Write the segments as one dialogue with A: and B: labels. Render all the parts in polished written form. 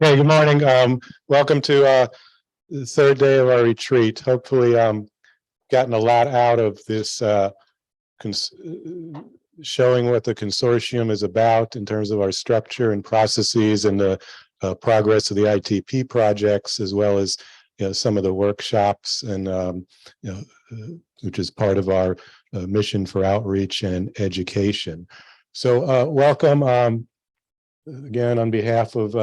A: Hey, good morning. Welcome to the third day of our retreat. Hopefully, gotten a lot out of this showing what the consortium is about in terms of our structure and processes and the progress of the ITP projects, as well as some of the workshops and which is part of our mission for outreach and education. So welcome again on behalf of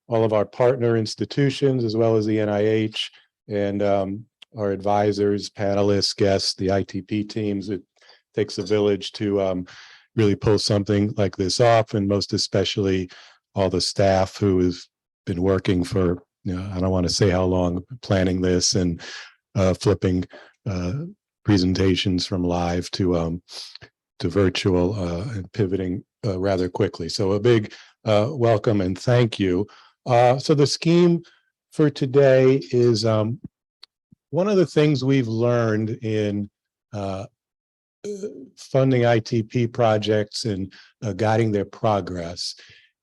A: all of our partner institutions, as well as the NIH and our advisors, panelists, guests, the ITP teams. It takes a village to really pull something like this off, and most especially all the staff who have been working for, I don't want to say how long, planning this and flipping presentations from live to virtual and pivoting rather quickly. So a big welcome and thank you. So the scheme for today is one of the things we've learned in funding ITP projects and guiding their progress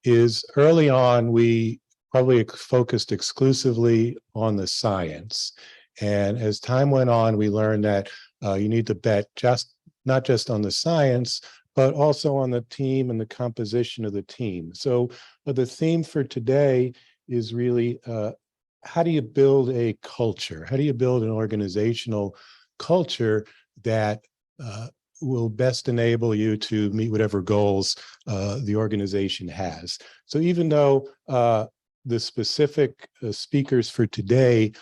A: is early on we probably focused exclusively on the science. And as time went on, we learned that you need to bet not just on the science, but also on the team and the composition of the team. So the theme for today is really how do you build a culture? How do you build an organizational culture that will best enable you to meet whatever goals the organization has? So even though the specific speakers for today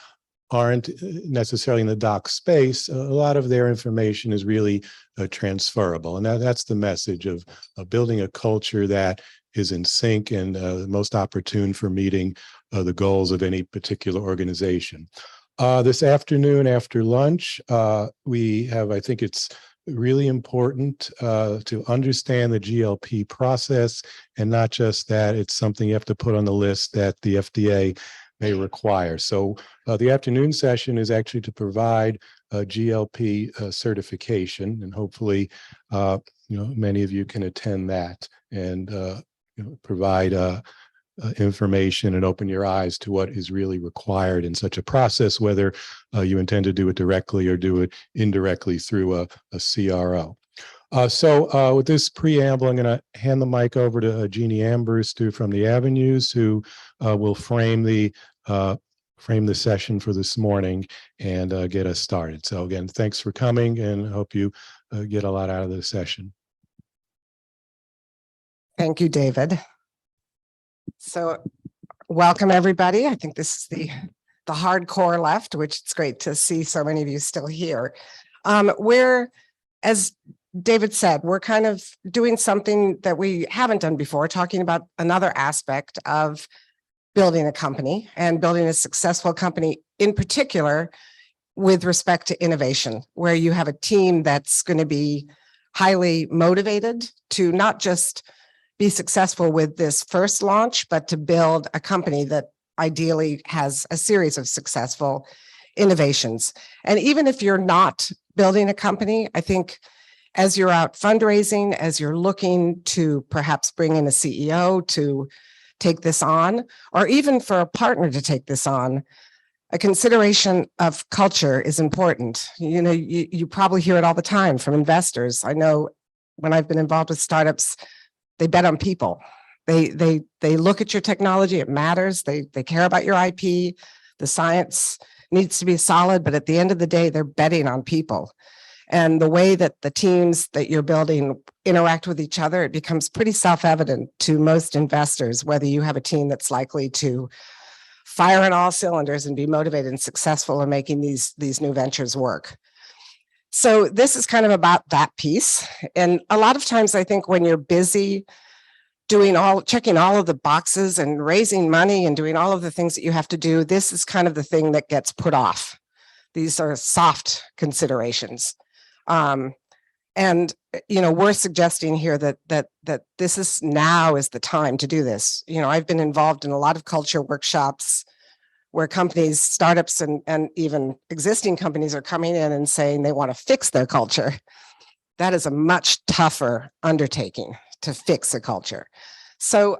A: aren't necessarily in the doc space, a lot of their information is really transferable. And that's the message of building a culture that is in sync and most opportune for meeting the goals of any particular organization. This afternoon after lunch, we have, I think it's really important to understand the GLP process, and not just that, it's something you have to put on the list that the FDA may require. So the afternoon session is actually to provide a GLP certification, and hopefully, many of you can attend that and provide information and open your eyes to what is really required in such a process, whether you intend to do it directly or do it indirectly through a CRO. So with this preamble, I'm going to hand the mic over to Jeannie Ambrust from the Avenues, who will frame the session for this morning and get us started. So again, thanks for coming, and hope you get a lot out of this session.
B: Thank you, David. So welcome, everybody. I think this is the hardcore left, which it's great to see so many of you still here. We're, as David said, we're kind of doing something that we haven't done before, talking about another aspect of building a company and building a successful company, in particular with respect to innovation, where you have a team that's going to be highly motivated to not just be successful with this first launch, but to build a company that ideally has a series of successful innovations. And even if you're not building a company, I think as you're out fundraising, as you're looking to perhaps bring in a CEO to take this on, or even for a partner to take this on, a consideration of culture is important. You probably hear it all the time from investors. I know when I've been involved with startups, they bet on people. They look at your technology, it matters. They care about your IP. The science needs to be solid, but at the end of the day, they're betting on people. And the way that the teams that you're building interact with each other, it becomes pretty self-evident to most investors, whether you have a team that's likely to fire on all cylinders and be motivated and successful in making these new ventures work. So this is kind of about that piece. And a lot of times I think when you're busy checking all of the boxes and raising money and doing all of the things that you have to do, this is kind of the thing that gets put off. These are soft considerations. And we're suggesting here that this is now is the time to do this. I've been involved in a lot of culture workshops where companies, startups, and even existing companies are coming in and saying they want to fix their culture. That is a much tougher undertaking to fix a culture. So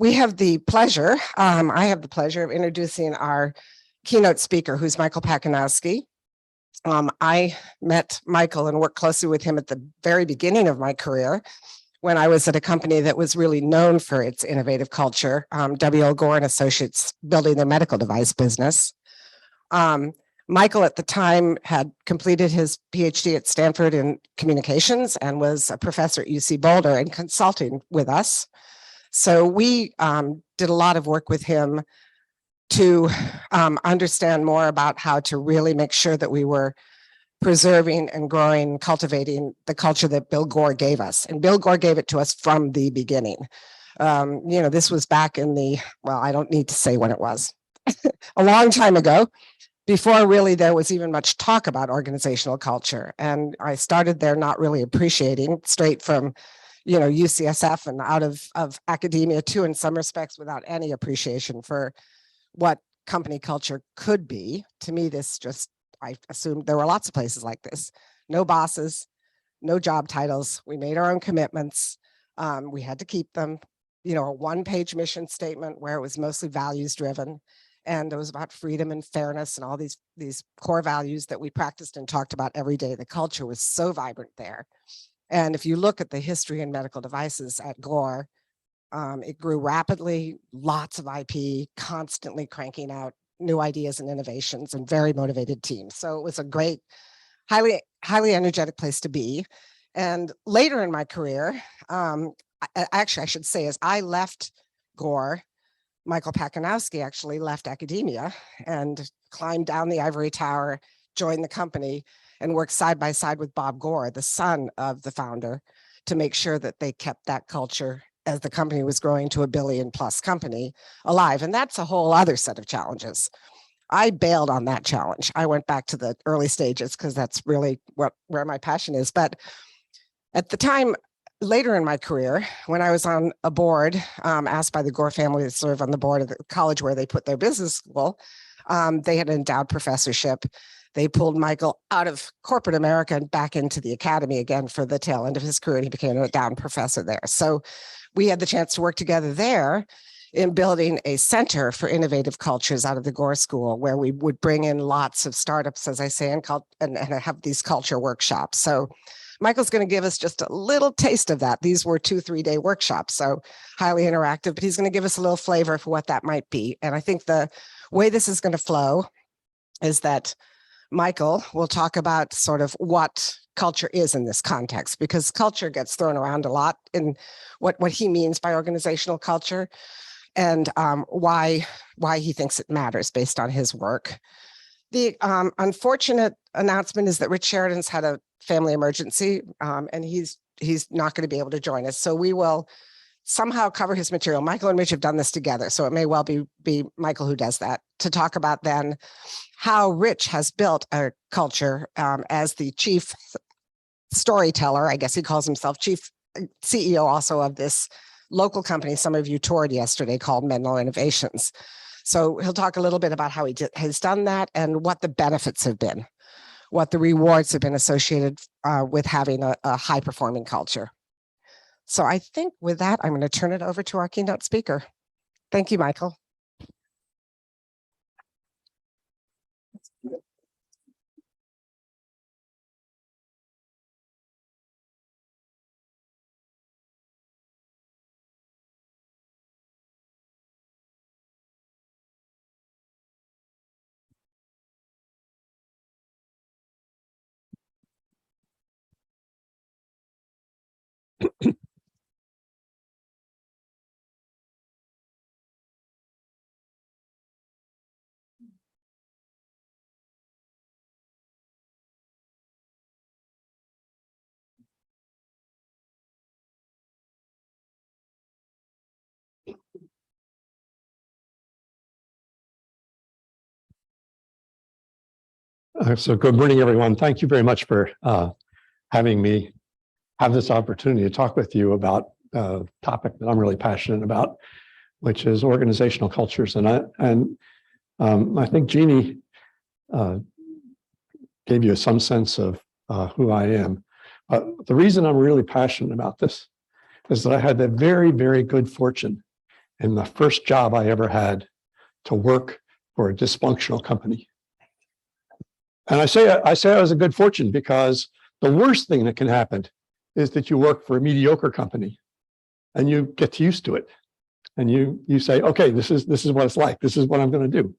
B: we have the pleasure, I have the pleasure of introducing our keynote speaker, who's Michael Pakinowski. I met Michael and worked closely with him at the very beginning of my career when I was at a company that was really known for its innovative culture, W.L. Gore and Associates, building their medical device business. Michael at the time had completed his PhD at Stanford in communications and was a professor at UC Boulder and consulting with us. So we did a lot of work with him to understand more about how to really make sure that we were preserving and growing, cultivating the culture that Bill Gore gave us. And Bill Gore gave it to us from the beginning. This was back in I don't need to say when it was, a long time ago, before really there was even much talk about organizational culture. And I started there not really appreciating, straight from, UCSF and out of academia too, in some respects, without any appreciation for what company culture could be. To me, I assumed there were lots of places like this. No bosses, no job titles. We made our own commitments. We had to keep them. A one-page mission statement where it was mostly values driven. And it was about freedom and fairness and all these core values that we practiced and talked about every day. The culture was so vibrant there. And if you look at the history in medical devices at Gore, it grew rapidly, lots of IP, constantly cranking out new ideas and innovations, and very motivated teams. So it was a great, highly energetic place to be. And later in my career, actually I should say, as I left Gore, Michael Pakinowski actually left academia and climbed down the ivory tower, joined the company, and worked side by side with Bob Gore, the son of the founder, to make sure that they kept that culture as the company was growing to $1 billion+ company alive. And that's a whole other set of challenges. I bailed on that challenge. I went back to the early stages because that's really where my passion is. But at the time, later in my career, when I was on a board, asked by the Gore family to serve on the board of the college where they put their business school, they had an endowed professorship. They pulled Michael out of corporate America and back into the academy again for the tail end of his career. And he became an endowed professor there. So we had the chance to work together there in building a center for innovative cultures out of the Gore School, where we would bring in lots of startups, as I say, and have these culture workshops. So Michael's going to give us just a little taste of that. These were 2-3 day workshops, so highly interactive, but he's going to give us a little flavor for what that might be. And I think the way this is going to flow is that Michael will talk about sort of what culture is in this context, because culture gets thrown around a lot in what he means by organizational culture, and why he thinks it matters based on his work. The unfortunate announcement is that Rich Sheridan's had a family emergency, and he's not going to be able to join us. So we will somehow cover his material. Michael and Rich have done this together, so it may well be Michael who does that, to talk about then how Rich has built a culture as the chief storyteller. I guess he calls himself chief CEO also of this local company some of you toured yesterday called Menlo Innovations. So he'll talk a little bit about how he has done that and what the benefits have been, what the rewards have been associated with having a high-performing culture. So I think with that, I'm going to turn it over to our keynote speaker. Thank you, Michael.
C: So good morning, everyone. Thank you very much for having me have this opportunity to talk with you about a topic that I'm really passionate about, which is organizational cultures. And I think Jeannie gave you some sense of who I am. The reason I'm really passionate about this is that I had the very, very good fortune in the first job I ever had to work for a dysfunctional company. And I say I was a good fortune because the worst thing that can happen is that you work for a mediocre company and you get used to it. And you say, okay, this is what it's like. This is what I'm going to do.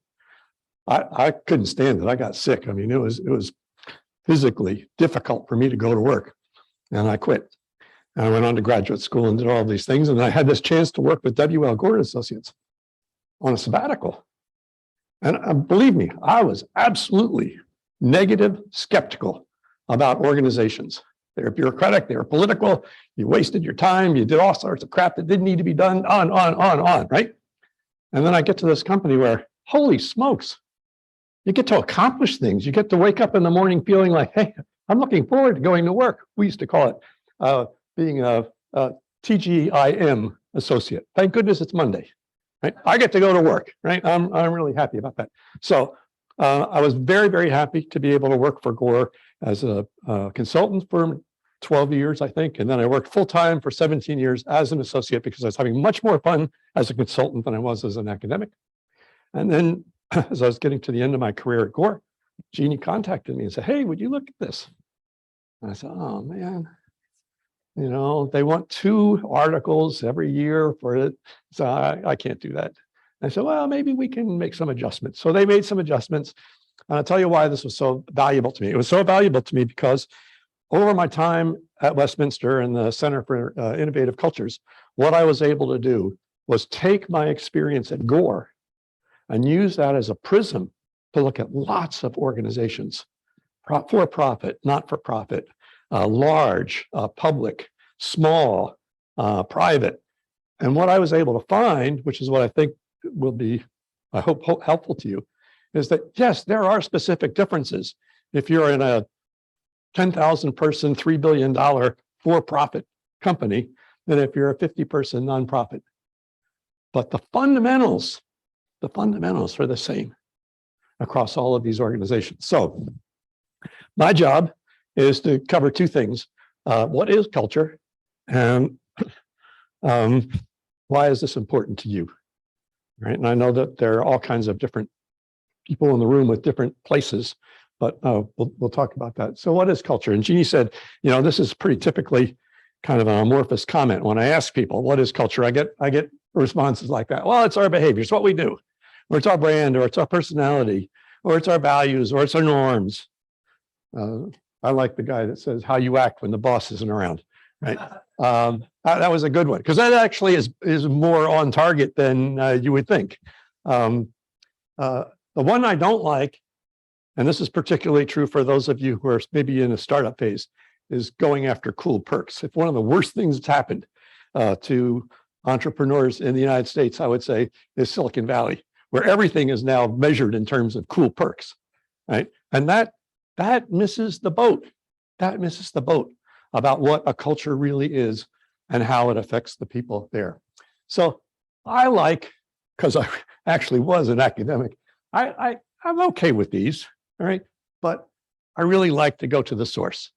C: I couldn't stand it. I got sick. I mean, it was physically difficult for me to go to work. And I quit. And I went on to graduate school and did all these things. And I had this chance to work with W.L. Gore Associates on a sabbatical. And believe me, I was absolutely negative, skeptical about organizations. They were bureaucratic, they were political, you wasted your time, you did all sorts of crap that didn't need to be done, on, right? And then I get to this company where, holy smokes, you get to accomplish things. You get to wake up in the morning feeling like, hey, I'm looking forward to going to work. We used to call it being a TGIM associate. Thank goodness it's Monday, right? I get to go to work, right? I'm really happy about that. So I was very, very happy to be able to work for Gore as a consultant for 12 years, I think. And then I worked full time for 17 years as an associate because I was having much more fun as a consultant than I was as an academic. And then as I was getting to the end of my career at Gore, Jeannie contacted me and said, hey, would you look at this? And I said, oh man, you know, they want 2 articles every year for it. So I can't do that. I said, well, maybe we can make some adjustments. So they made some adjustments. And I'll tell you why this was so valuable to me. It was so valuable to me because over my time at Westminster and the Center for Innovative Cultures, what I was able to do was take my experience at Gore and use that as a prism to look at lots of organizations, for profit, not for profit, large, public, small, private. And what I was able to find, which is what I think will be, I hope, helpful to you, is that yes, there are specific differences. If you're in a 10,000 person, $3 billion for-profit company than if you're a 50-person nonprofit. But the fundamentals are the same across all of these organizations. So my job is to cover 2 things. What is culture? And why is this important to you? Right? And I know that there are all kinds of different people in the room with different places, but we'll talk about that. So what is culture? And Jeannie said, you know, this is pretty typically kind of an amorphous comment. When I ask people, what is culture? I get responses like that. Well, it's our behavior. It's what we do, or it's our brand, or it's our personality, or it's our values, or it's our norms. I like the guy that says how you act when the boss isn't around, right? That was a good one, because that actually is more on target than you would think. The one I don't like, and this is particularly true for those of you who are maybe in a startup phase, is going after cool perks. If one of the worst things that's happened to entrepreneurs in the United States, I would say, is Silicon Valley, where everything is now measured in terms of cool perks, right? And that misses the boat. That misses the boat about what a culture really is and how it affects the people there. So I like, because I actually was an academic, I'm okay with these, all right? But I really like to go to the source.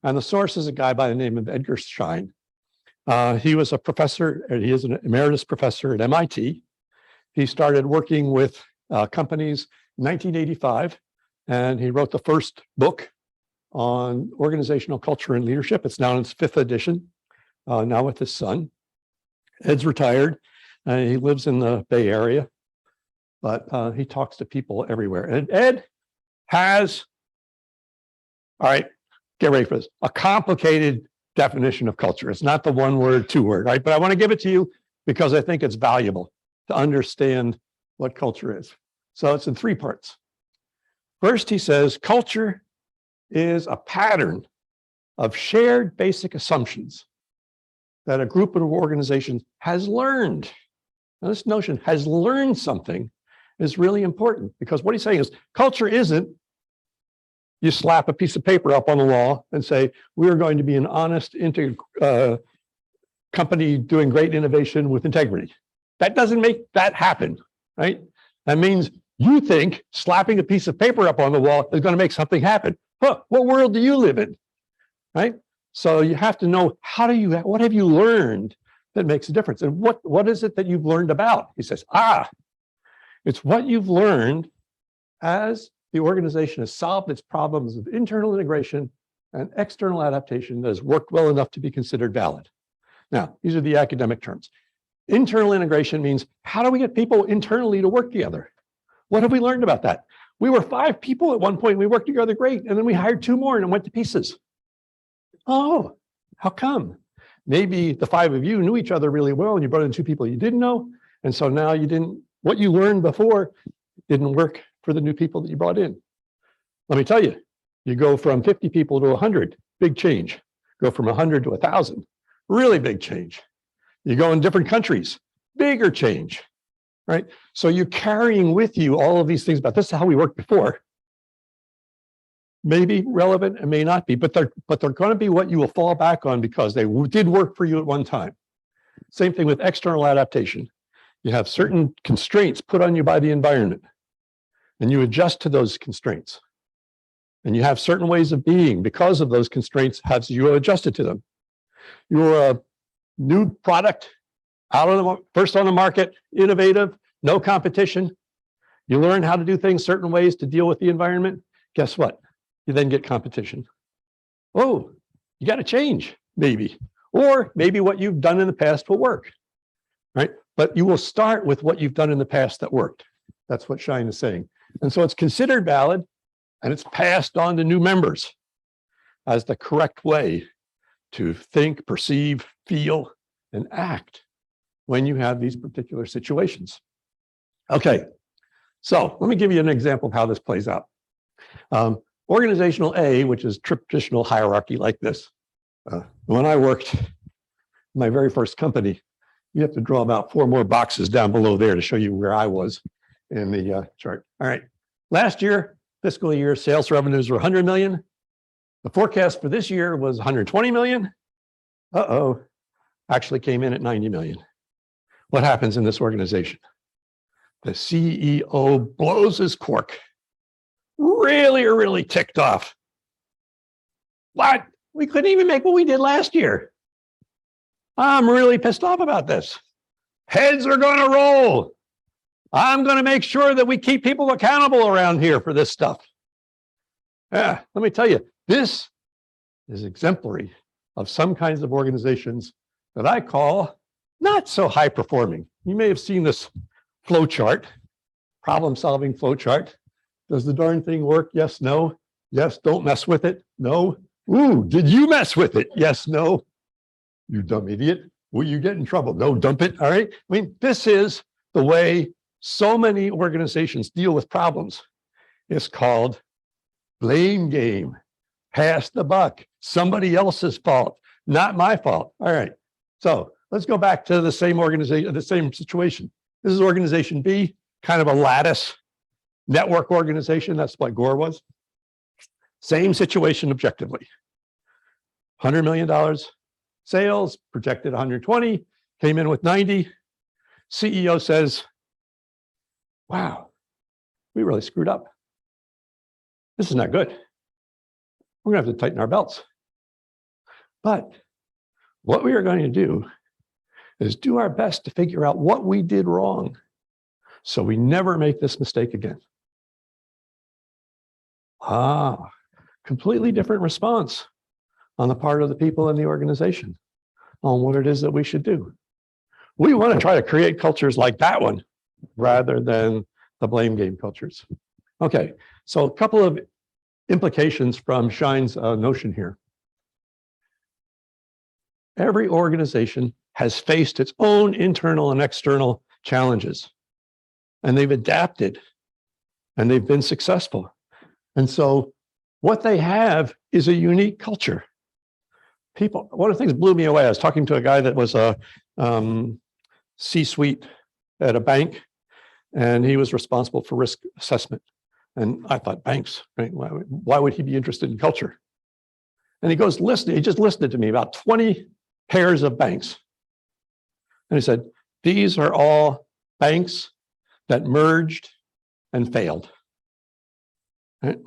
C: And the source is a guy by the name of Edgar Schein. He was a professor, he is an emeritus professor at MIT. He started working with companies in 1985, and he wrote the first book on organizational culture and leadership. It's now in its 5th edition, now with his son. Ed's retired, and he lives in the Bay Area, but he talks to people everywhere. And Ed has, all right, get ready for this, a complicated definition of culture. It's not the 1-word, 2-word, right? But I want to give it to you because I think it's valuable to understand what culture is. So it's in 3 parts. First, he says, culture is a pattern of shared basic assumptions that a group of organizations has learned. Now, this notion has learned something is really important, because what he's saying is culture isn't you slap a piece of paper up on the wall and say, we're going to be an honest company doing great innovation with integrity. That doesn't make that happen, right? That means you think slapping a piece of paper up on the wall is going to make something happen. Huh, what world do you live in, right? So you have to know, what have you learned that makes a difference. And what is it that you've learned about? He says, it's what you've learned as the organization has solved its problems of internal integration and external adaptation that has worked well enough to be considered valid. Now, these are the academic terms. Internal integration means, how do we get people internally to work together? What have we learned about that? We were 5 people at one point. We worked together great. And then we hired 2 more and it went to pieces. Oh, how come? Maybe the 5 of you knew each other really well and you brought in 2 people you didn't know. And so now what you learned before didn't work for the new people that you brought in. Let me tell you, you go from 50 people to 100, big change. Go from 100 to 1,000, really big change. You go in different countries, bigger change, right? So you're carrying with you all of these things about this is how we worked before. Maybe relevant and may not be, but they're going to be what you will fall back on because they did work for you at one time. Same thing with external adaptation. You have certain constraints put on you by the environment, and you adjust to those constraints. And you have certain ways of being because of those constraints as you adjusted to them. You're a new product, first on the market, innovative, no competition. You learn how to do things certain ways to deal with the environment. Guess what? You then get competition. Oh, you got to change, maybe. Or maybe what you've done in the past will work, right? But you will start with what you've done in the past that worked. That's what Schein is saying. And so it's considered valid and it's passed on to new members as the correct way to think, perceive, feel, and act when you have these particular situations. Okay, so let me give you an example of how this plays out. Organizational A, which is traditional hierarchy like this. When I worked in my very first company, you have to draw about 4 more boxes down below there to show you where I was in the chart. All right, last year, fiscal year, sales revenues were 100 million. The forecast for this year was 120 million. Actually came in at 90 million. What happens in this organization? The CEO blows his cork. Really ticked off. What? We couldn't even make what we did last year. I'm really pissed off about this. Heads are going to roll. I'm going to make sure that we keep people accountable around here for this stuff. Yeah, let me tell you, this is exemplary of some kinds of organizations that I call not so high performing. You may have seen this flow chart, problem solving flow chart. Does the darn thing work? Yes, no. Yes, don't mess with it. No. Ooh, did you mess with it? Yes, no. You dumb idiot. Will you get in trouble? No, dump it. All right. I mean, this is the way so many organizations deal with problems. It's called blame game. Pass the buck. Somebody else's fault, not my fault. All right. So let's go back to the same organization, the same situation. This is organization B, kind of a lattice network organization. That's what Gore was. Same situation objectively. $100 million sales, projected 120, came in with 90. CEO says, wow, we really screwed up. This is not good. We're going to have to tighten our belts. But what we are going to do is do our best to figure out what we did wrong so we never make this mistake again. Completely different response on the part of the people in the organization on what it is that we should do. We want to try to create cultures like that one rather than the blame game cultures. Okay, so a couple of implications from Schein's notion here. Every organization has faced its own internal and external challenges, and they've adapted and they've been successful. And so what they have is a unique culture. People, one of the things that blew me away, I was talking to a guy that was a C-suite at a bank, and he was responsible for risk assessment. And I thought, banks, right? Why would he be interested in culture? And he goes, he just listed to me about 20 pairs of banks. And he said, these are all banks that merged and failed. Right?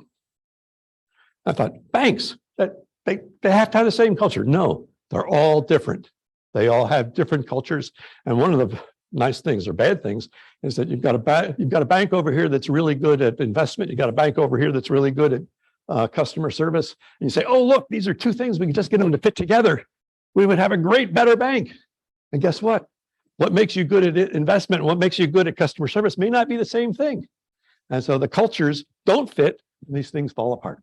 C: I thought, banks, that they have to have the same culture. No, they're all different. They all have different cultures. And one of the nice things or bad things is that you've got a bank over here that's really good at investment. You've got a bank over here that's really good at customer service. And you say, oh, look, these are two things. We can just get them to fit together. We would have a great, better bank. And guess what? What makes you good at investment and what makes you good at customer service may not be the same thing. And so the cultures don't fit, and these things fall apart.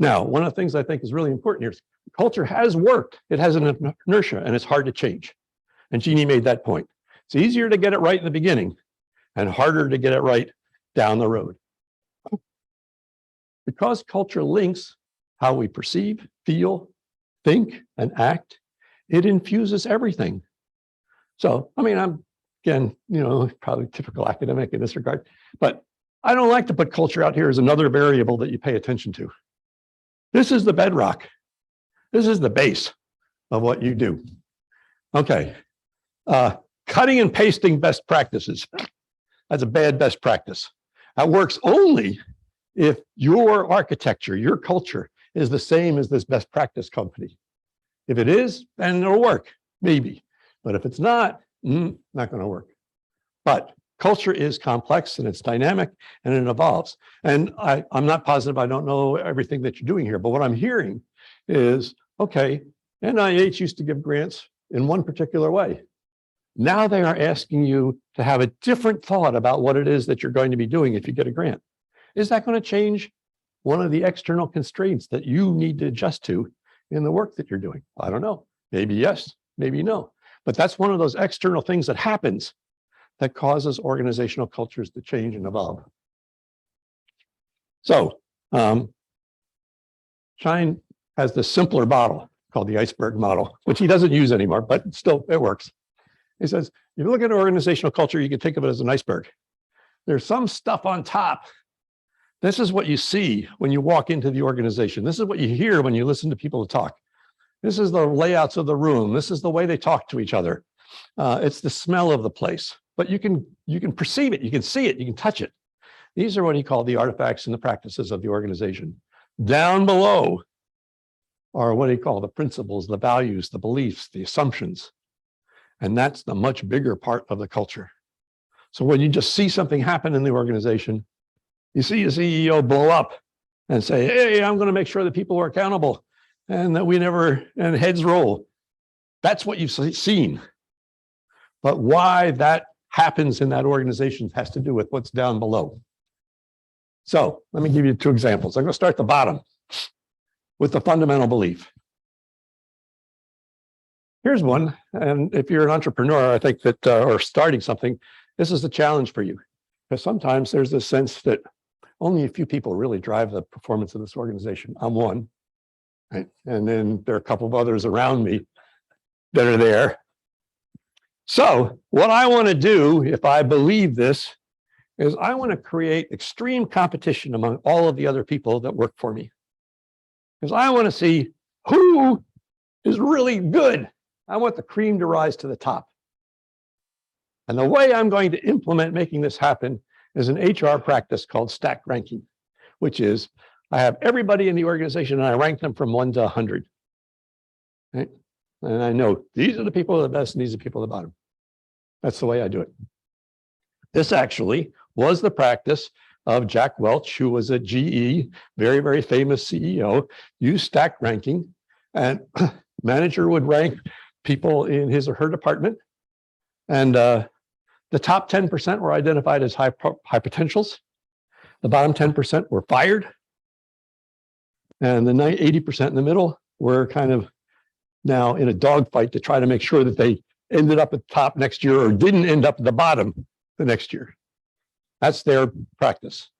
C: Now, one of the things I think is really important here is culture has worked. It has an inertia, and it's hard to change. And Jeannie made that point. It's easier to get it right in the beginning and harder to get it right down the road. Because culture links how we perceive, feel, think, and act, it infuses everything. So, I mean, I'm, again, probably typical academic in this regard, but I don't like to put culture out here as another variable that you pay attention to. This is the bedrock. This is the base of what you do. Okay. Cutting and pasting best practices. That's a bad best practice. That works only if your architecture, your culture is the same as this best practice company. If it is, then it'll work, maybe. But if it's not, not going to work. But culture is complex and it's dynamic and it evolves. And I'm not positive, I don't know everything that you're doing here, but what I'm hearing is, okay, NIH used to give grants in one particular way. Now they are asking you to have a different thought about what it is that you're going to be doing if you get a grant. Is that going to change one of the external constraints that you need to adjust to in the work that you're doing? I don't know. Maybe yes, maybe no. But that's one of those external things that happens that causes organizational cultures to change and evolve. So Schein has this simpler model called the iceberg model, which he doesn't use anymore, but still it works. He says, if you look at organizational culture, you can think of it as an iceberg. There's some stuff on top. This is what you see when you walk into the organization. This is what you hear when you listen to people talk. This is the layouts of the room. This is the way they talk to each other. It's the smell of the place, but you can perceive it, you can see it, you can touch it. These are what he called the artifacts and the practices of the organization. Down below are what he called the principles, the values, the beliefs, the assumptions. And that's the much bigger part of the culture. So when you just see something happen in the organization, you see a CEO blow up and say, hey, I'm going to make sure that people are accountable and that and heads roll. That's what you've seen. But why that happens in that organization has to do with what's down below. So let me give you two examples. I'm going to start at the bottom with the fundamental belief. Here's one, and if you're an entrepreneur, I think that, or starting something, this is the challenge for you. Because sometimes there's this sense that only a few people really drive the performance of this organization. I'm one, right? And then there are a couple of others around me that are there. So what I want to do, if I believe this, is I want to create extreme competition among all of the other people that work for me. Because I want to see who is really good. I want the cream to rise to the top. And the way I'm going to implement making this happen is an HR practice called stack ranking, which is I have everybody in the organization and I rank them from 1 to 100. Right? And I know these are the people that are the best and these are the people at the bottom. That's the way I do it. This actually was the practice of Jack Welch, who was a GE, very, very famous CEO, used stack ranking, and manager would rank people in his or her department. And the top 10% were identified as high potentials. The bottom 10% were fired. And the 80% in the middle were kind of now in a dogfight to try to make sure that they ended up at the top next year or didn't end up at the bottom the next year. That's their practice.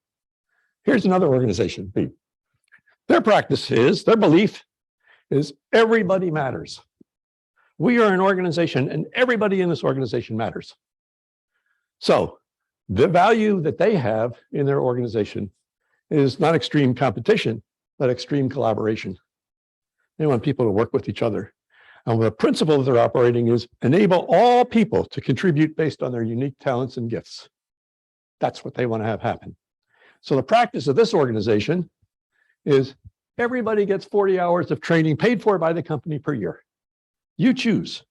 C: Here's another organization, B. Their practice is, their belief is everybody matters. We are an organization and everybody in this organization matters. So the value that they have in their organization is not extreme competition, but extreme collaboration. They want people to work with each other. And the principle that they're operating is enable all people to contribute based on their unique talents and gifts. That's what they want to have happen. So the practice of this organization is everybody gets 40 hours of training paid for by the company per year. You choose.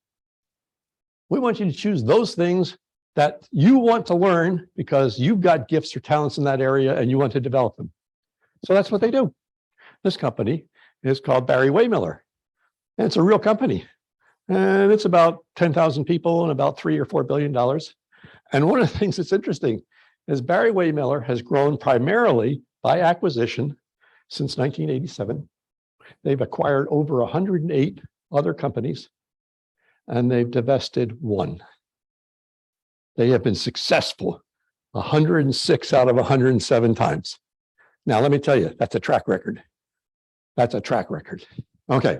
C: We want you to choose those things that you want to learn because you've got gifts or talents in that area and you want to develop them. So that's what they do. This company is called Barry-Wehmiller. And it's a real company. And it's about 10,000 people and about $3 or $4 billion. And one of the things that's interesting is Barry-Wehmiller has grown primarily by acquisition since 1987. They've acquired over 108 other companies, and they've divested one. They have been successful 106 out of 107 times. Now, let me tell you, that's a track record. That's a track record. Okay.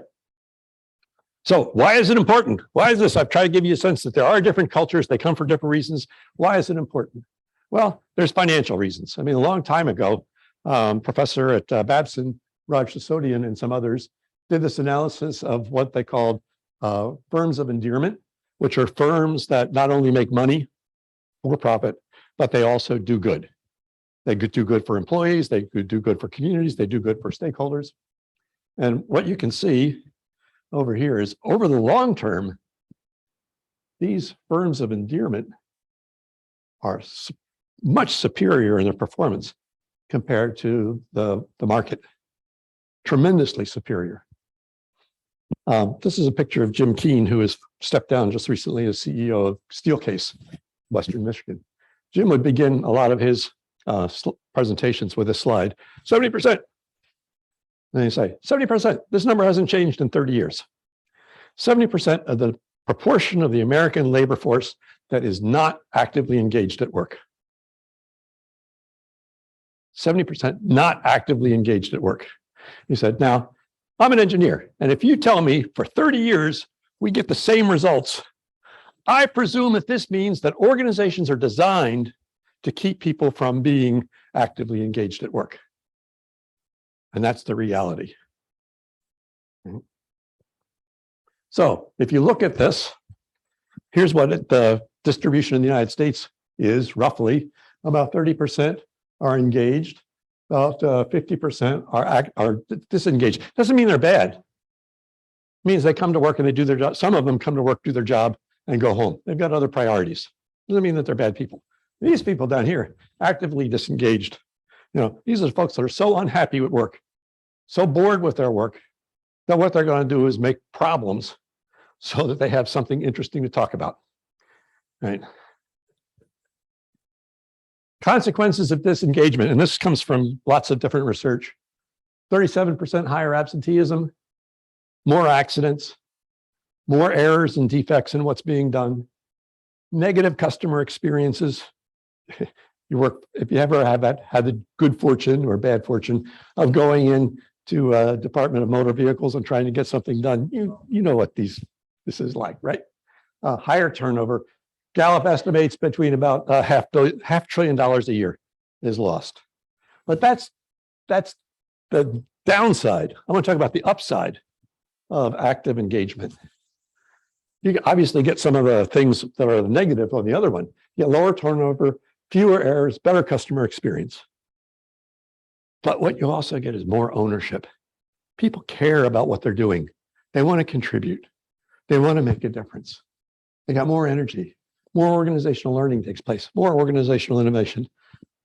C: So why is it important? Why is this? I've tried to give you a sense that there are different cultures. They come for different reasons. Why is it important? Well, there's financial reasons. I mean, a long time ago, professor at Babson, Raj Sisodian, and some others did this analysis of what they called firms of endearment, which are firms that not only make money for profit, but they also do good. They do good for employees, they do good for communities, they do good for stakeholders. And what you can see over here is over the long term, these firms of endearment are much superior in their performance compared to the market, tremendously superior. This is a picture of Jim Keane, who has stepped down just recently as CEO of Steelcase, Western Michigan. Jim would begin a lot of his presentations with this slide, 70%. And you say, 70%, this number hasn't changed in 30 years. 70% of the proportion of the American labor force that is not actively engaged at work. 70% not actively engaged at work. He said, now, I'm an engineer, and if you tell me for 30 years we get the same results, I presume that this means that organizations are designed to keep people from being actively engaged at work. And that's the reality. So if you look at this, here's what the distribution in the United States is roughly. About 30% are engaged, about 50% are disengaged. Doesn't mean they're bad. It means they come to work and they do their job. Some of them come to work, do their job, and go home. They've got other priorities. Doesn't mean that they're bad people. These people down here, actively disengaged. You know, these are folks that are so unhappy with work, so bored with their work, that what they're going to do is make problems so that they have something interesting to talk about. Right? Consequences of disengagement, and this comes from lots of different research. 37% higher absenteeism, more accidents, more errors and defects in what's being done, negative customer experiences. You work, if you ever have had the good fortune or bad fortune of going into a Department of Motor Vehicles and trying to get something done, you know what this is like, right? Higher turnover. Gallup estimates between about $500 billion a year is lost. But that's the downside. I want to talk about the upside of active engagement. You obviously get some of the things that are negative on the other one. You get lower turnover, fewer errors, better customer experience. But what you also get is more ownership. People care about what they're doing. They want to contribute. They want to make a difference. They got more energy. More organizational learning takes place, more organizational innovation.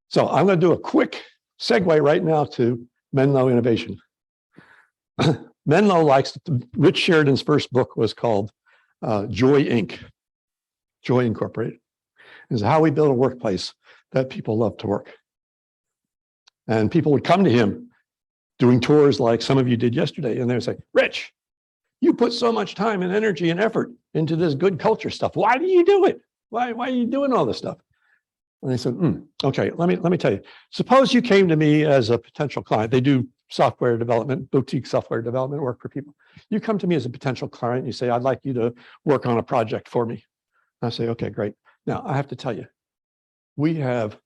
C: So I'm going to do a quick segue right now to Menlo Innovation. Menlo likes, Rich Sheridan's first book was called Joy Inc., Joy Incorporated. Is how we build a workplace that people love to work. And people would come to him doing tours like some of you did yesterday, and they would say, Rich, you put so much time and energy and effort into this good culture stuff. Why do you do it? Why are you doing all this stuff? And they said, okay, let me tell you. Suppose you came to me as a potential client. They do software development, boutique software development work for people. You come to me as a potential client, and you say, I'd like you to work on a project for me. I say, okay, great. Now, I have to tell you, we have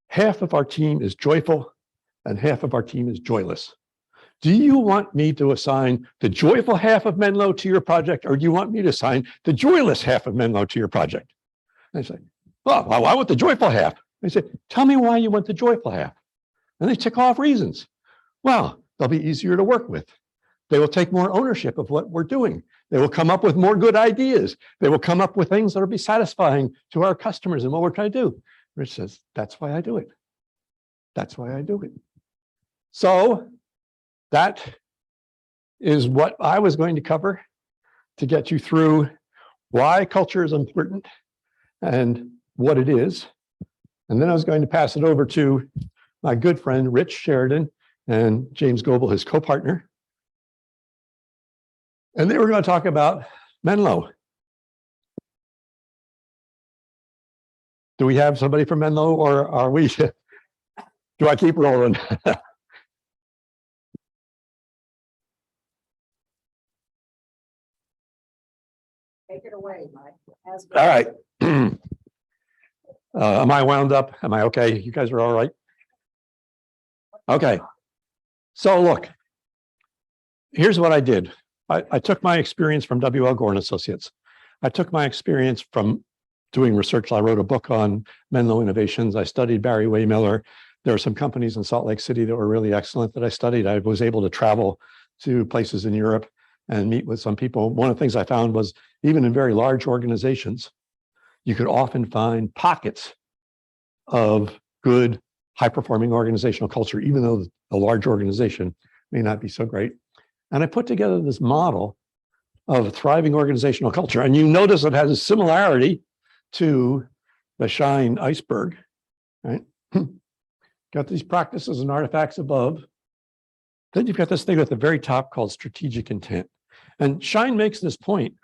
C: half of our team is joyful and half of our team is joyless. Do you want me to assign the joyful half of Menlo to your project, or do you want me to assign the joyless half of Menlo to your project? And they say, well, I want the joyful half. They say, tell me why you want the joyful half. And they tick off reasons. Well, they'll be easier to work with. They will take more ownership of what we're doing. They will come up with more good ideas. They will come up with things that will be satisfying to our customers and what we're trying to do. Rich says, that's why I do it. That's why I do it. So that is what I was going to cover to get you through why culture is important and what it is. And then I was going to pass it over to my good friend, Rich Sheridan, and James Goebel, his co-partner. And they were going to talk about Menlo. Do we have somebody from Menlo, or are we, do I keep rolling?
B: Take it away, Mike.
C: All right. Am I wound up? Am I okay? You guys are all right? Okay. So look, here's what I did. I took my experience from W.L. Gore and Associates. I took my experience from doing research. I wrote a book on Menlo Innovations. I studied Barry Waymiller. There are some companies in Salt Lake City that were really excellent that I studied. I was able to travel to places in Europe and meet with some people. One of the things I found was even in very large organizations, you could often find pockets of good, high-performing organizational culture, even though a large organization may not be so great. And I put together this model of thriving organizational culture. And you notice it has a similarity to the Shine iceberg, right? Got these practices and artifacts above. Then you've got this thing at the very top called strategic intent. And Shine makes this point.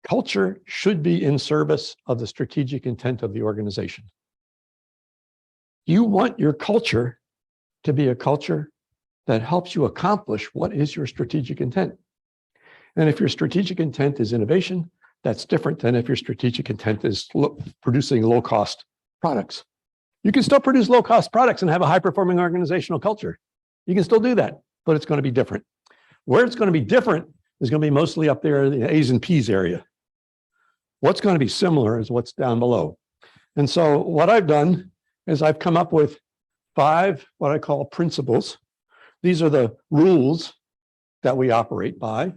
C: Culture should be in service of the strategic intent of the organization. You want your culture to be a culture that helps you accomplish what is your strategic intent. And if your strategic intent is innovation, that's different than if your strategic intent is producing low-cost products. You can still produce low-cost products and have a high-performing organizational culture. You can still do that, but it's going to be different. Where it's going to be different is going to be mostly up there in the A's and P's area. What's going to be similar is what's down below. And so what I've done is I've come up with 5 what I call principles. These are the rules that we operate by,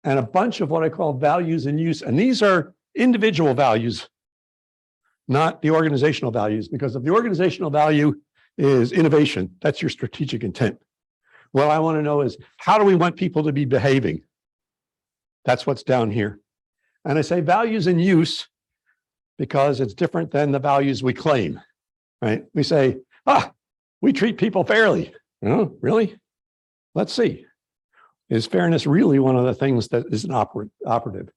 C: and a bunch of what I call values in use. And these are individual values, not the organizational values, because if the organizational value is innovation, that's your strategic intent. What I want to know is, how do we want people to be behaving? That's what's down here. And I say values in use because it's different than the values we claim, right? We say, we treat people fairly. Oh, really? Let's see. Is fairness really one of the things that is an operative?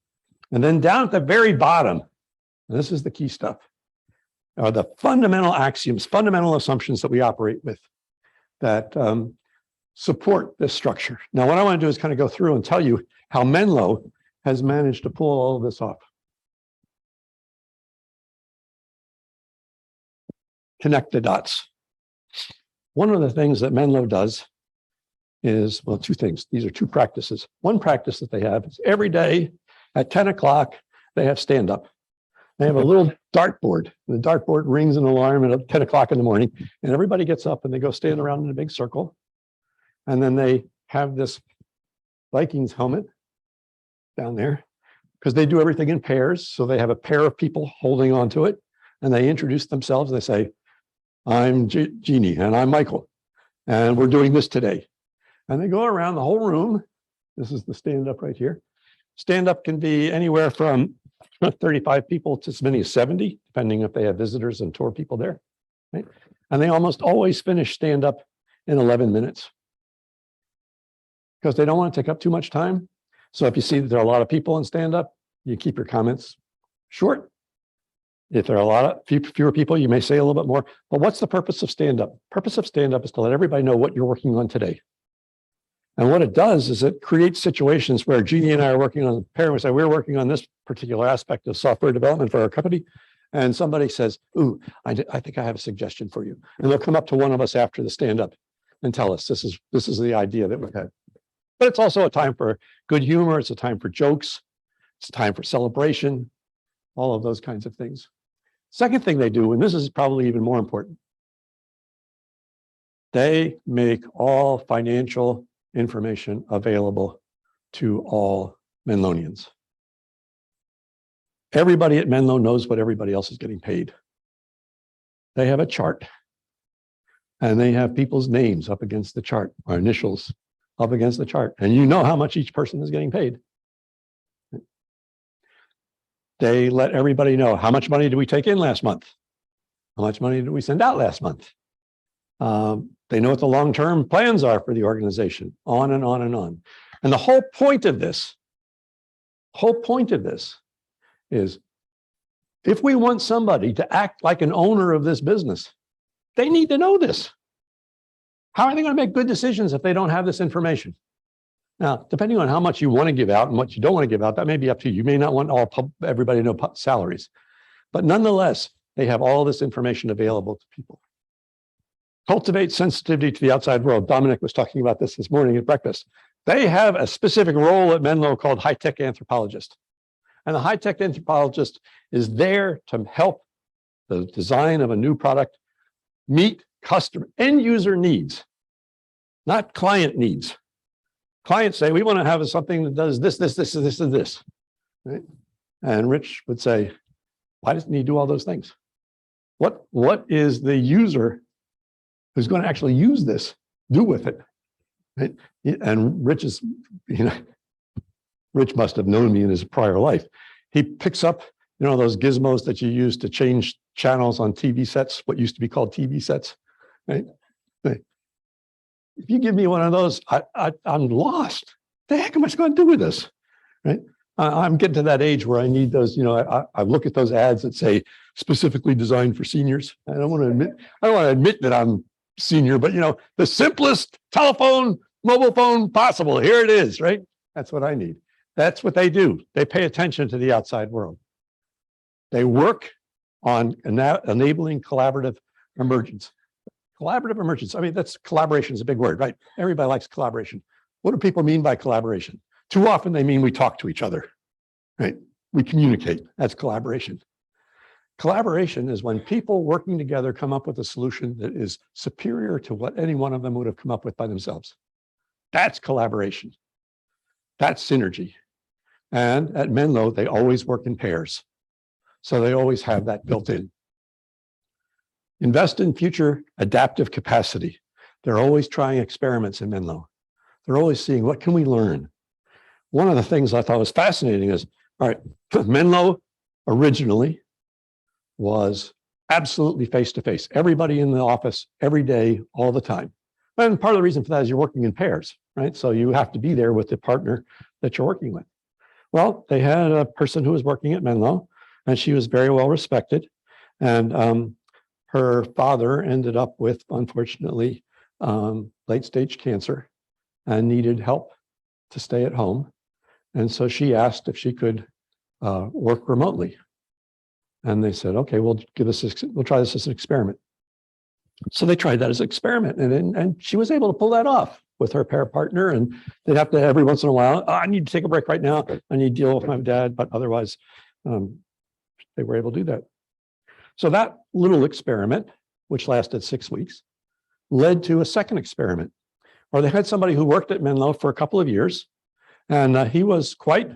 C: And then down at the very bottom, and this is the key stuff, are the fundamental axioms, fundamental assumptions that we operate with that support this structure. Now, what I want to do is kind of go through and tell you how Menlo has managed to pull all of this off. Connect the dots. One of the things that Menlo does is, well, 2 things. These are 2 practices. One practice that they have is every day at 10 o'clock, they have stand-up. They have a little dartboard. The dartboard rings an alarm at 10 o'clock in the morning, and everybody gets up and they go stand around in a big circle. And then they have this Vikings helmet down there because they do everything in pairs. So they have a pair of people holding onto it, and they introduce themselves. They say, I'm Jeannie and I'm Michael, and we're doing this today. And they go around the whole room. This is the stand-up right here. Stand-up can be anywhere from 35 people to as many as 70, depending if they have visitors and tour people there, right? And they almost always finish stand-up in 11 minutes because they don't want to take up too much time. So if you see that there are a lot of people in stand-up, you keep your comments short. If there are a lot of fewer people, you may say a little bit more. But what's the purpose of stand-up? Purpose of stand-up is to let everybody know what you're working on today. And what it does is it creates situations where Jeannie and I are working on a pair. We say, we're working on this particular aspect of software development for our company. And somebody says, ooh, I think I have a suggestion for you. And they'll come up to one of us after the stand-up and tell us this is the idea that we've had. But it's also a time for good humor. It's a time for jokes. It's a time for celebration, all of those kinds of things. Second thing they do, and this is probably even more important, they make all financial information available to all Menlonians. Everybody at Menlo knows what everybody else is getting paid. They have a chart, and they have people's names up against the chart, or initials up against the chart, and you know how much each person is getting paid. They let everybody know, how much money did we take in last month? How much money did we send out last month? They know what the long-term plans are for the organization, on and on and on. And the whole point of this is, if we want somebody to act like an owner of this business, they need to know this. How are they going to make good decisions if they don't have this information? Now, depending on how much you want to give out and what you don't want to give out, that may be up to you. You may not want everybody to know salaries, but nonetheless, they have all this information available to people. Cultivate sensitivity to the outside world. Dominic was talking about this morning at breakfast. They have a specific role at Menlo called high-tech anthropologist. And the high-tech anthropologist is there to help the design of a new product meet customer end user needs, not client needs. Clients say, we want to have something that does this, this, this, this, and this. Right? And Rich would say, why doesn't he do all those things? What is the user who's going to actually use this do with it? Right? And Rich is, Rich must have known me in his prior life. He picks up, those gizmos that you use to change channels on TV sets, what used to be called TV sets, right? If you give me one of those, I'm lost. The heck am I going to do with this, right? I'm getting to that age where I need those, I look at those ads that say specifically designed for seniors. I don't want to admit that I'm senior, but the simplest telephone, mobile phone possible. Here it is, right? That's what I need. That's what they do. They pay attention to the outside world. They work on enabling collaborative emergence. Collaborative emergence. I mean, collaboration is a big word, right? Everybody likes collaboration. What do people mean by collaboration? Too often they mean we talk to each other, right? We communicate. That's collaboration. Collaboration is when people working together come up with a solution that is superior to what any one of them would have come up with by themselves. That's collaboration. That's synergy. And at Menlo, they always work in pairs. So they always have that built in. Invest in future adaptive capacity. They're always trying experiments in Menlo. They're always seeing, what can we learn? One of the things I thought was fascinating is, all right, Menlo originally was absolutely face-to-face. Everybody in the office, every day, all the time. And part of the reason for that is you're working in pairs, right? So you have to be there with the partner that you're working with. Well, they had a person who was working at Menlo, and she was very well respected. And her father ended up with, unfortunately, late-stage cancer and needed help to stay at home. And so she asked if she could work remotely. And they said, okay, we'll try this as an experiment. So they tried that as an experiment, and she was able to pull that off with her pair partner. And they'd have to, every once in a while, I need to take a break right now. I need to deal with my dad, but otherwise they were able to do that. So that little experiment, which lasted 6 weeks, led to a second experiment, where they had somebody who worked at Menlo for a couple of years, and he was quite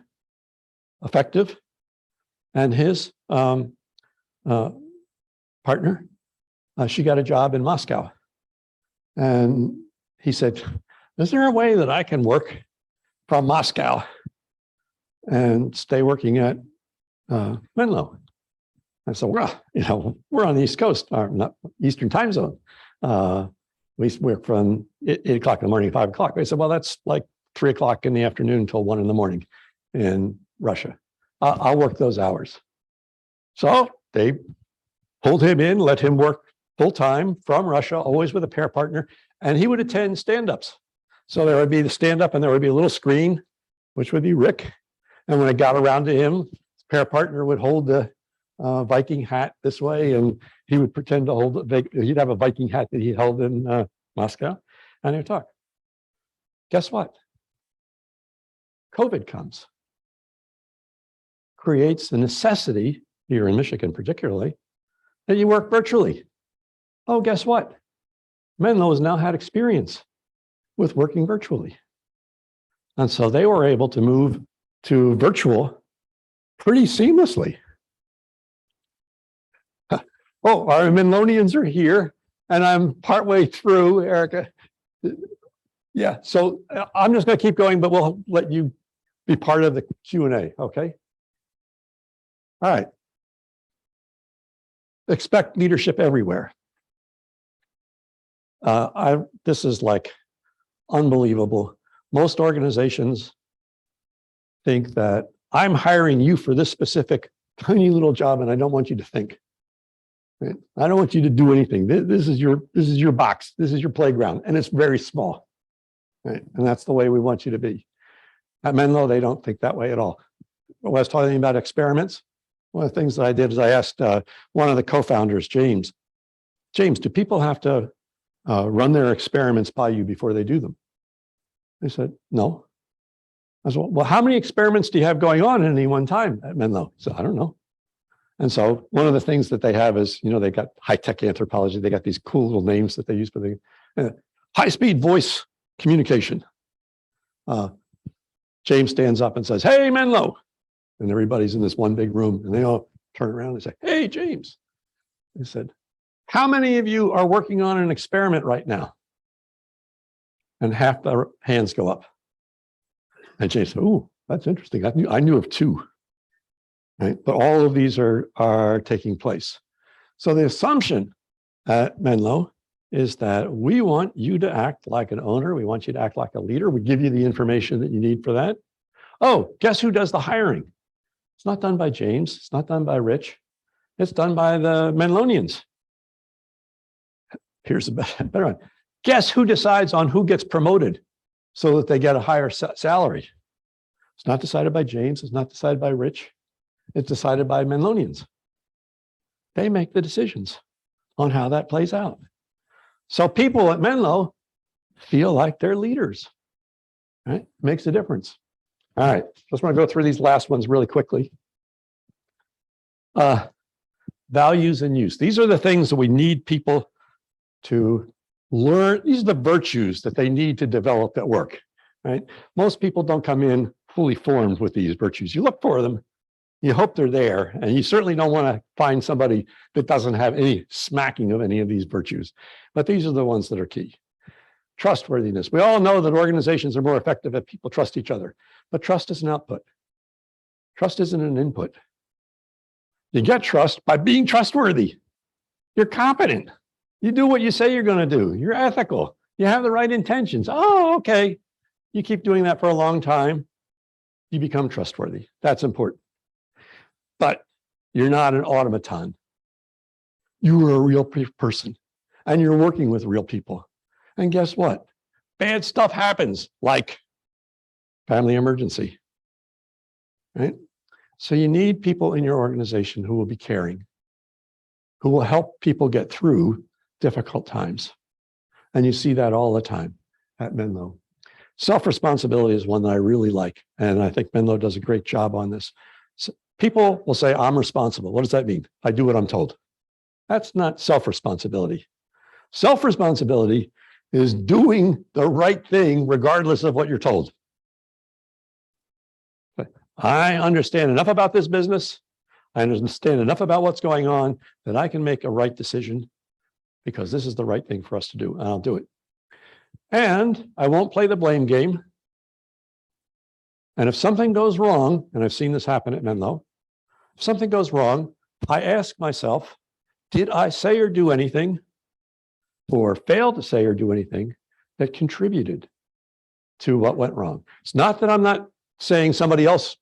C: effective. And his partner, she got a job in Moscow. And he said, is there a way that I can work from Moscow and stay working at Menlo? I said, well, we're on the East Coast, or not Eastern time zone. We work from 8 o'clock in the morning, 5 o'clock. They said, well, that's like 3 o'clock in the afternoon until 1 in the morning in Russia. I'll work those hours. So they pulled him in, let him work full time from Russia, always with a pair partner, and he would attend stand-ups. So there would be the stand-up, and there would be a little screen, which would be Rick. And when it got around to him, his pair partner would hold the Viking hat this way, and he would pretend to hold it. He'd have a Viking hat that he held in Moscow, and he'd talk. Guess what? COVID comes. Creates the necessity, here in Michigan particularly, that you work virtually. Oh, guess what? Menlo has now had experience with working virtually. And so they were able to move to virtual pretty seamlessly. Oh, our Menlonians are here, and I'm partway through, Erica. Yeah, so I'm just going to keep going, but we'll let you be part of the Q&A, okay? All right. Expect leadership everywhere. This is like unbelievable. Most organizations think that I'm hiring you for this specific tiny little job, and I don't want you to think. Right? I don't want you to do anything. This is your box. This is your playground, and it's very small. Right? And that's the way we want you to be. At Menlo, they don't think that way at all. When I was talking about experiments, one of the things that I did is I asked one of the co-founders, James, do people have to run their experiments by you before they do them? They said, no. I said, well, how many experiments do you have going on at any one time at Menlo? So I don't know. And so one of the things that they have is, they got high-tech anthropology. They got these cool little names that they use for the high-speed voice communication. James stands up and says, hey, Menlo. And everybody's in this one big room, and they all turn around and say, hey, James. They said, how many of you are working on an experiment right now? And half the hands go up. And James said, oh, that's interesting. I knew of two. Right? But all of these are taking place. So the assumption at Menlo is that we want you to act like an owner. We want you to act like a leader. We give you the information that you need for that. Oh, guess who does the hiring? It's not done by James. It's not done by Rich. It's done by the Menlonians. Here's a better one. Guess who decides on who gets promoted so that they get a higher salary? It's not decided by James. It's not decided by Rich. It's decided by Menlonians. They make the decisions on how that plays out. So people at Menlo feel like they're leaders, right? Makes a difference. All right, just want to go through these last ones really quickly. Values and use. These are the things that we need people to learn. These are the virtues that they need to develop at work, right? Most people don't come in fully formed with these virtues. You look for them, you hope they're there, and you certainly don't want to find somebody that doesn't have any smacking of any of these virtues. But these are the ones that are key. Trustworthiness. We all know that organizations are more effective if people trust each other, but trust is an output. Trust isn't an input. You get trust by being trustworthy. You're competent. You do what you say you're going to do. You're ethical. You have the right intentions. Oh, okay. You keep doing that for a long time, you become trustworthy. That's important. But you're not an automaton. You are a real person, and you're working with real people. And guess what? Bad stuff happens, like family emergency, right? So you need people in your organization who will be caring, who will help people get through difficult times. And you see that all the time at Menlo. Self-responsibility is one that I really like, and I think Menlo does a great job on this. So people will say, I'm responsible. What does that mean? I do what I'm told. That's not self-responsibility. Self-responsibility is doing the right thing regardless of what you're told. I understand enough about this business. I understand enough about what's going on that I can make a right decision because this is the right thing for us to do, and I'll do it. And I won't play the blame game. And if something goes wrong, and I've seen this happen at Menlo, if something goes wrong, I ask myself, did I say or do anything or fail to say or do anything that contributed to what went wrong? It's not that I'm not saying somebody else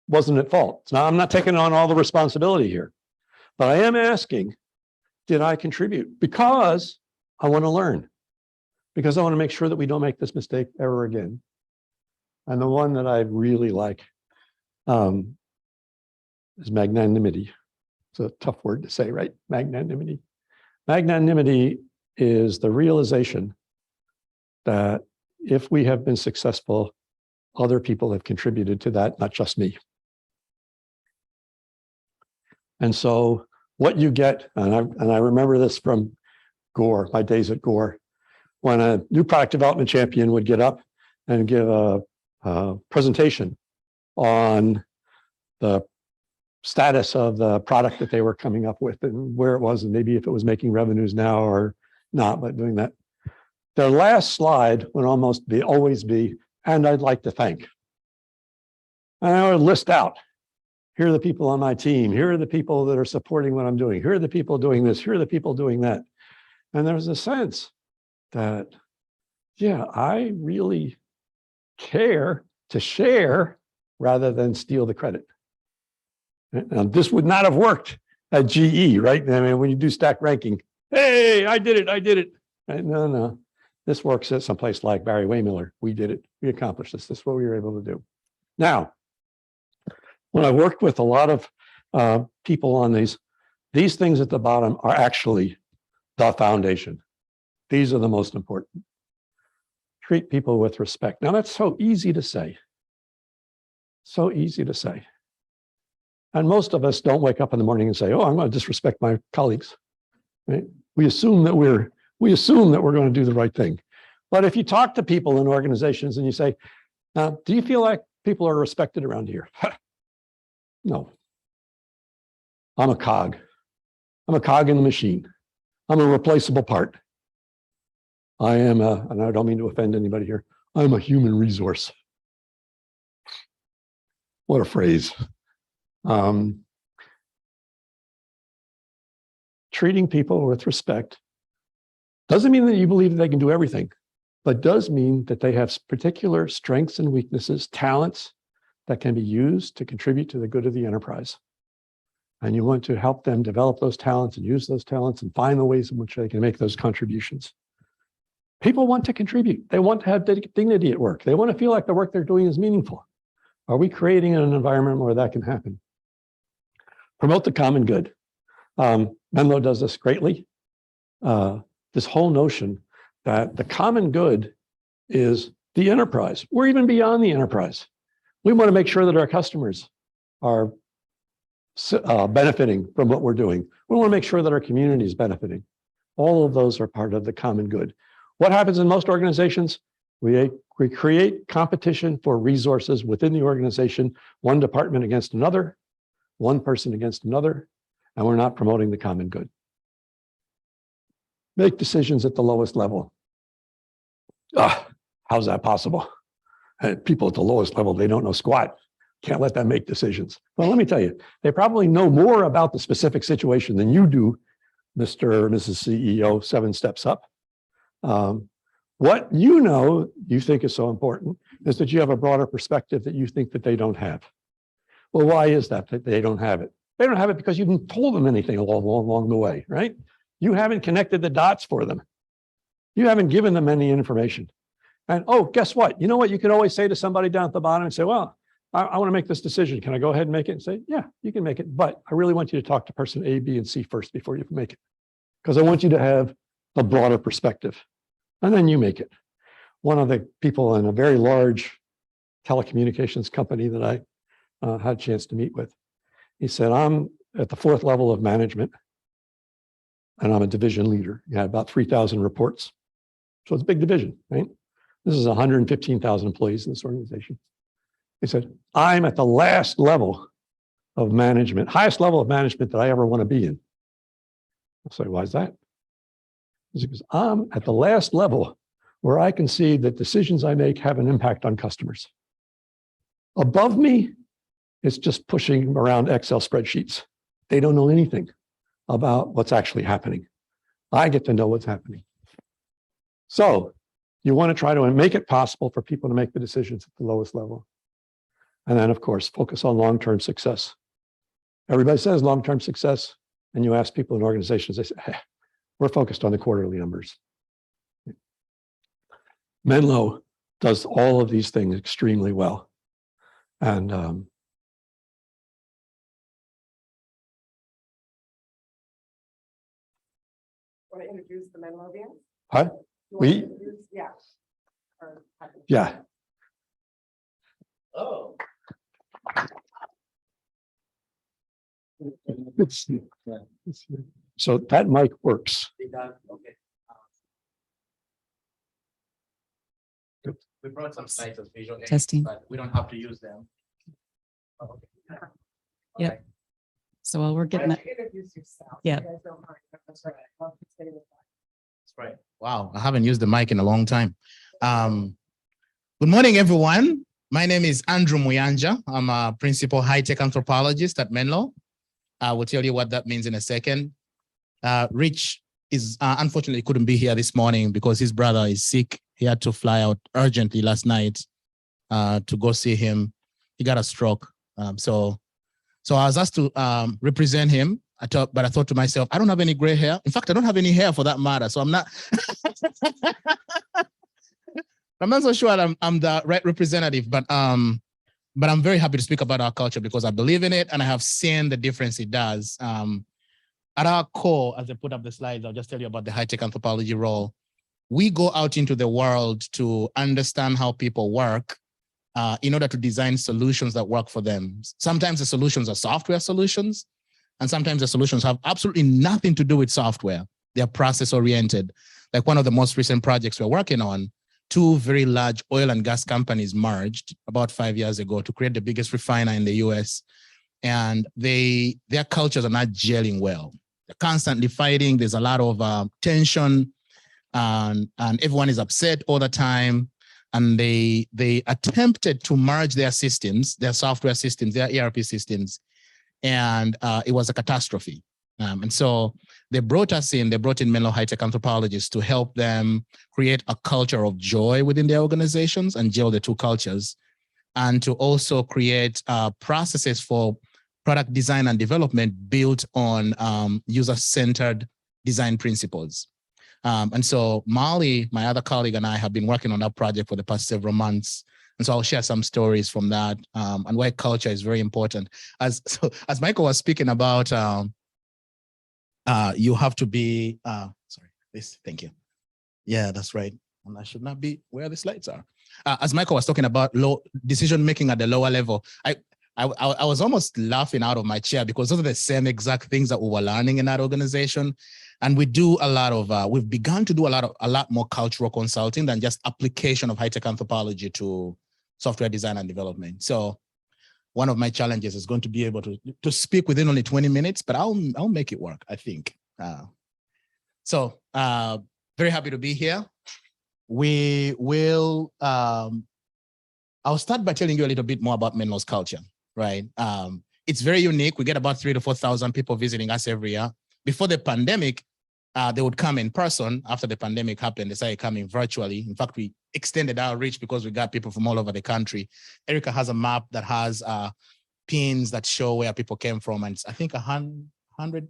C: wasn't at fault. It's not, I'm not taking on all the responsibility here, but I am asking, did I contribute? Because I want to learn, because I want to make sure that we don't make this mistake ever again. And the one that I really like is magnanimity. It's a tough word to say, right? Magnanimity. Magnanimity is the realization that if we have been successful, other people have contributed to that, not just me. And so what you get, and I remember this from Gore, my days at Gore, when a new product development champion would get up and give a presentation on the status of the product that they were coming up with and where it was, and maybe if it was making revenues now or not, but doing that. Their last slide would always be, and I'd like to thank. And I would list out, here are the people on my team. Here are the people that are supporting what I'm doing. Here are the people doing this. Here are the people doing that. And there's a sense that, yeah, I really care to share rather than steal the credit. Now, this would not have worked at GE, right? I mean, when you do stack ranking, hey, I did it. Right? No. This works at someplace like Barry Waymiller. We did it. We accomplished this. This is what we were able to do. Now, when I worked with a lot of people on these things at the bottom are actually the foundation. These are the most important. Treat people with respect. Now, that's so easy to say. So easy to say. And most of us don't wake up in the morning and say, oh, I'm going to disrespect my colleagues. Right? We assume that we're going to do the right thing. But if you talk to people in organizations and you say, do you feel like people are respected around here? No. I'm a cog. I'm a cog in the machine. I'm a replaceable part. I am and I don't mean to offend anybody here, I'm a human resource. What a phrase. Treating people with respect doesn't mean that you believe that they can do everything, but does mean that they have particular strengths and weaknesses, talents that can be used to contribute to the good of the enterprise. And you want to help them develop those talents and use those talents and find the ways in which they can make those contributions. People want to contribute. They want to have dignity at work. They want to feel like the work they're doing is meaningful. Are we creating an environment where that can happen? Promote the common good. Menlo does this greatly. This whole notion that the common good is the enterprise. We're even beyond the enterprise. We want to make sure that our customers are benefiting from what we're doing. We want to make sure that our community is benefiting. All of those are part of the common good. What happens in most organizations? We create competition for resources within the organization, one department against another, one person against another, and we're not promoting the common good. Make decisions at the lowest level. How's that possible? People at the lowest level, they don't know squat. Can't let them make decisions. Well, let me tell you, they probably know more about the specific situation than you do, Mr. or Mrs. CEO, 7 steps up. What you know, you think is so important, is that you have a broader perspective that you think that they don't have. Well, why is that they don't have it? They don't have it because you didn't told them anything along the way, right? You haven't connected the dots for them. You haven't given them any information. And oh, guess what? You know what? You could always say to somebody down at the bottom and say, well, I want to make this decision. Can I go ahead and make it? And say, yeah, you can make it. But I really want you to talk to person A, B, and C first before you make it. Because I want you to have a broader perspective. And then you make it. One of the people in a very large telecommunications company that I had a chance to meet with, he said, I'm at the 4th level of management and I'm a division leader. You had about 3,000 reports. So it's a big division, right? This is 115,000 employees in this organization. He said, I'm at the last level of management, highest level of management that I ever want to be in. I say, why is that? Because I'm at the last level where I can see that decisions I make have an impact on customers. Above me, it's just pushing around Excel spreadsheets. They don't know anything about what's actually happening. I get to know what's happening. So you want to try to make it possible for people to make the decisions at the lowest level. And then, of course, focus on long-term success. Everybody says long-term success, and you ask people in organizations, they say, hey, we're focused on the quarterly numbers. Menlo does all of these things extremely well. And
B: Want to introduce the Menlovians?
C: Huh?
B: Yeah.
C: Yeah.
D: Oh.
C: So that mic works.
D: Okay. We brought some slides of visual aids,
E: Testing.
D: but we don't have to use them. Oh, okay.
E: Yep.
D: Okay.
E: So while we're getting that,
B: Introduce yourself.
E: Yeah.
B: You guys don't mind. That's right. Well, it's getting it.
D: That's right. Wow, I haven't used the mic in a long time. Good morning, everyone. My name is Andrew Muyanja. I'm a principal high-tech anthropologist at Menlo. I will tell you what that means in a second. Rich is unfortunately couldn't be here this morning because his brother is sick. He had to fly out urgently last night to go see him. He got a stroke. So I was asked to represent him. I thought to myself, I don't have any gray hair. In fact, I don't have any hair for that matter. So I'm not I'm not so sure I'm the right representative, but I'm very happy to speak about our culture because I believe in it and I have seen the difference it does. At our core, as I put up the slides, I'll just tell you about the high-tech anthropology role. We go out into the world to understand how people work in order to design solutions that work for them. Sometimes the solutions are software solutions, and sometimes the solutions have absolutely nothing to do with software. They're process-oriented. Like one of the most recent projects we're working on, two very large oil and gas companies merged about 5 years ago to create the biggest refiner in the US. And their cultures are not gelling well. They're constantly fighting. There's a lot of tension and everyone is upset all the time. And they attempted to merge their systems, their software systems, their ERP systems. And it was a catastrophe. And so they brought in Menlo high-tech anthropologists to help them create a culture of joy within their organizations and gel the two cultures, and to also create processes for product design and development built on user-centered design principles. And so Molly, my other colleague, and I have been working on that project for the past several months. And so I'll share some stories from that and why culture is very important. As Michael was speaking about, you have to be, thank you. Yeah, that's right. And I should not be where the slides are. As Michael was talking about low decision-making at the lower level, I was almost laughing out of my chair because those are the same exact things that we were learning in that organization. And we do a lot of, we've begun to do a lot more cultural consulting than just application of high-tech anthropology to software design and development. So one of my challenges is going to be able to speak within only 20 minutes, but I'll make it work, I think. So very happy to be here. We will, I'll start by telling you a little bit more about Menlo's culture, right? It's very unique. We get about 3,000 to 4,000 people visiting us every year. Before the pandemic, they would come in person. After the pandemic happened, they started coming virtually. In fact, we extended our reach because we got people from all over the country. Erica has a map that has pins that show where people came from. And it's, I think 100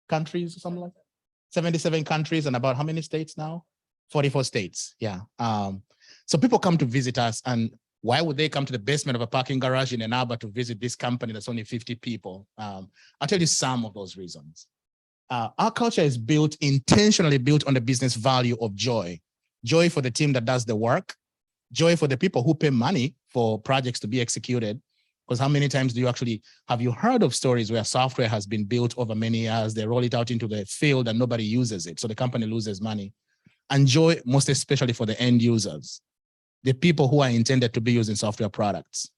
D: countries or something like that. 77 countries and about how many states now? 44 states, yeah. So people come to visit us, and why would they come to the basement of a parking garage in Ann Arbor to visit this company that's only 50 people? I'll tell you some of those reasons. Our culture is intentionally built on the business value of joy. Joy for the team that does the work, joy for the people who pay money for projects to be executed. Because how many times have you heard of stories where software has been built over many years, they roll it out into the field and nobody uses it, so the company loses money. And joy, most especially for the end users, the people who are intended to be using software products,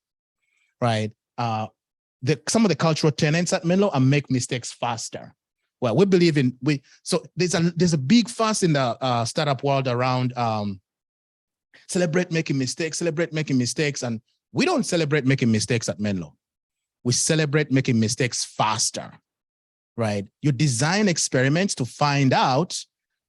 D: right? Some of the cultural tenets at Menlo are make mistakes faster. Well, we believe in, so there's a big fuss in the startup world around celebrate making mistakes, and we don't celebrate making mistakes at Menlo. We celebrate making mistakes faster, right? You design experiments to find out,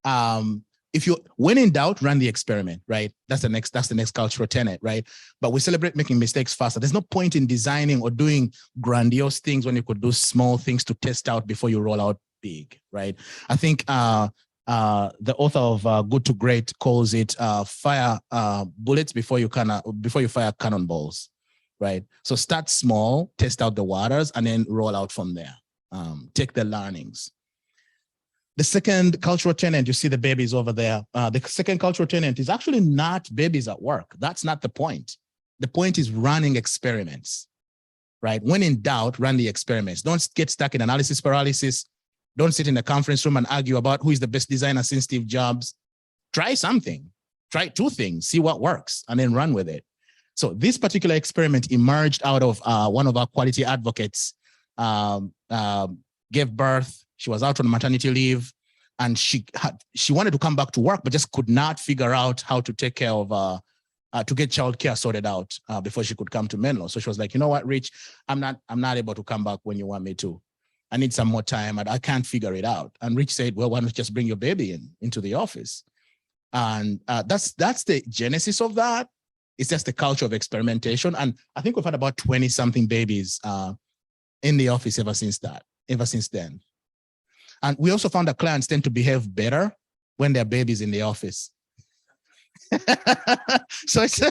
D: when in doubt, run the experiment, right? That's the next cultural tenet, right? But we celebrate making mistakes faster. There's no point in designing or doing grandiose things when you could do small things to test out before you roll out big, right? I think the author of Good to Great calls it fire bullets before you fire cannonballs, right? So start small, test out the waters, and then roll out from there. Take the learnings. The second cultural tenet, you see the babies over there. The second cultural tenet is actually not babies at work. That's not the point. The point is running experiments, right? When in doubt, run the experiments. Don't get stuck in analysis paralysis. Don't sit in a conference room and argue about who is the best designer since Steve Jobs. Try something. try two things, see what works, and then run with it. So this particular experiment emerged out of one of our quality advocates gave birth. She was out on maternity leave, and she wanted to come back to work, but just could not figure out how to take care of to get childcare sorted out before she could come to Menlo. So she was like, you know what, Rich, I'm not able to come back when you want me to. I need some more time, and I can't figure it out. And Rich said, well, why don't you just bring your baby into the office? And that's the genesis of that. It's just the culture of experimentation. And I think we've had about 20 something babies in the office ever since then. And we also found that clients tend to behave better when their babies in the office. So it's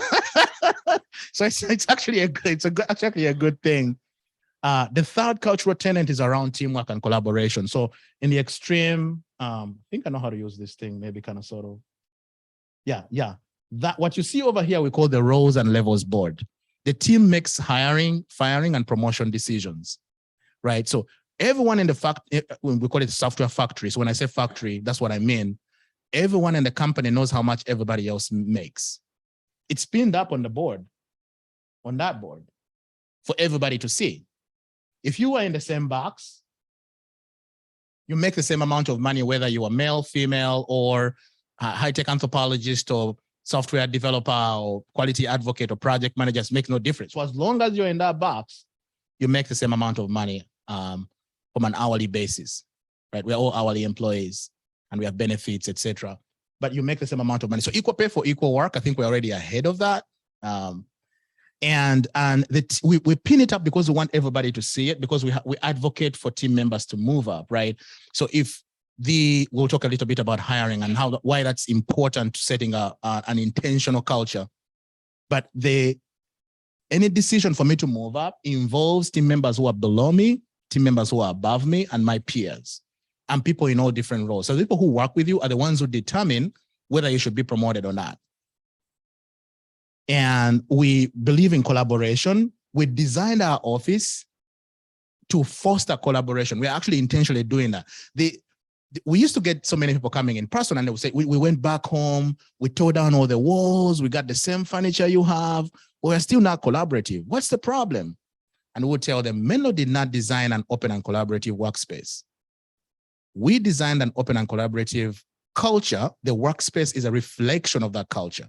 D: actually a good thing. The third cultural tenet is around teamwork and collaboration. So in the extreme, I think I know how to use this thing, maybe kind of sort of. Yeah. That what you see over here, we call the roles and levels board. The team makes hiring, firing, and promotion decisions, right? So everyone in we call it software factory. So when I say factory, that's what I mean. Everyone in the company knows how much everybody else makes. It's pinned up on the board, on that board, for everybody to see. If you are in the same box, you make the same amount of money, whether you are male, female, or high-tech anthropologist, or software developer, or quality advocate, or project managers, make no difference. So as long as you're in that box, you make the same amount of money from an hourly basis, right? We're all hourly employees, and we have benefits, etc. But you make the same amount of money. So equal pay for equal work, I think we're already ahead of that. We pin it up because we want everybody to see it, because we advocate for team members to move up, right? So we'll talk a little bit about hiring and why that's important to setting an intentional culture. But any decision for me to move up involves team members who are below me, team members who are above me, and my peers, and people in all different roles. So the people who work with you are the ones who determine whether you should be promoted or not. And we believe in collaboration. We designed our office to foster collaboration. We're actually intentionally doing that. We used to get so many people coming in person, and they would say, we went back home, we tore down all the walls, we got the same furniture you have, we're still not collaborative. What's the problem? And we would tell them, Menlo did not design an open and collaborative workspace. We designed an open and collaborative culture. The workspace is a reflection of that culture,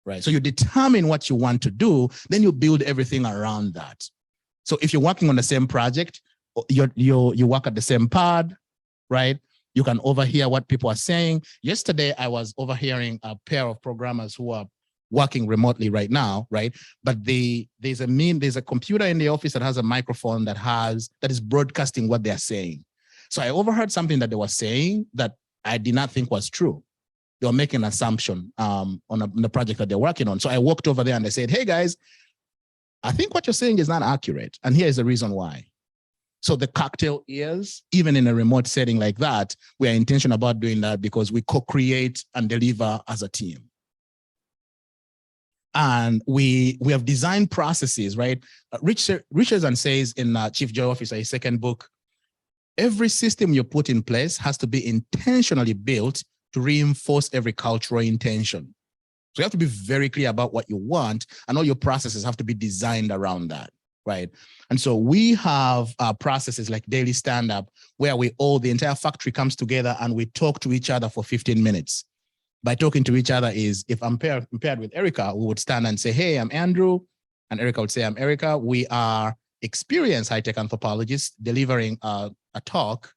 D: right? So you determine what you want to do, then you build everything around that. So if you're working on the same project, you work at the same pod, right? You can overhear what people are saying. Yesterday, I was overhearing a pair of programmers who are working remotely right now, right? But there's a computer in the office that has a microphone that is broadcasting what they're saying. So I overheard something that they were saying that I did not think was true. They were making an assumption on the project that they're working on. So I walked over there and I said, hey guys, I think what you're saying is not accurate. And here's the reason why. So the cocktail is, even in a remote setting like that, we are intentional about doing that because we co-create and deliver as a team. And we have designed processes, right? Richardson says in Chief Joy Officer, his second book, every system you put in place has to be intentionally built to reinforce every cultural intention. So you have to be very clear about what you want, and all your processes have to be designed around that, right? And so we have processes like daily stand-up, where the entire factory comes together and we talk to each other for 15 minutes. By talking to each other is, if I'm paired with Erica, we would stand and say, hey, I'm Andrew. And Erica would say, I'm Erica. We are experienced high-tech anthropologists delivering a talk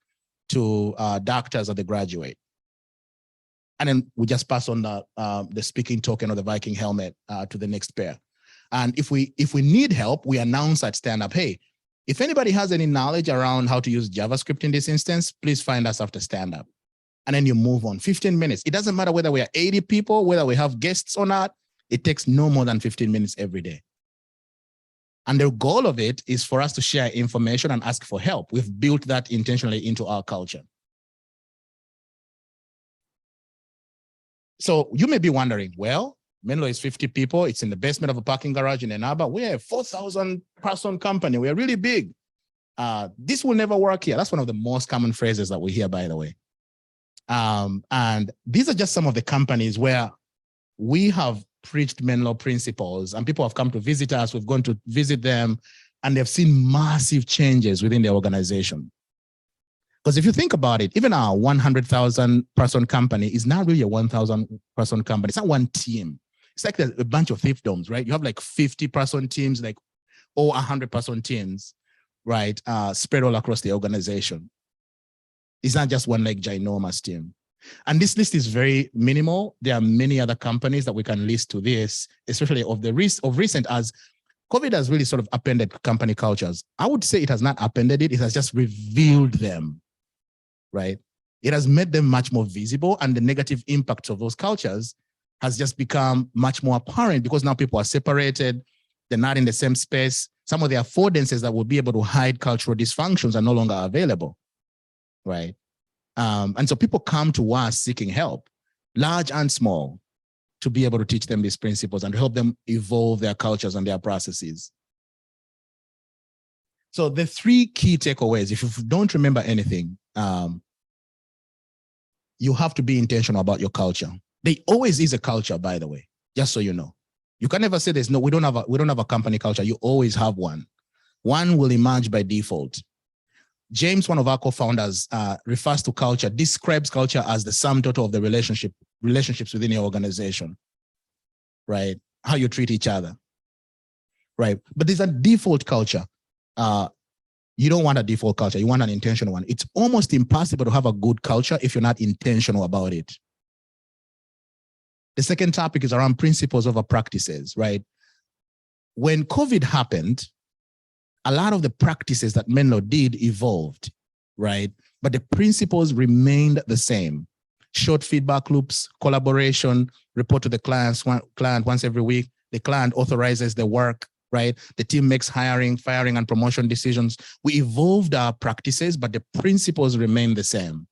D: to doctors at the graduate. And then we just pass on the speaking token or the Viking helmet to the next pair. And if we need help, we announce at stand-up, hey, if anybody has any knowledge around how to use JavaScript in this instance, please find us after stand-up. And then you move on. 15 minutes. It doesn't matter whether we are 80 people, whether we have guests or not. It takes no more than 15 minutes every day. And the goal of it is for us to share information and ask for help. We've built that intentionally into our culture. So you may be wondering, well, Menlo is 50 people. It's in the basement of a parking garage in Ann Arbor. We're a 4,000 person company. We're really big. This will never work here. That's one of the most common phrases that we hear, by the way. And these are just some of the companies where we have preached Menlo principles and people have come to visit us. We've gone to visit them and they've seen massive changes within the organization. Because if you think about it, even our 100,000 person company is not really a 1,000 person company. It's not one team. It's like a bunch of fiefdoms, right? You have like 50 person teams, like or 100 person teams, right? Spread all across the organization. It's not just one like ginormous team. And this list is very minimal. There are many other companies that we can list to this, especially of recent, as COVID has really sort of upended company cultures. I would say it has not upended it. It has just revealed them, right? It has made them much more visible, and the negative impacts of those cultures has just become much more apparent because now people are separated. They're not in the same space. Some of the affordances that would be able to hide cultural dysfunctions are no longer available, right? And so people come to us seeking help, large and small, to be able to teach them these principles and to help them evolve their cultures and their processes. So the three key takeaways, if you don't remember anything, you have to be intentional about your culture. There always is a culture, by the way, just so you know. You can never say we don't have a company culture. You always have one. One will emerge by default. James, one of our co-founders, refers to culture, describes culture as the sum total of the relationships within your organization, right? How you treat each other, right? But there's a default culture. You don't want a default culture. You want an intentional one. It's almost impossible to have a good culture if you're not intentional about it. The second topic is around principles over practices, right? When COVID happened, a lot of the practices that Menlo did evolved, right? But the principles remained the same. Short feedback loops, collaboration, report to the client once every week. The client authorizes the work, right? The team makes hiring, firing, and promotion decisions. We evolved our practices, but the principles remain the same,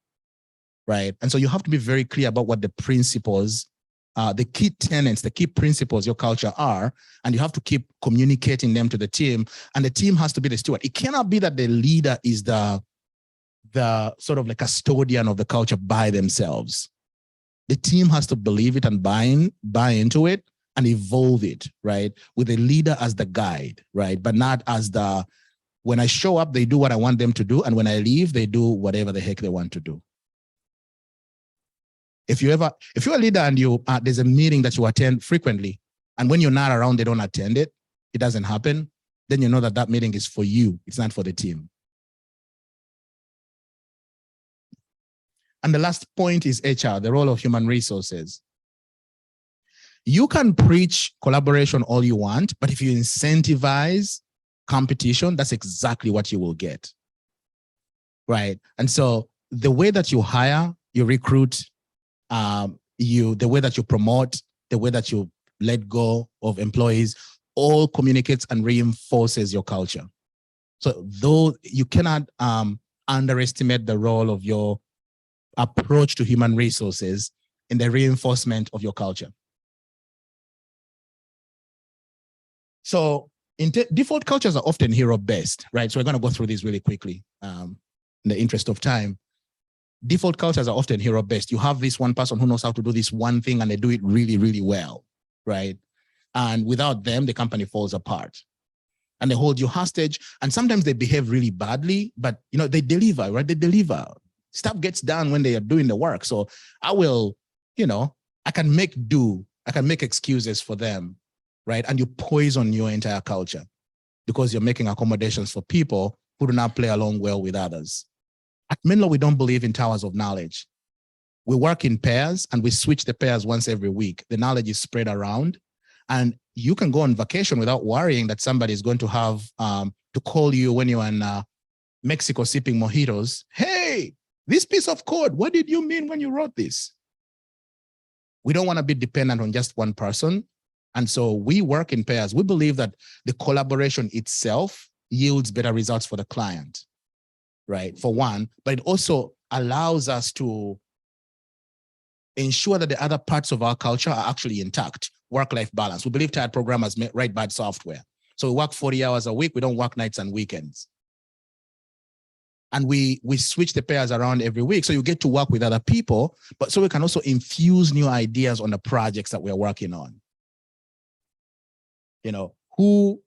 D: right? And so you have to be very clear about what the principles, the key tenets, the key principles your culture are, and you have to keep communicating them to the team, and the team has to be the steward. It cannot be that the leader is the sort of like custodian of the culture by themselves. The team has to believe it and buy into it and evolve it, right? With the leader as the guide, right? But not as when I show up, they do what I want them to do, and when I leave, they do whatever the heck they want to do. If you're a leader and there's a meeting that you attend frequently, and when you're not around, they don't attend it, it doesn't happen, then you know that meeting is for you. It's not for the team. And the last point is HR, the role of human resources. You can preach collaboration all you want, but if you incentivize competition, that's exactly what you will get, right? And so the way that you hire, you recruit, the way that you promote, the way that you let go of employees, all communicates and reinforces your culture. So though you cannot underestimate the role of your approach to human resources in the reinforcement of your culture. So default cultures are often hero-based, right? So we're going to go through these really quickly in the interest of time. Default cultures are often hero-based. You have this one person who knows how to do this one thing and they do it really, really well, right? And without them, the company falls apart. And they hold you hostage, and sometimes they behave really badly, but they deliver, right? They deliver. Stuff gets done when they are doing the work. So I will, I can make excuses for them, right? And you poison your entire culture because you're making accommodations for people who do not play along well with others. At Menlo, we don't believe in towers of knowledge. We work in pairs and we switch the pairs once every week. The knowledge is spread around, and you can go on vacation without worrying that somebody is going to have to call you when you're in Mexico sipping mojitos. Hey, this piece of code, what did you mean when you wrote this? We don't want to be dependent on just one person. And so we work in pairs. We believe that the collaboration itself yields better results for the client, right? For one, but it also allows us to ensure that the other parts of our culture are actually intact. Work-life balance. We believe tired programmers write bad software. So we work 40 hours a week. We don't work nights and weekends. And we switch the pairs around every week. So you get to work with other people, but so we can also infuse new ideas on the projects that we're working on. You know, who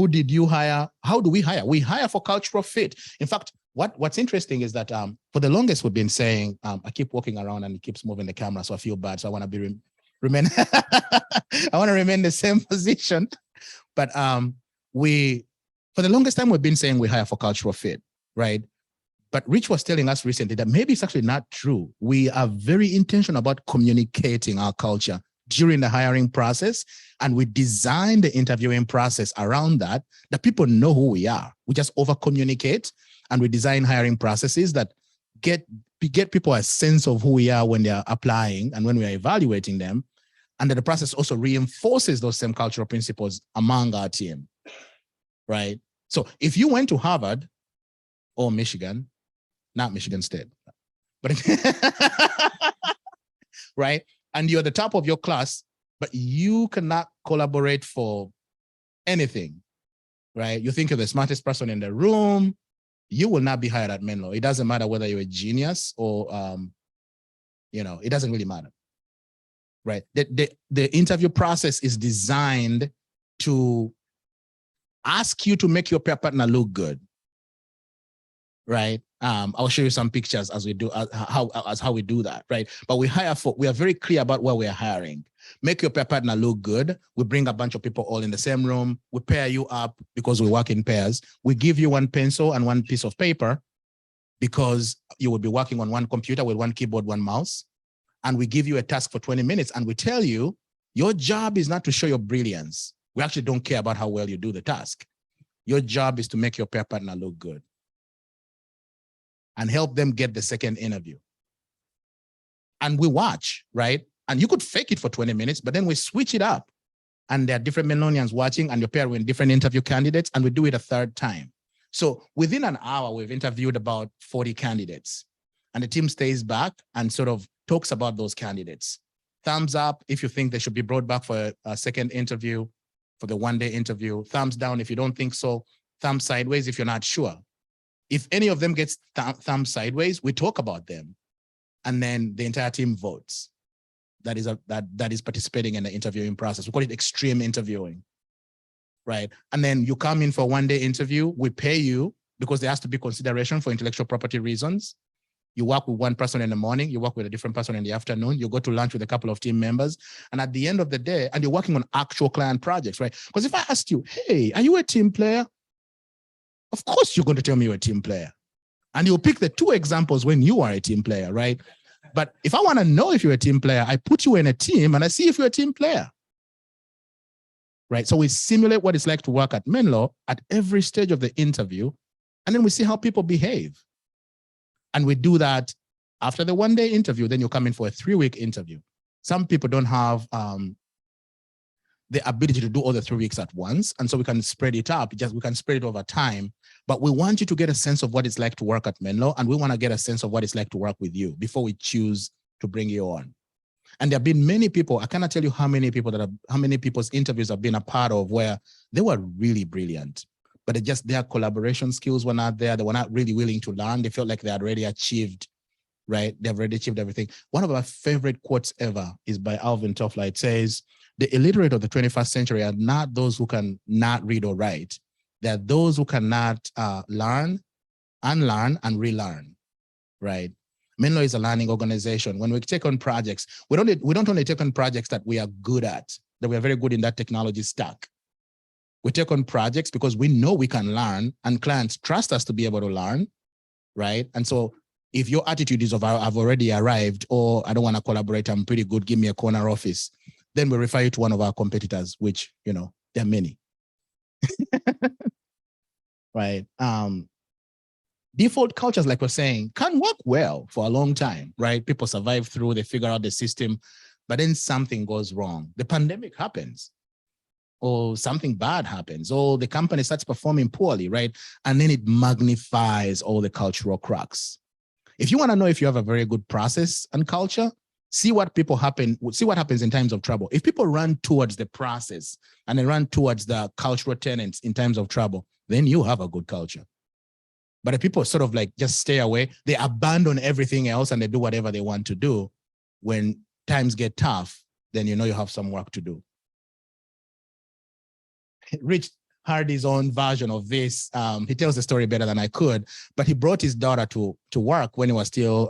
D: did you hire? How do we hire? We hire for cultural fit. In fact, what's interesting is that for the longest we've been saying, I keep walking around and it keeps moving the camera, so I feel bad. So I want to remain I want to remain the same position. But for the longest time we've been saying we hire for cultural fit, right? But Rich was telling us recently that maybe it's actually not true. We are very intentional about communicating our culture during the hiring process, and we design the interviewing process around that people know who we are. We just over communicate, and we design hiring processes that get people a sense of who we are when they're applying and when we are evaluating them. And that the process also reinforces those same cultural principles among our team, right? So if you went to Harvard or Michigan, not Michigan State, but right? And you're the top of your class, but you cannot collaborate for anything, right? You think you're the smartest person in the room, you will not be hired at Menlo. It doesn't matter whether you're a genius or, it doesn't really matter, right? The interview process is designed to ask you to make your peer partner look good, right? I'll show you some pictures as we do how we do that, right? But we are very clear about what we are hiring. Make your peer partner look good. We bring a bunch of people all in the same room. We pair you up because we work in pairs. We give you one pencil and one piece of paper because you will be working on one computer with one keyboard, one mouse. And we give you a task for 20 minutes and we tell you, your job is not to show your brilliance. We actually don't care about how well you do the task. Your job is to make your peer partner look good and help them get the second interview. And we watch, right? And you could fake it for 20 minutes, but then we switch it up. And there are different Menlonians watching and you pair with different interview candidates and we do it a third time. So within an hour, we've interviewed about 40 candidates and the team stays back and sort of talks about those candidates. Thumbs up if you think they should be brought back for a second interview, for the one-day interview. Thumbs down if you don't think so. Thumbs sideways if you're not sure. If any of them gets thumb sideways, we talk about them, and then the entire team votes. That is participating in the interviewing process. We call it extreme interviewing, right? And then you come in for a one-day interview. We pay you because there has to be consideration for intellectual property reasons. You work with one person in the morning. You work with a different person in the afternoon. You go to lunch with a couple of team members, and at the end of the day, and you're working on actual client projects, right? Because if I asked you, "Hey, are you a team player?" Of course, you're going to tell me you're a team player. And you'll pick the two examples when you are a team player, right? But if I want to know if you're a team player, I put you in a team and I see if you're a team player, right? So we simulate what it's like to work at Menlo at every stage of the interview, and then we see how people behave. And we do that after the one-day interview, then you come in for a 3-week interview. Some people don't have the ability to do all the 3 weeks at once. And so we can spread it up, we can spread it over time. But we want you to get a sense of what it's like to work at Menlo, and we want to get a sense of what it's like to work with you before we choose to bring you on. And there have been many people, I cannot tell you how many people's interviews I've been a part of where they were really brilliant, but their collaboration skills were not there. They were not really willing to learn. They felt like they had already achieved, right? They've already achieved everything. One of my favorite quotes ever is by Alvin Toffler. It says, "The illiterate of the 21st century are not those who can not read or write. They're those who cannot learn, unlearn, and relearn," right? Menlo is a learning organization. When we take on projects, we don't only take on projects that we are good at, that we are very good in that technology stack. We take on projects because we know we can learn and clients trust us to be able to learn, right? And so if your attitude is of "I've already arrived," or "I don't want to collaborate, I'm pretty good, give me a corner office," then we refer you to one of our competitors, which, there are many. Right. Default cultures, like we're saying, can work well for a long time, right? People survive through, they figure out the system, but then something goes wrong. The pandemic happens, or something bad happens, or the company starts performing poorly, right? And then it magnifies all the cultural cracks. If you want to know if you have a very good process and culture, see what happens in times of trouble. If people run towards the process and they run towards the cultural tenets in times of trouble, then you have a good culture. But if people sort of like just stay away, they abandon everything else and they do whatever they want to do. When times get tough, then you know you have some work to do. Rich Hardy's own version of this, he tells the story better than I could, but he brought his daughter to work when he was still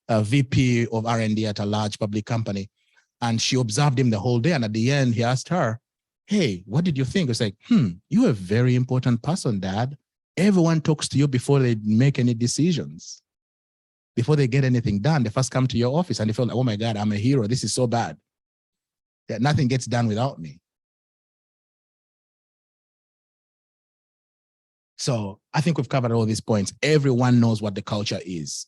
D: a VP of R&D at a large public company. And she observed him the whole day. And at the end, he asked her, hey, what did you think? It's like, you're a very important person, Dad. Everyone talks to you before they make any decisions. Before they get anything done, they first come to your office and they feel like, oh my God, I'm a hero. This is so bad. That nothing gets done without me. So I think we've covered all these points. Everyone knows what the culture is,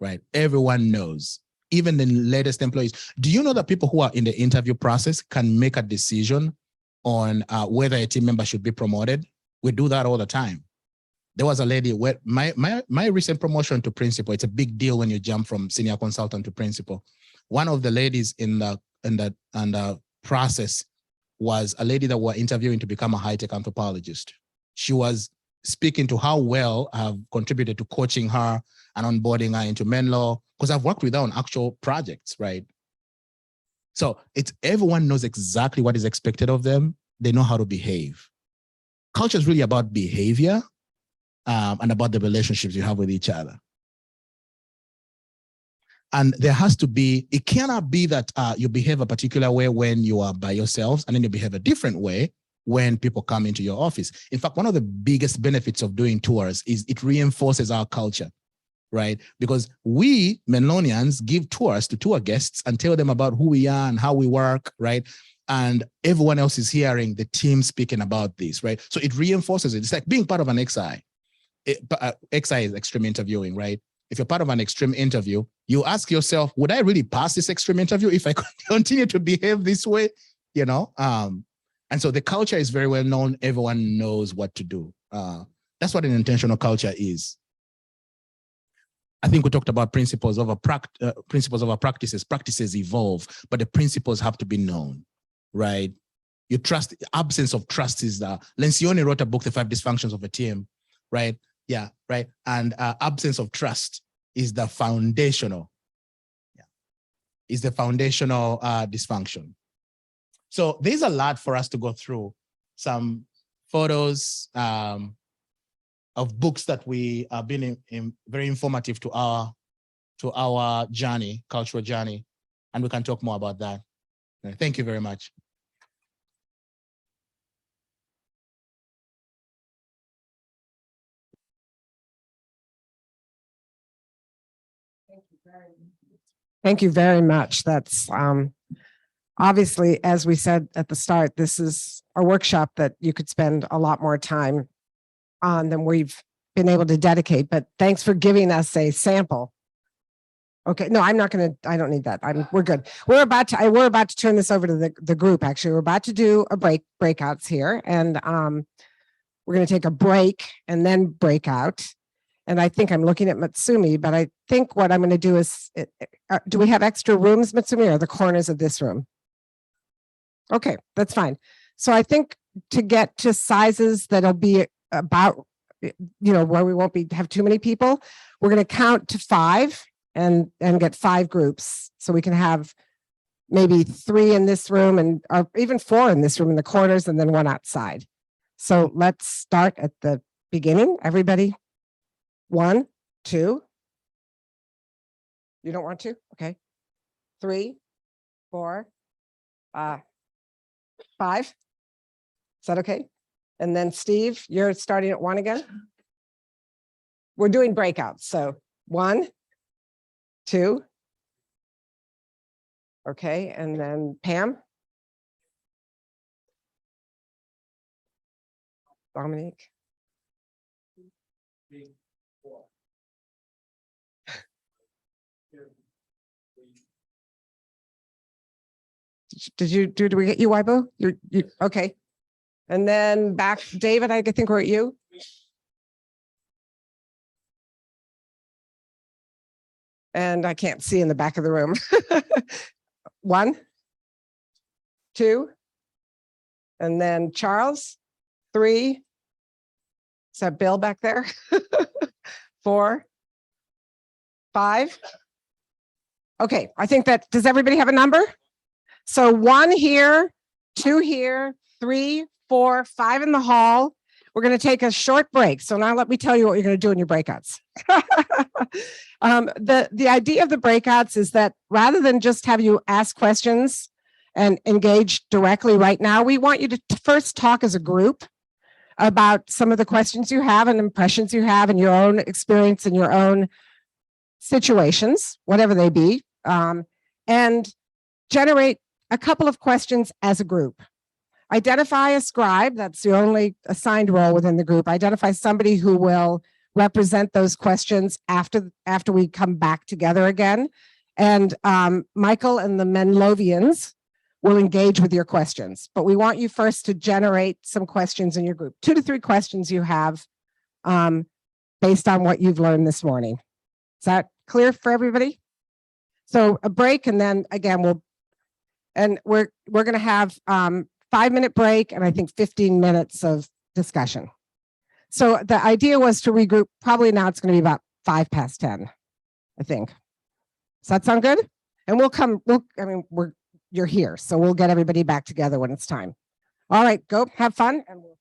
D: right? Everyone knows, even the latest employees. Do you know that people who are in the interview process can make a decision on whether a team member should be promoted? We do that all the time. There was a lady where my recent promotion to principal, it's a big deal when you jump from senior consultant to principal. One of the ladies in the process was a lady that we're interviewing to become a high-tech anthropologist. She was speaking to how well I've contributed to coaching her and onboarding her into Menlo, because I've worked with her on actual projects, right? So it's everyone knows exactly what is expected of them. They know how to behave. Culture is really about behavior and about the relationships you have with each other. And there has to be, it cannot be that you behave a particular way when you are by yourselves and then you behave a different way when people come into your office. In fact, one of the biggest benefits of doing tours is it reinforces our culture, right? Because we Menlonians give tours to tour guests and tell them about who we are and how we work, right? And everyone else is hearing the team speaking about this, right? So it reinforces it. It's like being part of an XI. XI is extreme interviewing, right? If you're part of an extreme interview, you ask yourself, would I really pass this extreme interview if I continue to behave this way? You know? And so the culture is very well known. Everyone knows what to do. That's what an intentional culture is. I think we talked about principles over practices. Practices evolve, but the principles have to be known, right? You trust, absence of trust is Lencioni wrote a book, The 5 Dysfunctions of a Team, right? Yeah, right. And absence of trust is the foundational, dysfunction. So there's a lot for us to go through. Some photos of books that we have been very informative to our journey, cultural journey, and we can talk more about that. Thank you very much.
B: Thank you very much. That's obviously, as we said at the start, this is a workshop that you could spend a lot more time on than we've been able to dedicate, but thanks for giving us a sample. Okay, no, I'm not going to, I don't need that. We're good. We're about to turn this over to the group. Actually, we're about to do a breakouts here, and we're going to take a break and then break out. And I think I'm looking at Matsumi, but I think what I'm going to do is, do we have extra rooms, Matsumi, or the corners of this room? Okay, that's fine. So I think to get to sizes that'll be about, where we won't have too many people, we're going to count to 5 and get 5 groups. So we can have maybe 3 in this room and or even 4 in this room in the corners and then 1 outside. So let's start at the beginning. Everybody. 1, 2. You don't want to? Okay. 3, 4, 5. Is that okay? And then Steve, you're starting at 1 again. We're doing breakouts. So 1, 2. Okay. And then Pam. Dominique. Did we get you, Weibo? You okay. And then back, David, I think we're at you. And I can't see in the back of the room. 1, 2. And then Charles, 3. Is that Bill back there? 4, 5. Okay, I think that, does everybody have a number? So 1 here, 2 here, 3, 4, 5 in the hall. We're going to take a short break. So now let me tell you what you're going to do in your breakouts. The idea of the breakouts is that rather than just have you ask questions and engage directly right now, we want you to first talk as a group about some of the questions you have and impressions you have in your own experience and your own situations, whatever they be, and generate a couple of questions as a group. Identify a scribe, that's the only assigned role within the group. Identify somebody who will represent those questions after we come back together again. And Michael and the Menlovians will engage with your questions. But we want you first to generate some questions in your group. 2 to 3 questions you have based on what you've learned this morning. Is that clear for everybody? So a break, and then again, we're going to have 5-minute break and I think 15 minutes of discussion. So the idea was to regroup. Probably now it's going to be about 5 past 10, I think. Does that sound good? And you're here, so we'll get everybody back together when it's time. All right, go have fun. And we'll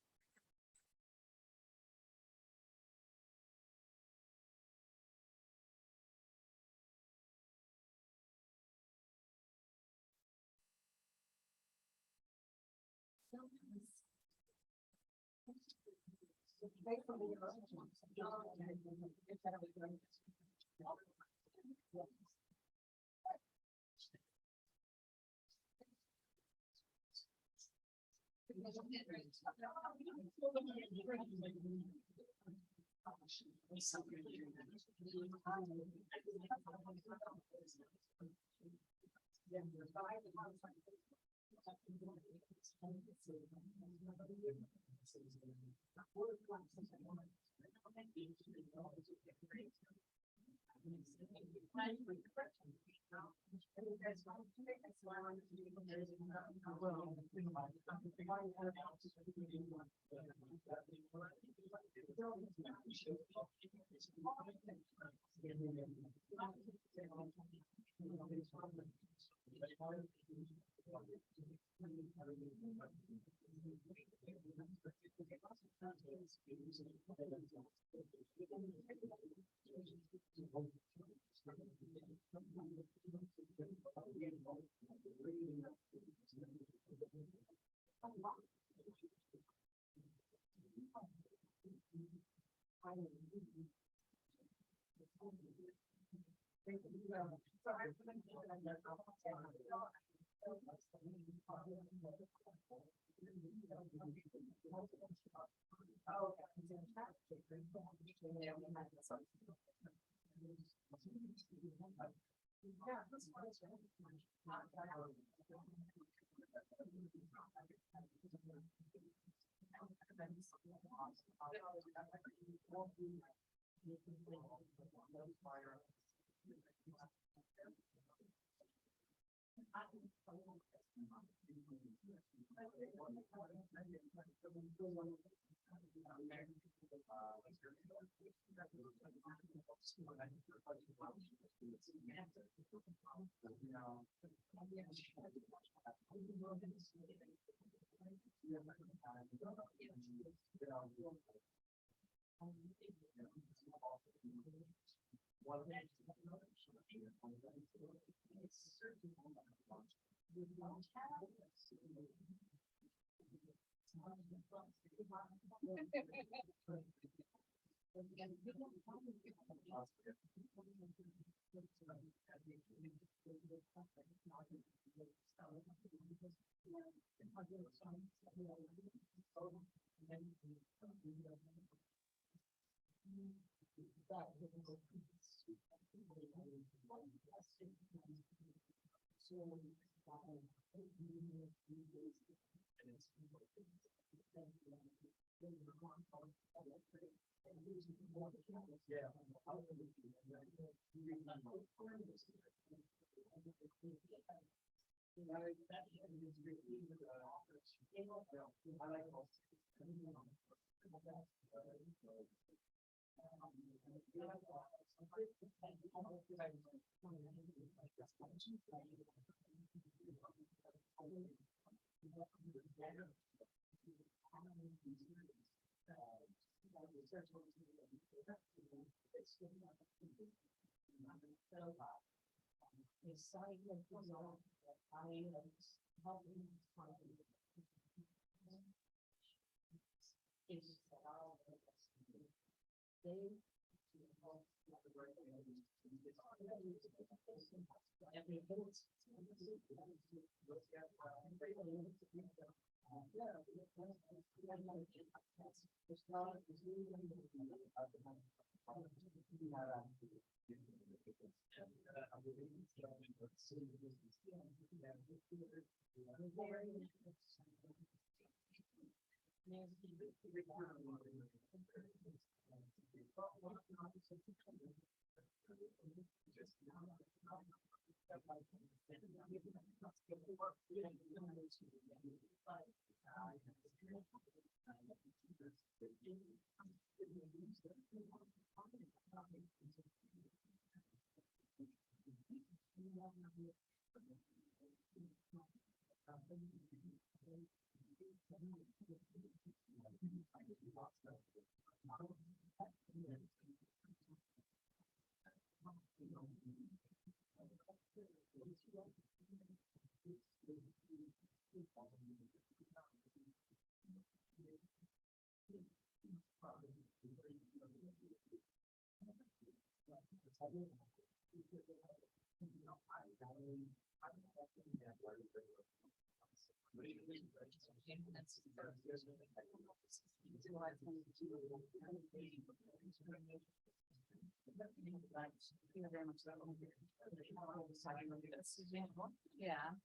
E: Yeah.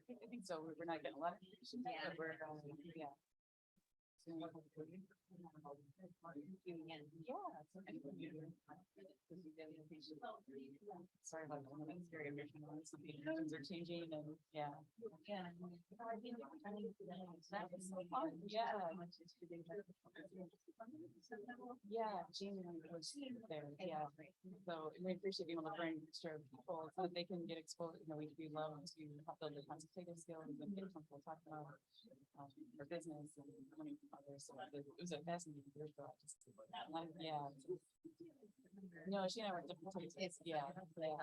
E: I think so. We're not getting a lot of. Yeah. But we're, yeah. Sorry about that. It's very emotional. Some things are changing and yeah. Yeah. That was so fun. Yeah. Yeah, Jamie was there. Yeah. So we appreciate being able to bring extra people so that they can get exposed. You know, we love to help build their consultative skills and get comfortable talking about their business and learning from others. So it was a fascinating year for us. Yeah. No, she and I were different places. Yeah. Yeah.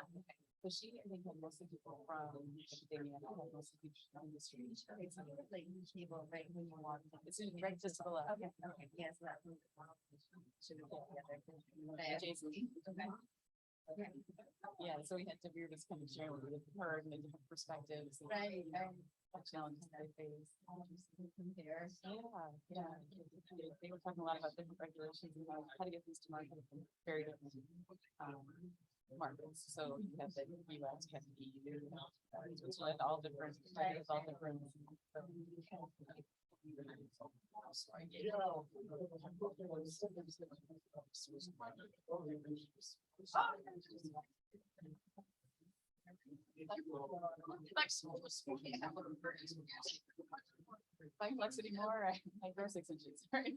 E: But she, I think, had mostly people from academia, had mostly people from industry. It's like table right when you walk. It's in right just below. Okay. Okay. Yes. Should we get together? Jason. Okay. Okay. Yeah. So we were just kind of sharing with her and the different perspectives. Right. Challenges they face. Yeah. Yeah. They were talking a lot about different regulations and how to get these to market from very different markets. So you have the US, you have the EU, it's like all different, all different. Flex anymore. I grow 6 inches. Right?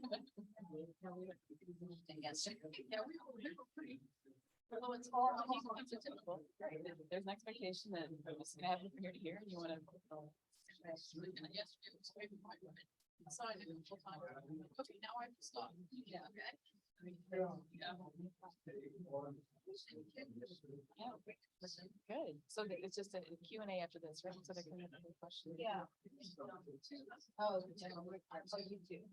E: Well, it's all it's typical. Right? There's an expectation that it's gonna happen from here to here, and you want to. So I did it full time. Okay, now I have to stop. Yeah. Okay. Yeah. Good. So it's just a Q&A after this, right? So they can have a question. Yeah. Oh, you too. Okay.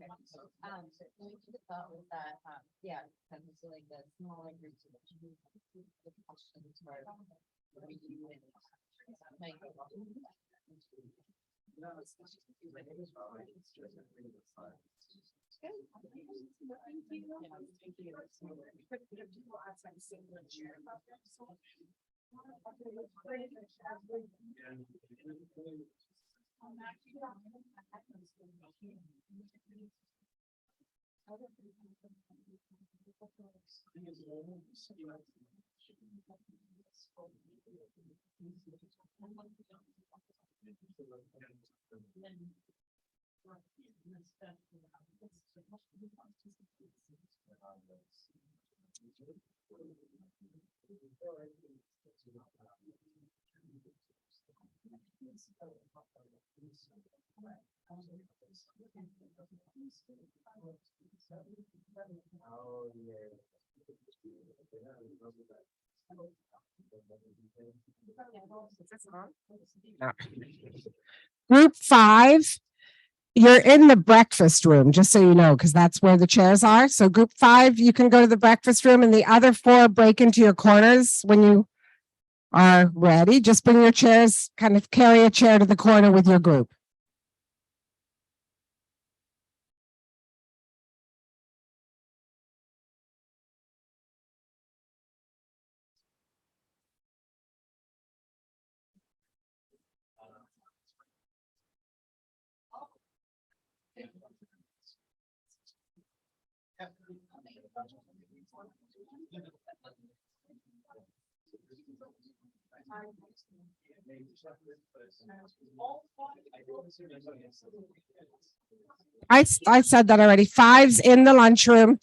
E: The thought was that, yeah, kind of like the smaller groups of the questions were you and like.
B: No. Group 5, you're in the breakfast room, just so you know, because that's where the chairs are. So group 5, you can go to the breakfast room, and the other 4 break into your corners when you are ready. Just bring your chairs, kind of carry a chair to the corner with your group. I said that already. 5's in the lunchroom.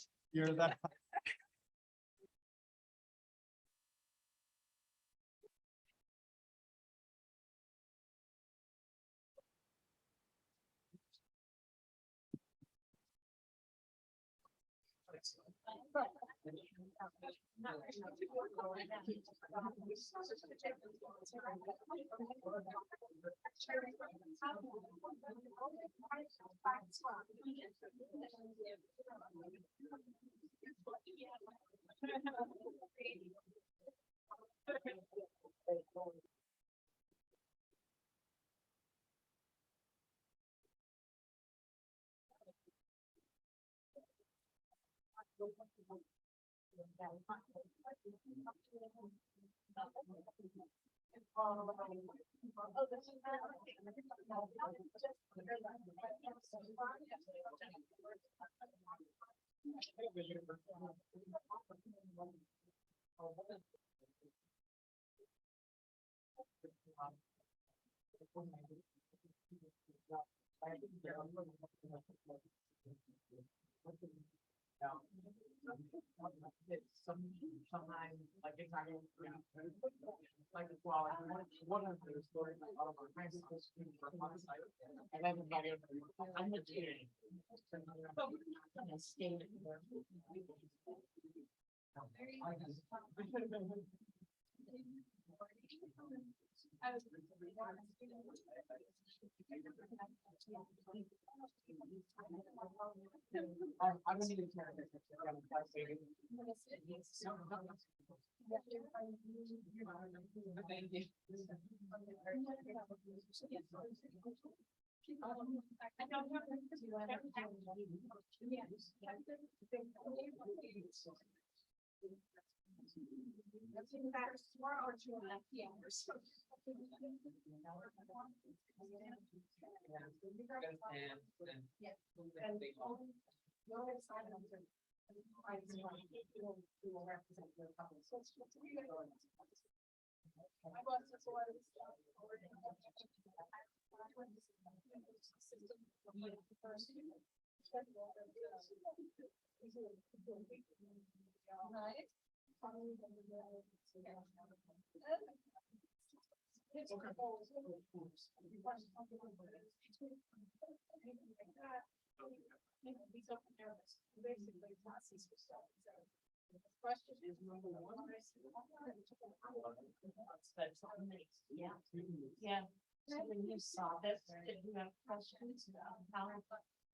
F: Yeah. So when you saw this, did you have questions about how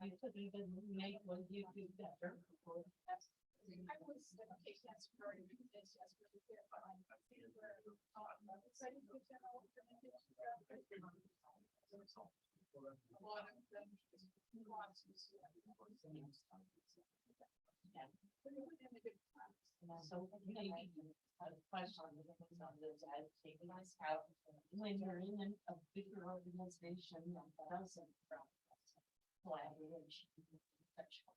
F: you could even make what you do better? So maybe a question on this, I've taken this out. When you're in a bigger organization that doesn't practice collaboration,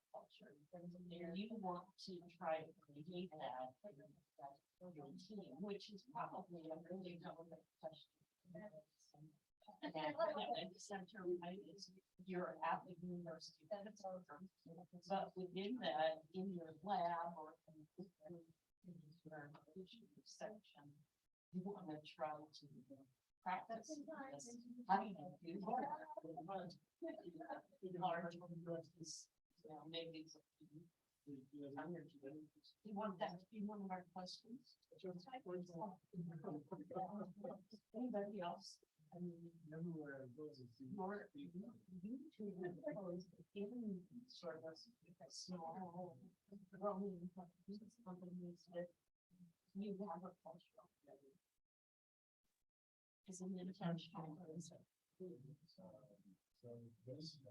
F: culture, and you want to try to create that for your team, which is probably a really relevant question. Center, right, is you're at the university. But within that, in your lab or in your section, you want to try to practice this. How do you do that? Large groups, you know, maybe. You want that to be one of our questions? Anybody else? I mean, more, you two have proposed in sort of a small growing companies that you have a cultural. Is an intentional.
G: It's really interesting. There's a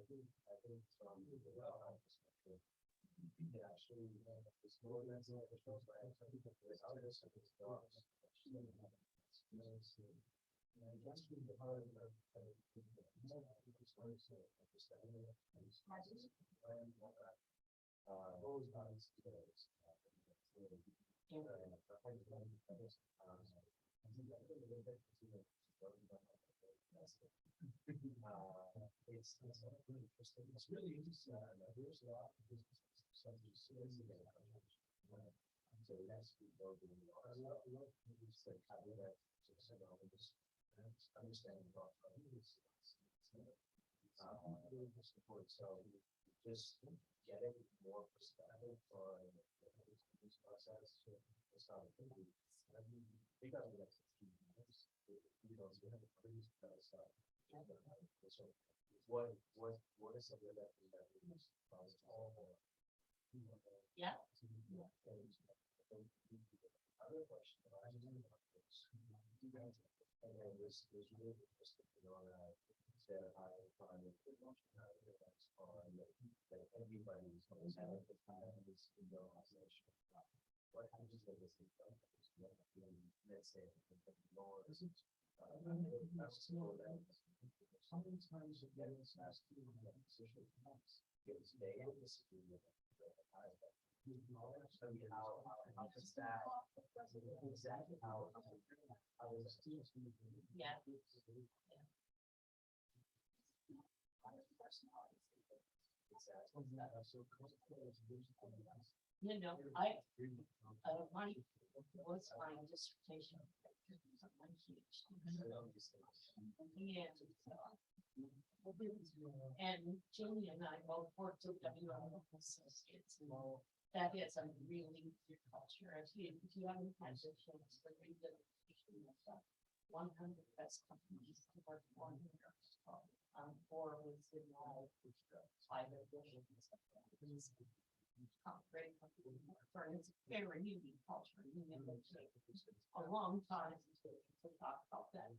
G: lot of business. So that's I love movies that have that understanding about support. So just getting more perspective on this process. It's not a movie. I mean, they got like 15 years. You know, so we have a pretty stuff. So what is something that we have in this process?
F: Yeah.
G: Other question that I have is, and then this is really interesting, you know, that I find it on that everybody's going to have the time is in the organization. What happens if this is done? Let's say, lower. Sometimes you get this asked to position because they disagree with how does that exactly how is
F: Yeah. You know, my was my dissertation. And Jamie and I both worked at WM Associates. That is a really good culture. If you haven't had the chance to read the 100 best companies to work for, or was in all 5 editions. Great company. It's a very unique culture. A long time to talk about that.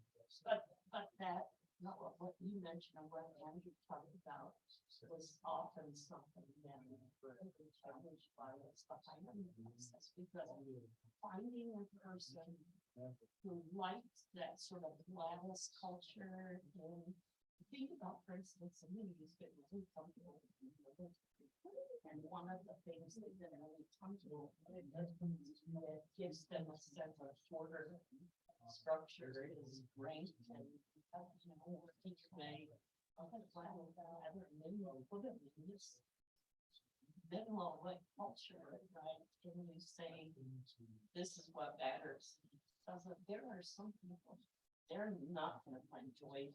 F: But that, not what you mentioned, or what Andrew talked about, was often something that we challenged by us behind the process, because finding a person who liked that sort of Lattice culture, and think about, for instance, some of these people who come to. And one of the things that they're really comfortable with, that gives them a sense of order, structure is great, and you know, teacher may, and then we'll put it in this. Then we'll like culture, right? And we say, this is what matters. So there are some people, they're not gonna find joy.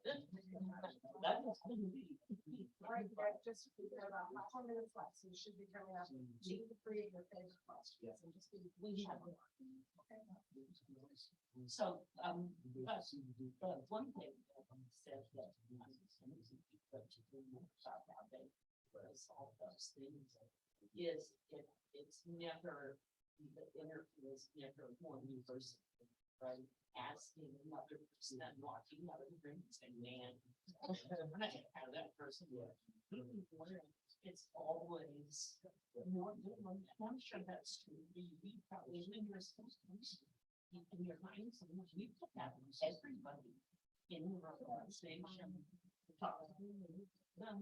F: That is gonna be.
B: All right, just figure out how 4 minutes left, so you should be coming up. You can create your favorite questions and just be.
F: We have. So, but one thing that said that. About how they solve those things is it's never, the interview is never one person, right? Asking another person, walking out of the room, saying, man, I'm not gonna have that person. It's always more, and I'm sure that's true. We probably, when you're supposed to, in your mind, sometimes we put that in everybody in the organization. Talk to them, and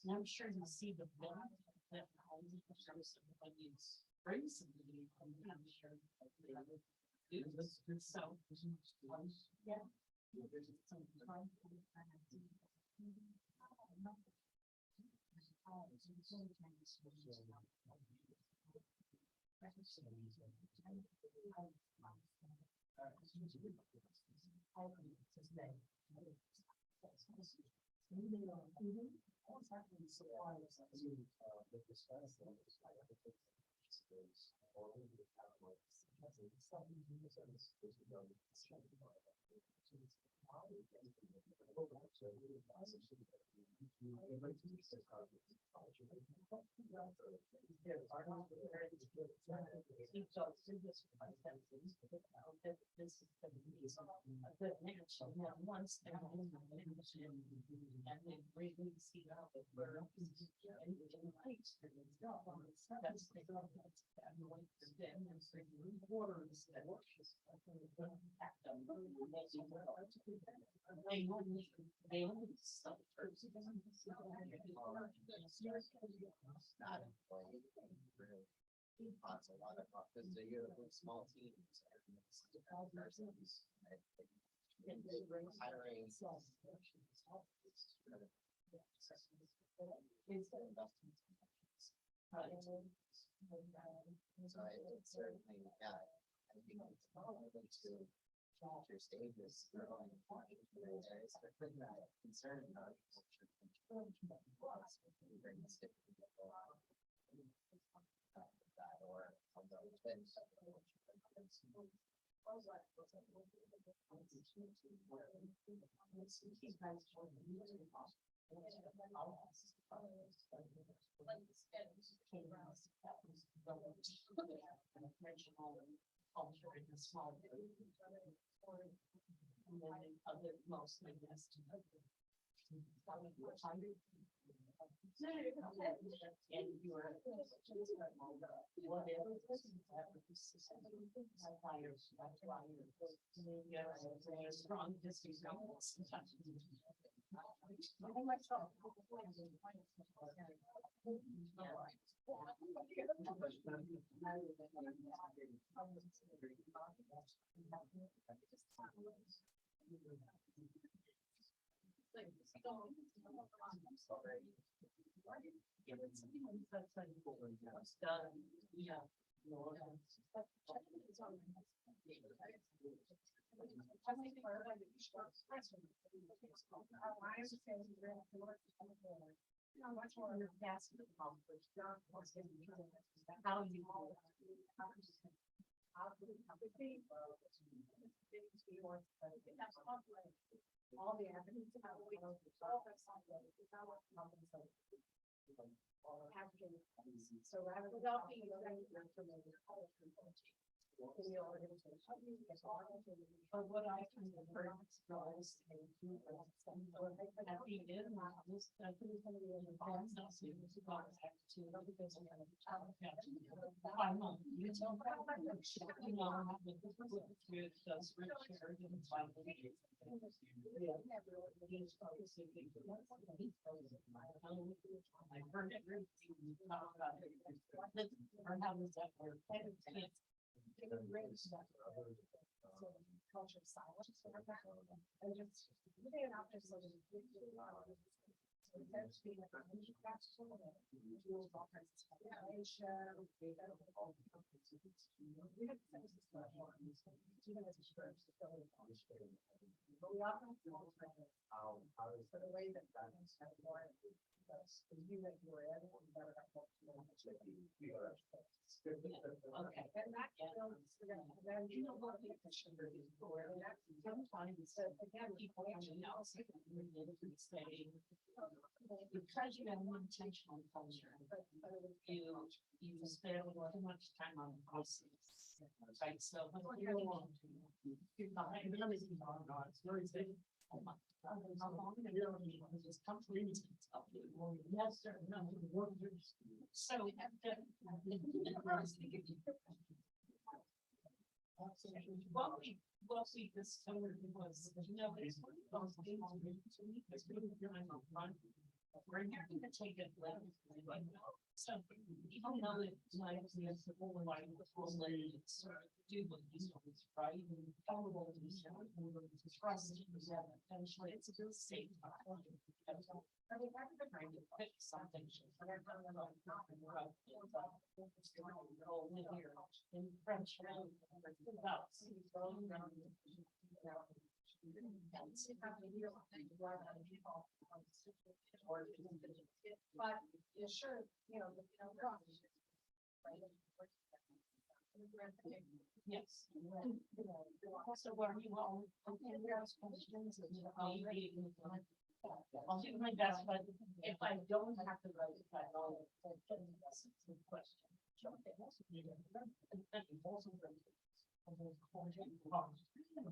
F: I'm sure you see the benefit that in terms of when you bring somebody, I'm sure they would do this. So, yeah. Once they're in the mission and they really see how it works. And that's the way for them and for the waters that impact them. They only suffer.
G: Lots a lot of, because you're with small teams. Hiring. So it's certainly, yeah, I think it's probably to future stages. Areas that could be concerned about. Bring this to people, that or although it's
F: culture in a small group. And then other mostly yes. And you are whatever. You have a very strong district. Yeah. Much more gas accomplished. How you all the evidence about we don't so rather without being but what I kind of heard was at the end, this I think it's going to be in the box. Because we have a child catching. I know you tell me with those Richard and finally. I heard everything talk about it. Or how does that work? Culture of silence. And just looking out just so there's being a rules, all kinds of speculation. But we often for the way that more you that you were in better. Okay. And that then you know what the commissioner is for, and that sometimes again, people actually know say because you have an intentional culture, you spend too much time on the process. Right, so you're behind them is it's very big. How long just come to yes, sir. No, so what we discovered was, it's one of those things because we were doing a run We're not gonna take it. So, even though it's like, it's the whole like, the whole lady, it's sort of do what these ones, right? And follow what these ones, trust, eventually it's a good safe. I mean, I'm trying to pick something. But I don't know, not in the right. In French. But yeah, sure, you know, yes. So what are you all? Okay, we have questions. I'll do my best, but if I don't have to write it, I'll. Question.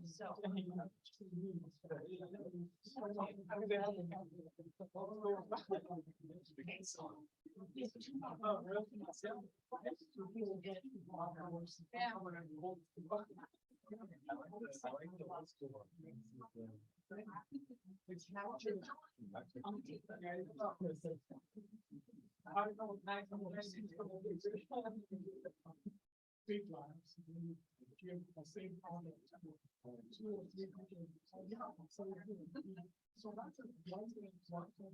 F: So. Big lives. So that's a one thing.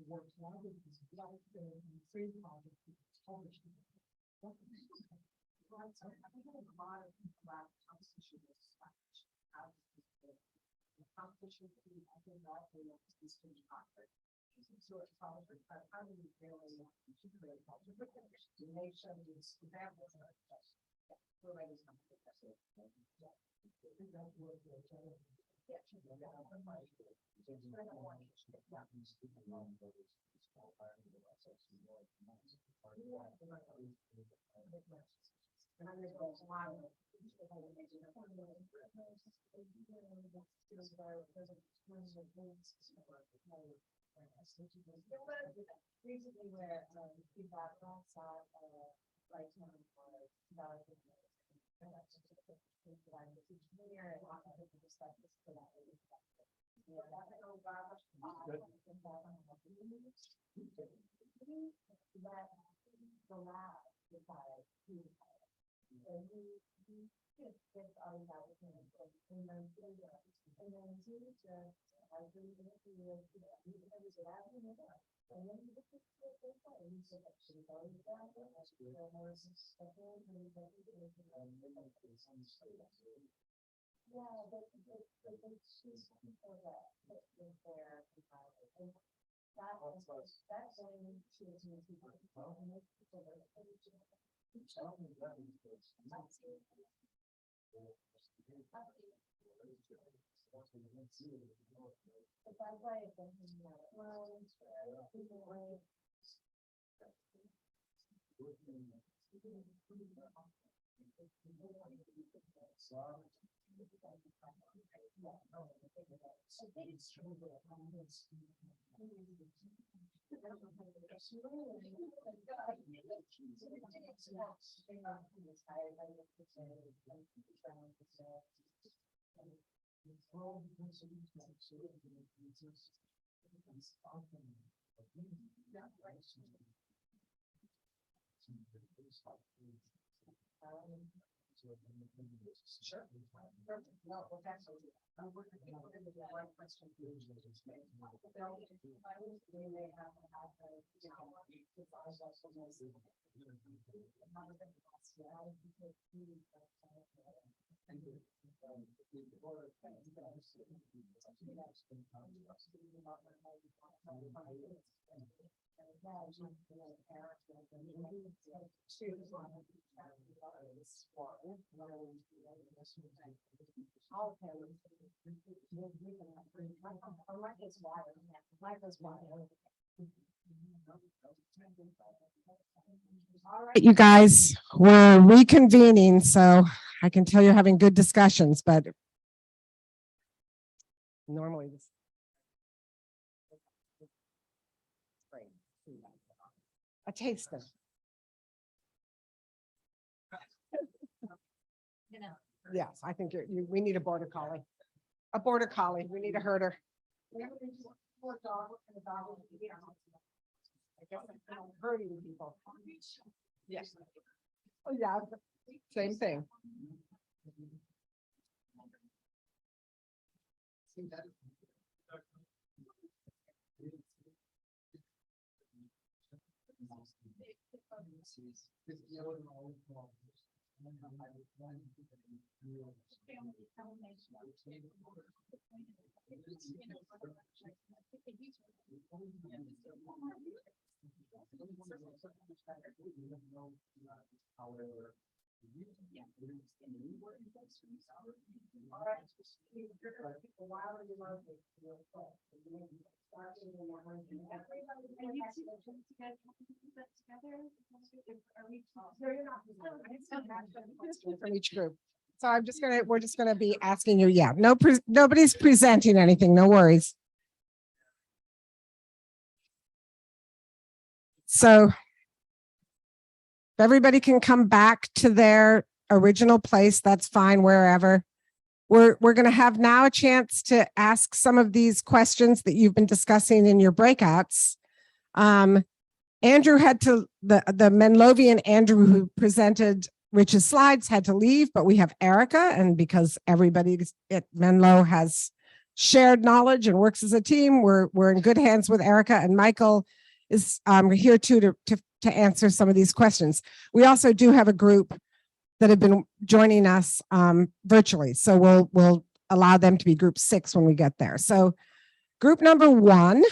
F: Works one of these like the same project. Published. I think a lot of competition is competition. I think that is so it's probably, but how do you really create to make sure it's that was recently where we got outside like yeah, but she's for that, that's when she was in but that's why it doesn't matter. Well, Sure. No, well, that's. I'm working on the right question. They may have to have, you You guys, we're reconvening, so I can tell you're having good discussions, but normally this. A taster. Yes, I think we need a border collie. A border collie. We need a herder.
B: Hurting people. Yes. Oh, yeah, same thing. From each group. So we're just gonna be asking you, yeah, nobody's presenting anything, no worries. So if everybody can come back to their original place, that's fine, wherever. We're going to have now a chance to ask some of these questions that you've been discussing in your breakouts. Andrew had to, the Menlovian Andrew who presented Rich's slides had to leave, but we have Erica, and because everybody at Menlo has shared knowledge and works as a team, we're in good hands with Erica, and Michael is here too to answer some of these questions. We also do have a group that have been joining us virtually, so we'll allow them to be group 6 when we get there. So group number 1,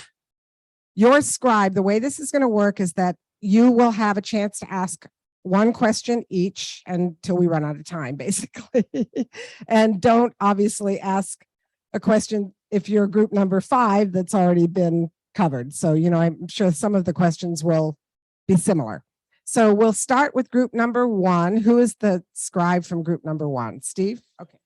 B: your scribe, the way this is going to work is that you will have a chance to ask one question each until we run out of time, basically. And don't obviously ask a question if you're group number 5 that's already been covered. So, you know, I'm sure some of the questions will be similar. So we'll start with group number 1. Who is the scribe from group number 1? Steve? Okay.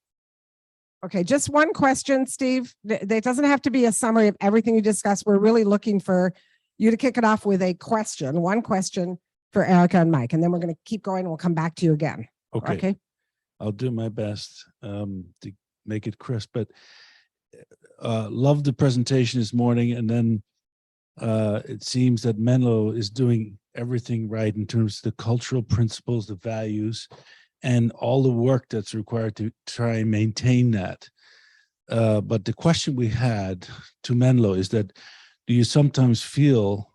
B: Okay, just one question, Steve. It doesn't have to be a summary of everything you discussed. We're really looking for you to kick it off with a question, one question for Erica and Mike, and then we're going to keep going and we'll come back to you again.
H: Okay. I'll do my best to make it crisp, but loved the presentation this morning. And then it seems that Menlo is doing everything right in terms of the cultural principles, the values, and all the work that's required to try and maintain that. But the question we had to Menlo is that, do you sometimes feel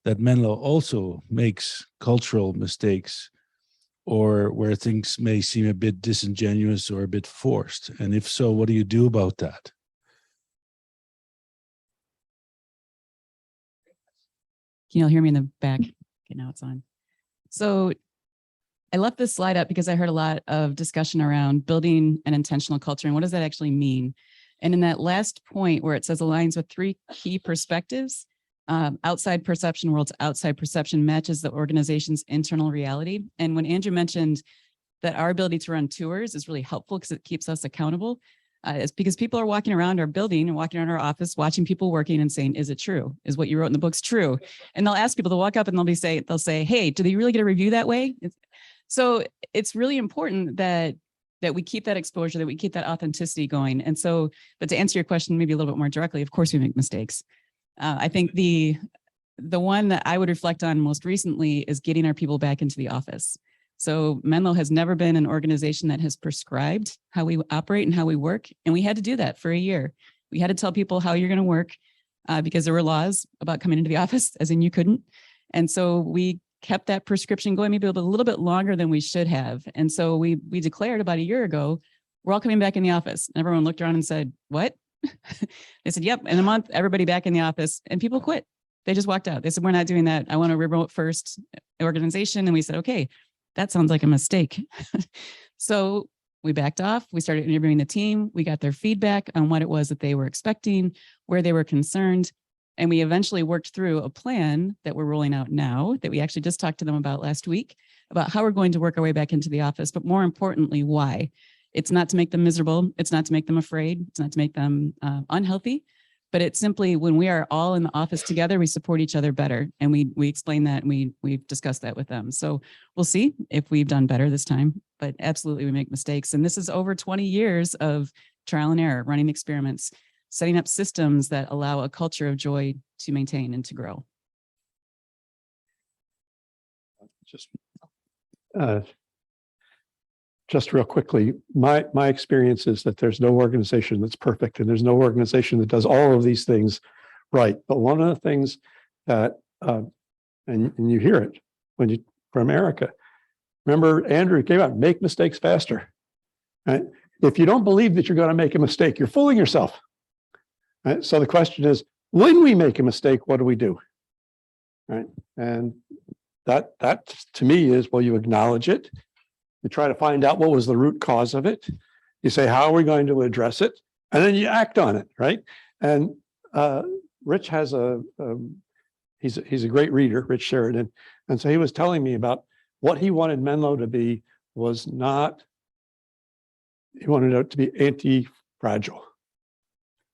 H: that Menlo also makes cultural mistakes, or where things may seem a bit disingenuous or a bit forced? And if so, what do you do about that?
E: Can you all hear me in the back? Okay, now it's on. So I left this slide up because I heard a lot of discussion around building an intentional culture and what does that actually mean? And in that last point where it says aligns with 3 key perspectives, outside perception, world's outside perception matches the organization's internal reality. And when Andrew mentioned that our ability to run tours is really helpful because it keeps us accountable, it's because people are walking around our building and walking around our office, watching people working and saying, is it true? Is what you wrote in the books true? And they'll ask people to walk up and they'll say, hey, do they really get a review that way? So it's really important that we keep that exposure, that we keep that authenticity going. And so, but to answer your question, maybe a little bit more directly, of course we make mistakes. I think the one that I would reflect on most recently is getting our people back into the office. So Menlo has never been an organization that has prescribed how we operate and how we work. And we had to do that for a year. We had to tell people how you're going to work because there were laws about coming into the office, as in you couldn't. And so we kept that prescription going maybe a little bit longer than we should have. And so we declared about a year ago, we're all coming back in the office. And everyone looked around and said, what? They said, yep, in a month, everybody back in the office, and people quit. They just walked out. They said, we're not doing that. I want a remote first organization. And we said, okay, that sounds like a mistake. So we backed off. We started interviewing the team. We got their feedback on what it was that they were expecting, where they were concerned. And we eventually worked through a plan that we're rolling out now that we actually just talked to them about last week, about how we're going to work our way back into the office, but more importantly, why. It's not to make them miserable. It's not to make them afraid. It's not to make them unhealthy, but it's simply when we are all in the office together, we support each other better. And we explain that and we've discussed that with them. So we'll see if we've done better this time, but absolutely we make mistakes. And this is over 20 years of trial and error, running experiments. setting up systems that allow a culture of joy to maintain and to grow.
C: Just just real quickly, my experience is that there's no organization that's perfect, and there's no organization that does all of these things right. But one of the things that, and you hear it when you from Erica. Remember, Andrew came out, make mistakes faster. Right? If you don't believe that you're going to make a mistake, you're fooling yourself. Right? So the question is, when we make a mistake, what do we do? Right? And that to me is, well, you acknowledge it. You try to find out what was the root cause of it. You say, how are we going to address it? And then you act on it, right? And Rich has he's a great reader, Rich Sheridan. And so he was telling me about what he wanted Menlo to be was not, he wanted it to be anti-fragile,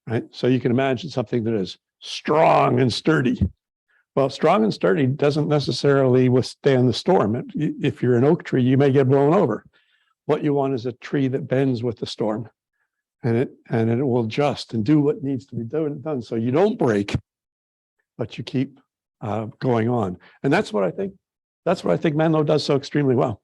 C: right? So you can imagine something that is strong and sturdy. Well, strong and sturdy doesn't necessarily withstand the storm. If you're an oak tree, you may get blown over. What you want is a tree that bends with the storm, and it will adjust and do what needs to be done. So you don't break, but you keep going on. And that's what I think. That's what I think Menlo does so extremely well.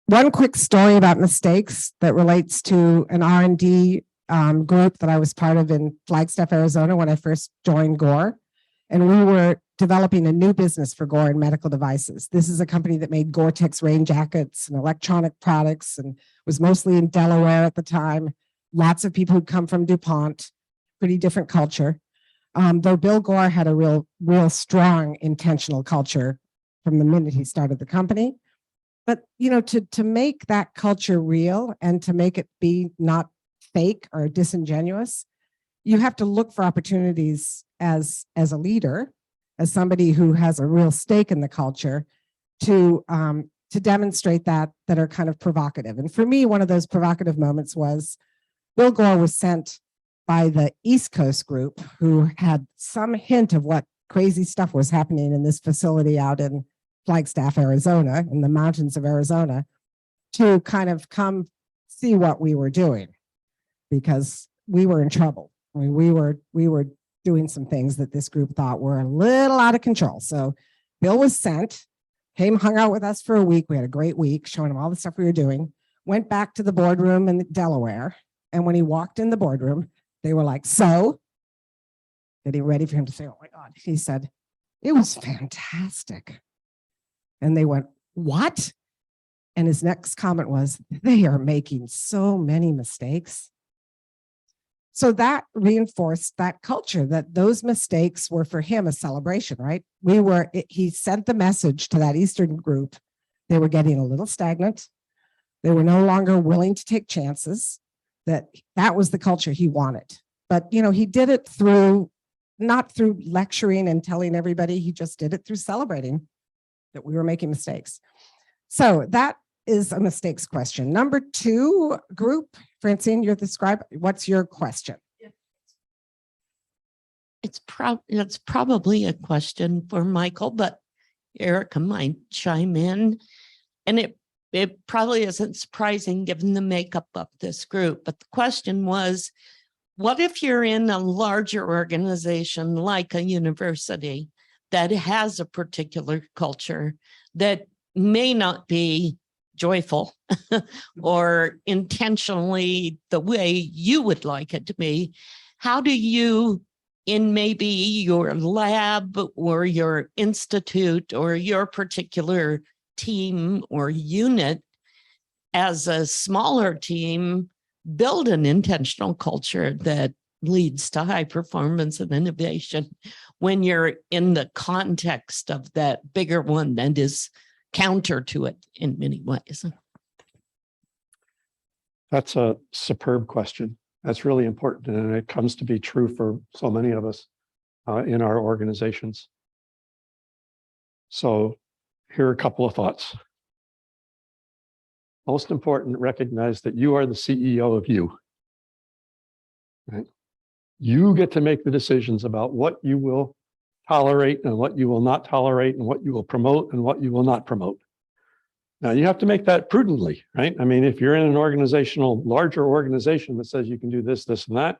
B: One quick story about mistakes that relates to an R&D group that I was part of in Flagstaff, Arizona, when I first joined Gore. And we were developing a new business for Gore in medical devices. This is a company that made Gore-Tex rain jackets and electronic products and was mostly in Delaware at the time. Lots of people who'd come from DuPont, pretty different culture. Though Bill Gore had a real strong intentional culture from the minute he started the company. But, you know, to make that culture real and to make it be not fake or disingenuous, you have to look for opportunities as a leader, as somebody who has a real stake in the culture, to demonstrate that are kind of provocative. And for me, one of those provocative moments was Bill Gore was sent by the East Coast group, who had some hint of what crazy stuff was happening in this facility out in Flagstaff, Arizona, in the mountains of Arizona, to kind of come see what we were doing, because we were in trouble. I mean, we were doing some things that this group thought were a little out of control. So Bill was sent, came, hung out with us for a week. We had a great week showing him all the stuff we were doing, went back to the boardroom in Delaware. And when he walked in the boardroom, they were like, so, getting ready for him to say, oh my God. He said, it was fantastic. And they went, what? And his next comment was, they are making so many mistakes. So that reinforced that culture, that those mistakes were for him a celebration, right? He sent the message to that Eastern group. They were getting a little stagnant. They were no longer willing to take chances. That was the culture he wanted. But, you know, he did it not through lecturing and telling everybody, he just did it through celebrating that we were making mistakes. So that is a mistakes question. Number 2 group, Francine, you're the scribe. What's your question?
F: It's probably a question for Michael, but Erica might chime in. And it probably isn't surprising given the makeup of this group. But the question was, what if you're in a larger organization like a university that has a particular culture that may not be joyful or intentionally the way you would like it to be? How do you, in maybe your lab or your institute or your particular team or unit, as a smaller team, build an intentional culture that leads to high performance and innovation when you're in the context of that bigger one that is counter to it in many ways?
C: That's a superb question. That's really important, and it comes to be true for so many of us in our organizations. So here are a couple of thoughts. Most important, recognize that you are the CEO of you. Right? You get to make the decisions about what you will tolerate and what you will not tolerate and what you will promote and what you will not promote. Now you have to make that prudently, right? I mean, if you're in an larger organization that says you can do this, this, and that,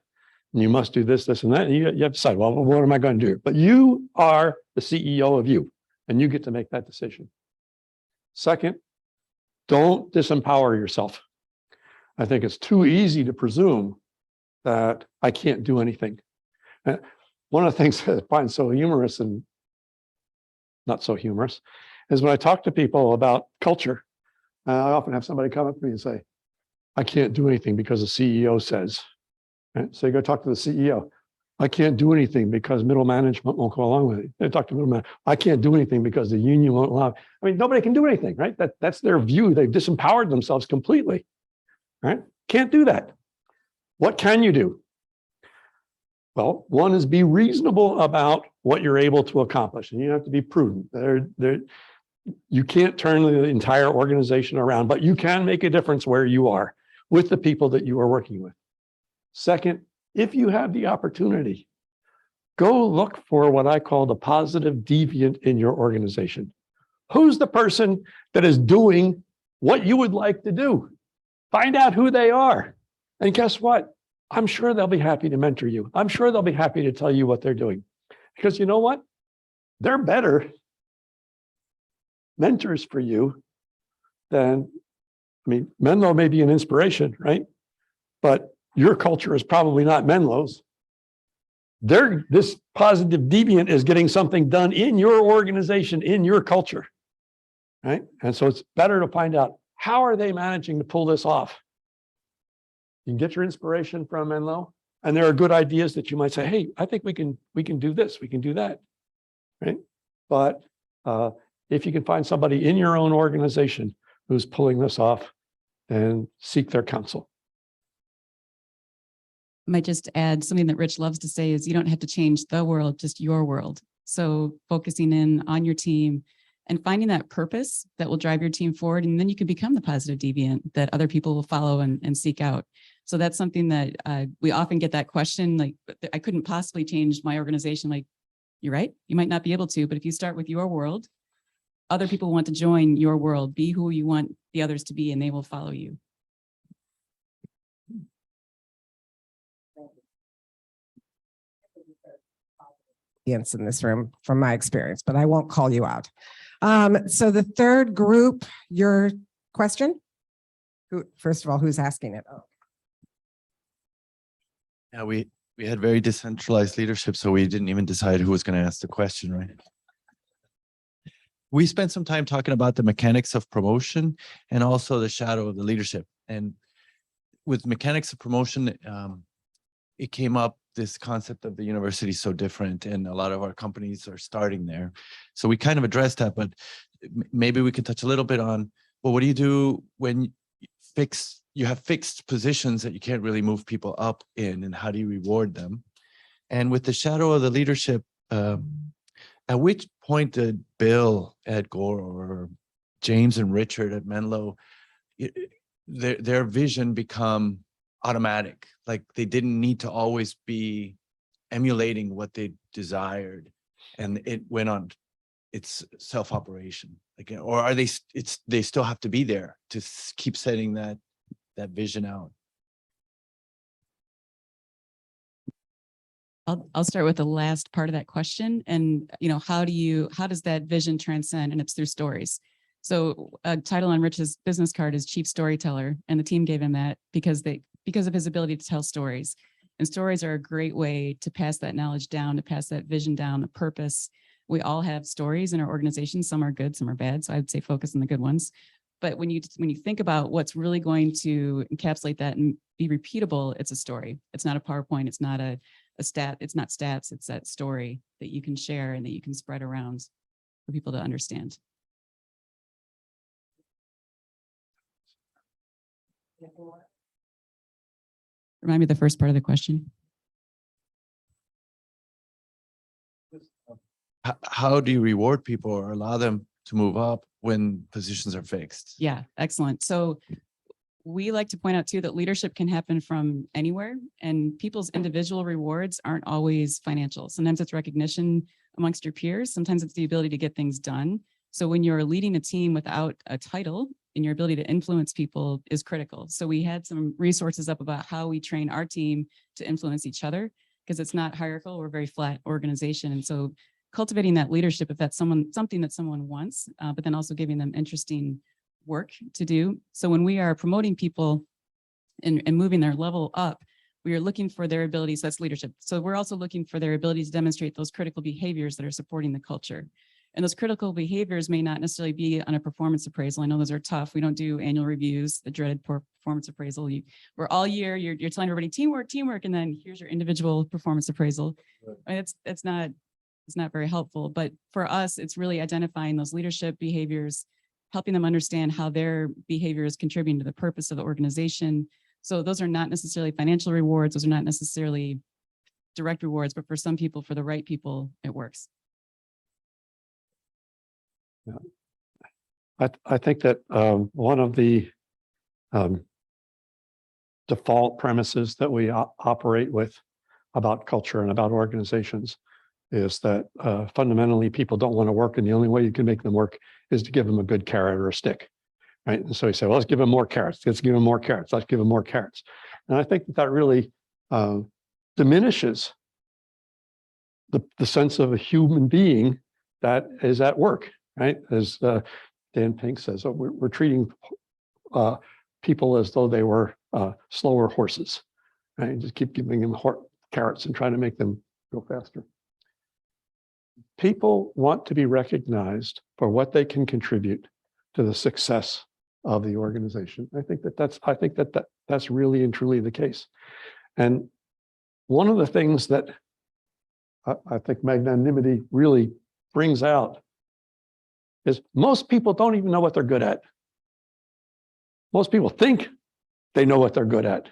C: and you must do this, this, and that, you have to decide, well, what am I going to do? But you are the CEO of you, and you get to make that decision. Second, don't disempower yourself. I think it's too easy to presume that I can't do anything. One of the things that I find so humorous and not so humorous is when I talk to people about culture, I often have somebody come up to me and say, I can't do anything because the CEO says. Right? So you go talk to the CEO. I can't do anything because middle management won't go along with it. They talk to middle management. I can't do anything because the union won't allow it. I mean, nobody can do anything, right? That's their view. They've disempowered themselves completely, right? Can't do that. What can you do? Well, one is be reasonable about what you're able to accomplish, and you have to be prudent. You can't turn the entire organization around, but you can make a difference where you are with the people that you are working with. Second, if you have the opportunity, go look for what I call the positive deviant in your organization. Who's the person that is doing what you would like to do? Find out who they are. And guess what? I'm sure they'll be happy to mentor you. I'm sure they'll be happy to tell you what they're doing. Because you know what? They're better mentors for you than, I mean, Menlo may be an inspiration, right? But your culture is probably not Menlo's. This positive deviant is getting something done in your organization, in your culture, right? And so it's better to find out, how are they managing to pull this off? You can get your inspiration from Menlo, and there are good ideas that you might say, hey, I think we can do this, we can do that, right? But if you can find somebody in your own organization who's pulling this off, then seek their counsel.
E: I might just add something that Rich loves to say is you don't have to change the world, just your world. So focusing in on your team and finding that purpose that will drive your team forward. And then you can become the positive deviant that other people will follow and seek out. So that's something that we often get that question, like, I couldn't possibly change my organization. Like, you're right, you might not be able to, but if you start with your world, other people want to join your world, be who you want the others to be, and they will follow you.
B: Audience in this room from my experience, but I won't call you out. So the third group, your question? First of all, who's asking it? Oh.
I: Yeah, we had very decentralized leadership, so we didn't even decide who was going to ask the question, right? We spent some time talking about the mechanics of promotion and also the shadow of the leadership. And with mechanics of promotion, it came up, this concept of the university is so different, and a lot of our companies are starting there. So we kind of addressed that, but maybe we could touch a little bit on, well, what do you do when you have fixed positions that you can't really move people up in, and how do you reward them? And with the shadow of the leadership, at which point did Bill at Gore or James and Richard at Menlo, their vision become automatic? Like they didn't need to always be emulating what they desired, and it went on its self-operation. Like, or are they still have to be there to keep setting that vision out?
E: I'll start with the last part of that question. And, how does that vision transcend? And it's through stories. So a title on Rich's business card is Chief Storyteller, and the team gave him that because of his ability to tell stories. And stories are a great way to pass that knowledge down, to pass that vision down, the purpose. We all have stories in our organization. Some are good, some are bad. So I'd say focus on the good ones. But when you think about what's really going to encapsulate that and be repeatable, it's a story. It's not a PowerPoint. It's not a stat. It's not stats. It's that story that you can share and that you can spread around for people to understand. Remind me of the first part of the question.
I: How do you reward people or allow them to move up when positions are fixed?
E: Yeah, excellent. So we like to point out too that leadership can happen from anywhere, and people's individual rewards aren't always financial. Sometimes it's recognition amongst your peers. Sometimes it's the ability to get things done. So when you're leading a team without a title and your ability to influence people is critical. So we had some resources up about how we train our team to influence each other, because it's not hierarchical. We're a very flat organization. And so cultivating that leadership, if that's something that someone wants, but then also giving them interesting work to do. So when we are promoting people and moving their level up, we are looking for their abilities. That's leadership. So we're also looking for their abilities to demonstrate those critical behaviors that are supporting the culture. And those critical behaviors may not necessarily be on a performance appraisal. I know those are tough. We don't do annual reviews, the dreaded performance appraisal. We're all year, you're telling everybody teamwork, and then here's your individual performance appraisal. And it's not very helpful. But for us, it's really identifying those leadership behaviors, helping them understand how their behavior is contributing to the purpose of the organization. So those are not necessarily financial rewards. Those are not necessarily direct rewards, but for some people, for the right people, it works.
C: I think that one of the default premises that we operate with about culture and about organizations is that fundamentally people don't want to work, and the only way you can make them work is to give them a good carrot or a stick, right? And so you say, well, let's give them more carrots. Let's give them more carrots. Let's give them more carrots. And I think that really diminishes the sense of a human being that is at work, right? As Dan Pink says, we're treating people as though they were slower horses, right? Just keep giving them carrots and trying to make them go faster. People want to be recognized for what they can contribute to the success of the organization. I think that's really and truly the case. And one of the things that I think magnanimity really brings out is most people don't even know what they're good at. Most people think they know what they're good at.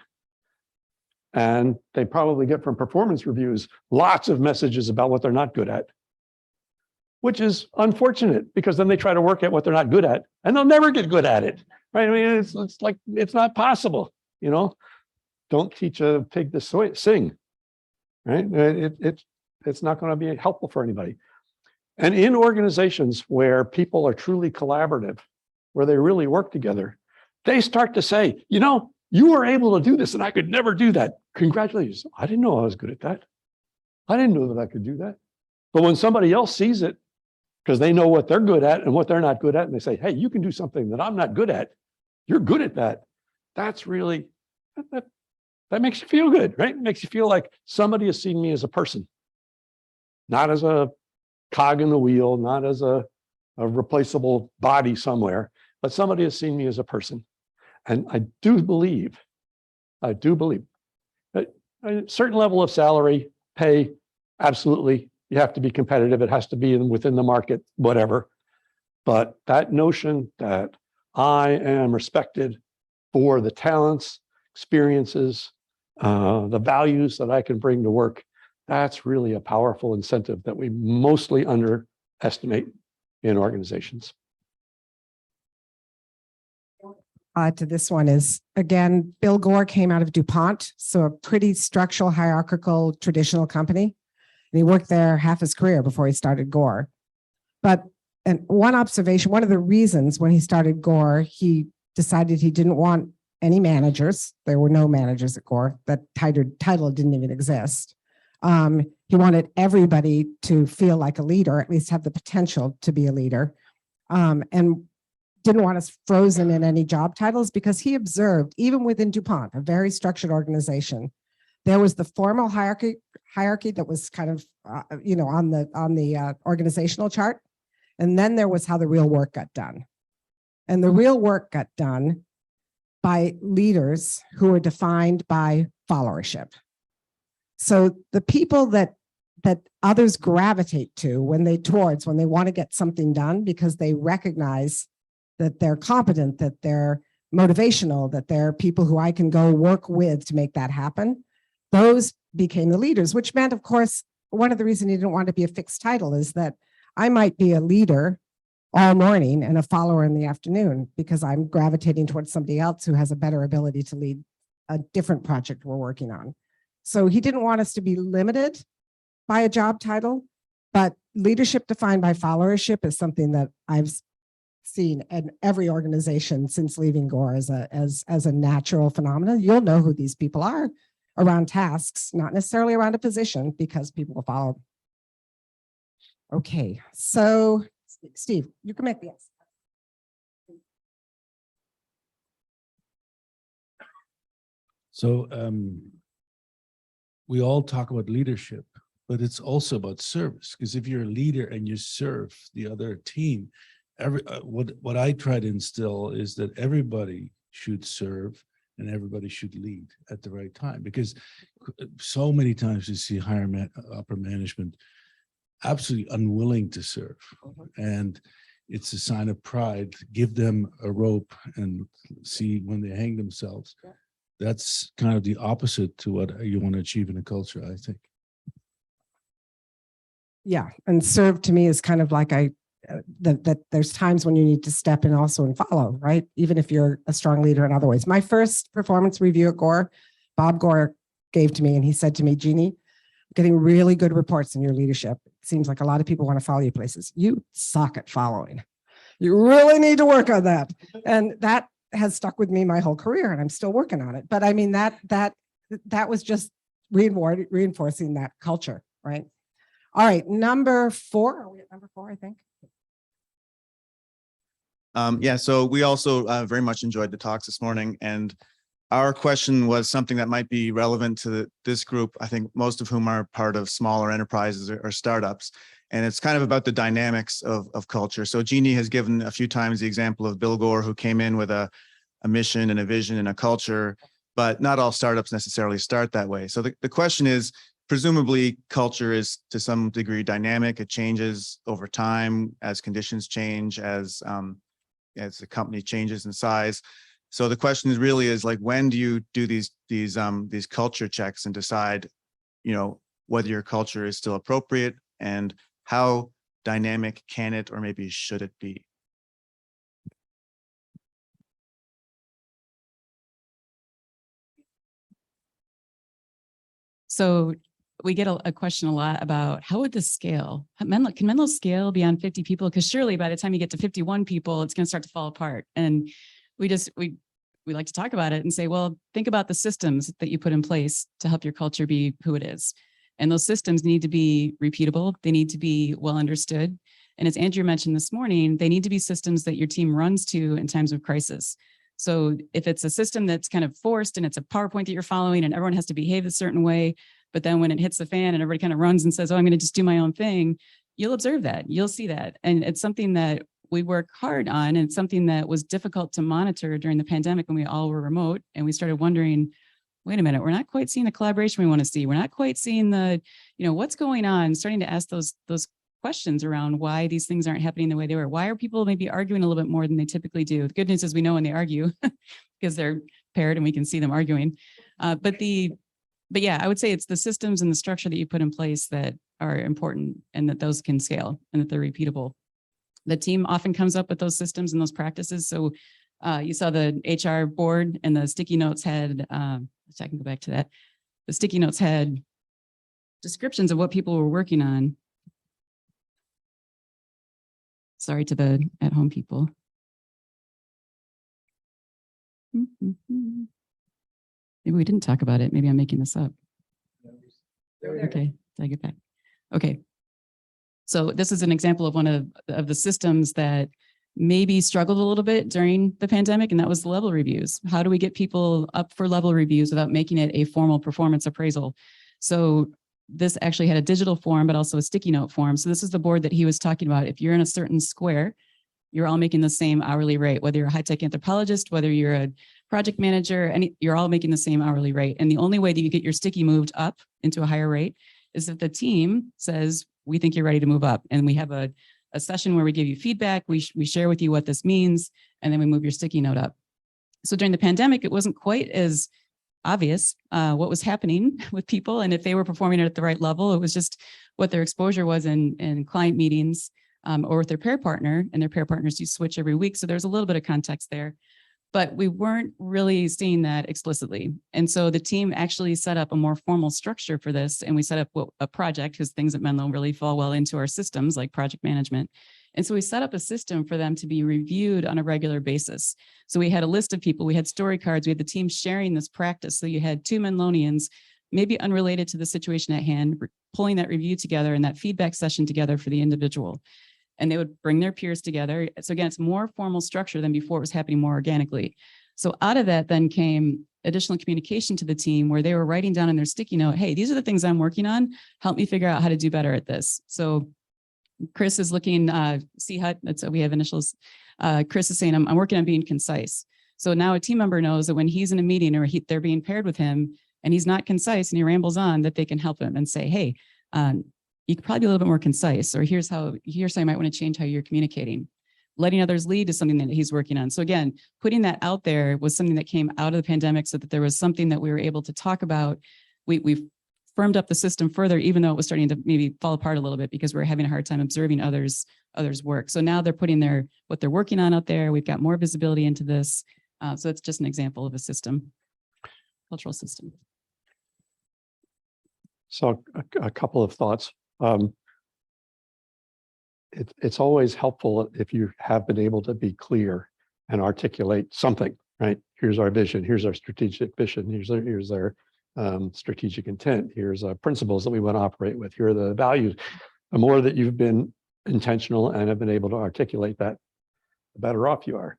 C: And they probably get from performance reviews lots of messages about what they're not good at, which is unfortunate, because then they try to work at what they're not good at and they'll never get good at it, right? I mean, it's like, it's not possible, you know? Don't teach a pig to sing, right? It's not going to be helpful for anybody. And in organizations where people are truly collaborative, where they really work together, they start to say, you know, you were able to do this and I could never do that. Congratulations. I didn't know I was good at that. I didn't know that I could do that. But when somebody else sees it, because they know what they're good at and what they're not good at, and they say, hey, you can do something that I'm not good at. You're good at that. That's really, that makes you feel good, right? It makes you feel like somebody has seen me as a person, not as a cog in the wheel, not as a replaceable body somewhere, but somebody has seen me as a person. And I do believe that a certain level of salary, pay, absolutely, you have to be competitive. It has to be within the market, whatever. But that notion that I am respected for the talents, experiences, the values that I can bring to work, that's really a powerful incentive that we mostly underestimate in organizations.
B: To this one is, again, Bill Gore came out of DuPont, so a pretty structural, hierarchical, traditional company. And he worked there half his career before he started Gore. But and one observation, one of the reasons when he started Gore, he decided he didn't want any managers. There were no managers at Gore. That title didn't even exist. He wanted everybody to feel like a leader, at least have the potential to be a leader. And didn't want us frozen in any job titles, because he observed, even within DuPont, a very structured organization, there was the formal hierarchy that was kind of, on the organizational chart. And then there was how the real work got done. And the real work got done by leaders who were defined by followership. So the people that others gravitate to when they want to get something done, because they recognize that they're competent, that they're motivational, that they're people who I can go work with to make that happen. Those became the leaders, which meant, of course, one of the reasons you didn't want to be a fixed title is that I might be a leader all morning and a follower in the afternoon, because I'm gravitating towards somebody else who has a better ability to lead a different project we're working on. So he didn't want us to be limited by a job title, but leadership defined by followership is something that I've seen in every organization since leaving Gore as a natural phenomenon. You'll know who these people are around tasks, not necessarily around a position, because people will follow. Okay, so Steve, you can make the yes.
H: So we all talk about leadership, but it's also about service. Because if you're a leader and you serve the other team, what I try to instill is that everybody should serve and everybody should lead at the right time. Because so many times you see upper management absolutely unwilling to serve, and it's a sign of pride. Give them a rope and see when they hang themselves.
B: Yeah.
H: That's kind of the opposite to what you want to achieve in a culture, I think.
B: Yeah, and serve to me is kind of like that there's times when you need to step in also and follow, right? Even if you're a strong leader in other ways. My first performance review at Gore, Bob Gore gave to me, and he said to me, Jeannie, I'm getting really good reports in your leadership. It seems like a lot of people want to follow you places. You suck at following. You really need to work on that. And that has stuck with me my whole career, and I'm still working on it. But I mean, that was just reinforcing that culture, right? All right, number 4. Are we at number 4, I think?
J: Yeah, so we also very much enjoyed the talks this morning, and our question was something that might be relevant to this group, I think most of whom are part of smaller enterprises or startups. And it's kind of about the dynamics of culture. So Jeannie has given a few times the example of Bill Gore, who came in with a mission and a vision and a culture, but not all startups necessarily start that way. So the question is, presumably culture is to some degree dynamic. It changes over time as conditions change, as the company changes in size. So the question is really is like, when do you do these culture checks and decide, whether your culture is still appropriate, and how dynamic can it or maybe should it be?
E: So we get a question a lot about how would this scale? Can Menlo scale beyond 50 people? Because surely by the time you get to 51 people, it's going to start to fall apart. And we like to talk about it and say, well, think about the systems that you put in place to help your culture be who it is. And those systems need to be repeatable. They need to be well understood. And as Andrew mentioned this morning, they need to be systems that your team runs to in times of crisis. So if it's a system that's kind of forced and it's a PowerPoint that you're following and everyone has to behave a certain way, but then when it hits the fan and everybody kind of runs and says, oh, I'm going to just do my own thing, you'll observe that, you'll see that. And it's something that we work hard on, and it's something that was difficult to monitor during the pandemic when we all were remote, and we started wondering, wait a minute, we're not quite seeing the collaboration we want to see. We're not quite seeing the, what's going on, starting to ask those questions around why these things aren't happening the way they were. Why are people maybe arguing a little bit more than they typically do? The good news is we know when they argue because they're paired and we can see them arguing. But yeah, I would say it's the systems and the structure that you put in place that are important, and that those can scale and that they're repeatable. The team often comes up with those systems and those practices. So you saw the HR board, and the sticky notes had, so I can go back to that. The sticky notes had descriptions of what people were working on. Sorry to the at-home people. Maybe we didn't talk about it. Maybe I'm making this up. Okay, did I get back? Okay. So this is an example of one of the systems that maybe struggled a little bit during the pandemic, and that was the level reviews. How do we get people up for level reviews without making it a formal performance appraisal? So this actually had a digital form, but also a sticky note form. So this is the board that he was talking about. If you're in a certain square, you're all making the same hourly rate, whether you're a high-tech anthropologist, whether you're a project manager, you're all making the same hourly rate. And the only way that you get your sticky moved up into a higher rate is if the team says, we think you're ready to move up. And we have a session where we give you feedback, we share with you what this means, and then we move your sticky note up. So during the pandemic, it wasn't quite as obvious what was happening with people, and if they were performing it at the right level. It was just what their exposure was in client meetings or with their pair partner, and their pair partners do switch every week. So there's a little bit of context there. but we weren't really seeing that explicitly. And so the team actually set up a more formal structure for this. And we set up a project, because things at Menlo really fall well into our systems like project management. And so we set up a system for them to be reviewed on a regular basis. So we had a list of people, we had story cards, we had the team sharing this practice. So you had 2 Menlonians, maybe unrelated to the situation at hand, pulling that review together and that feedback session together for the individual. And they would bring their peers together. So again, it's more formal structure than before. It was happening more organically. So out of that then came additional communication to the team where they were writing down in their sticky note, hey, these are the things I'm working on. Help me figure out how to do better at this. So Chris is looking, CHUT, that's we have initials. Chris is saying, I'm working on being concise. So now a team member knows that when he's in a meeting or they're being paired with him and he's not concise and he rambles on, that they can help him and say, hey, you could probably be a little bit more concise, or here's how you might want to change how you're communicating. Letting others lead is something that he's working on. So again, putting that out there was something that came out of the pandemic so that there was something that we were able to talk about. We've firmed up the system further, even though it was starting to maybe fall apart a little bit because we're having a hard time observing others work. So now they're putting what they're working on out there. We've got more visibility into this. So it's just an example of a system, cultural system.
C: So a couple of thoughts. It's always helpful if you have been able to be clear and articulate something, right? Here's our vision, here's our strategic vision, here's our strategic intent, here's our principles that we want to operate with, here are the values. The more that you've been intentional and have been able to articulate that, the better off you are.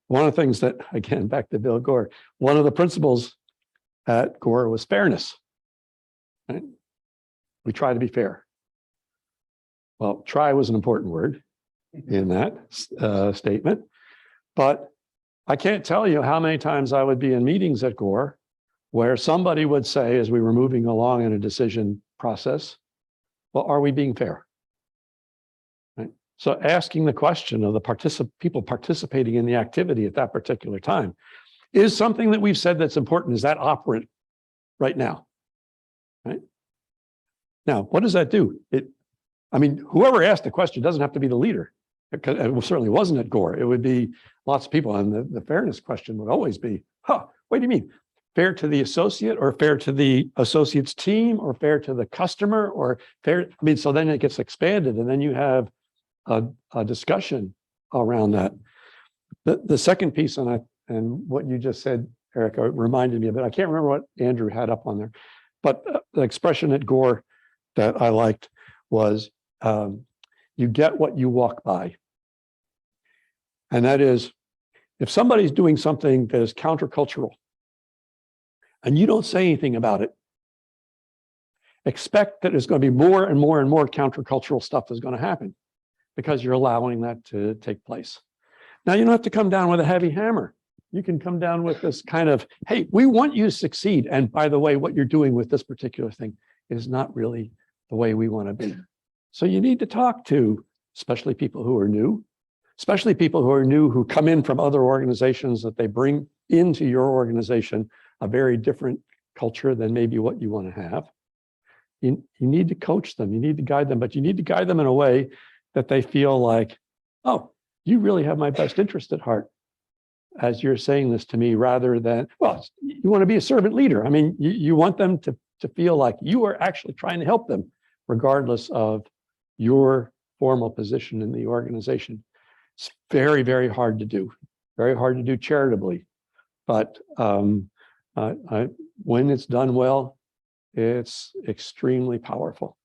C: One of the things that, again, back to Bill Gore, one of the principles at Gore was fairness. Right? We try to be fair. Well, try was an important word in that statement, but I can't tell you how many times I would be in meetings at Gore where somebody would say, as we were moving along in a decision process, well, are we being fair? Right? So asking the question of the people participating in the activity at that particular time, is something that we've said that's important, is that operant right now? Right? Now, what does that do? I mean, whoever asked the question doesn't have to be the leader. It certainly wasn't at Gore. It would be lots of people. And the fairness question would always be, what do you mean? Fair to the associate, or fair to the associate's team, or fair to the customer, or fair? I mean, so then it gets expanded and then you have a discussion around that. The second piece, and what you just said, Erica, reminded me of it. I can't remember what Andrew had up on there, but the expression at Gore that I liked was, you get what you walk by. And that is, if somebody's doing something that is countercultural and you don't say anything about it, expect that there's going to be more and more and more countercultural stuff is going to happen because you're allowing that to take place. Now, you don't have to come down with a heavy hammer. You can come down with this kind of, hey, we want you to succeed. And by the way, what you're doing with this particular thing is not really the way we want to be. So you need to talk to, especially people who are new, who come in from other organizations, that they bring into your organization a very different culture than maybe what you want to have. You need to coach them, you need to guide them, but you need to guide them in a way that they feel like, oh, you really have my best interest at heart as you're saying this to me, rather than, well, you want to be a servant leader. I mean, you want them to feel like you are actually trying to help them, regardless of your formal position in the organization. It's very, very hard to do, charitably. But when it's done well, it's extremely powerful.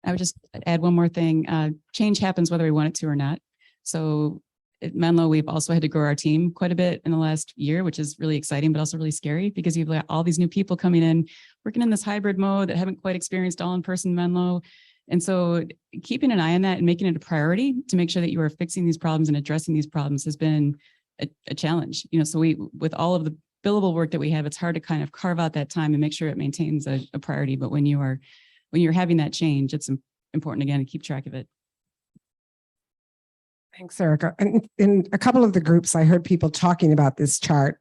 E: I would just add one more thing. Change happens whether we want it to or not. So at Menlo, we've also had to grow our team quite a bit in the last year, which is really exciting, but also really scary because you've got all these new people coming in, working in this hybrid mode that haven't quite experienced all in-person Menlo. And so keeping an eye on that and making it a priority to make sure that you are fixing these problems and addressing these problems has been a challenge. So with all of the billable work that we have, it's hard to kind of carve out that time and make sure it maintains a priority. But when you're having that change, it's important, again, to keep track of it.
B: Thanks, Erica. And in a couple of the groups, I heard people talking about this chart,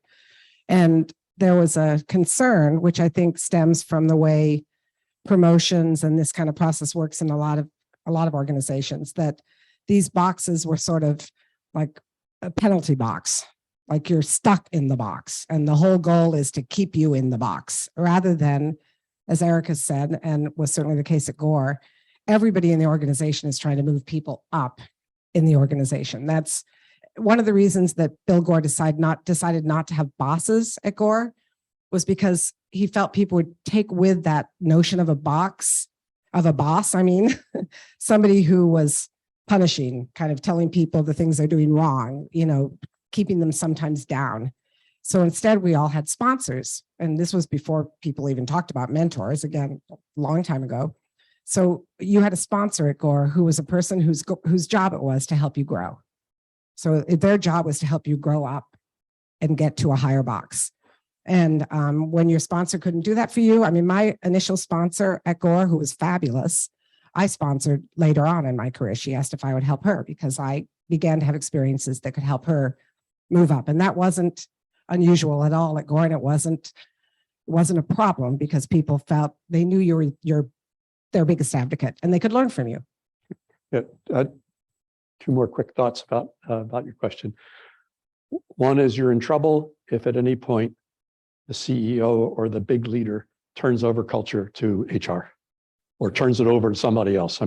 B: and there was a concern, which I think stems from the way promotions and this kind of process works in a lot of organizations, that these boxes were sort of like a penalty box, like you're stuck in the box. And the whole goal is to keep you in the box rather than, as Erica said, and was certainly the case at Gore, everybody in the organization is trying to move people up in the organization. That's one of the reasons that Bill Gore decided not to have bosses at Gore, was because he felt people would take with that notion of a boss, somebody who was punishing, kind of telling people the things they're doing wrong, keeping them sometimes down. So instead, we all had sponsors. And this was before people even talked about mentors, again, a long time ago. So you had a sponsor at Gore who was a person whose job it was to help you grow. So their job was to help you grow up and get to a higher box. And when your sponsor couldn't do that for you, my initial sponsor at Gore, who was fabulous, I sponsored later on in my career. She asked if I would help her because I began to have experiences that could help her move up. And that wasn't unusual at all at Gore. And it wasn't a problem because people felt they knew you were their biggest advocate and they could learn from you.
C: Yeah, two more quick thoughts about your question. One is you're in trouble if at any point the CEO or the big leader turns over culture to HR or turns it over to somebody else.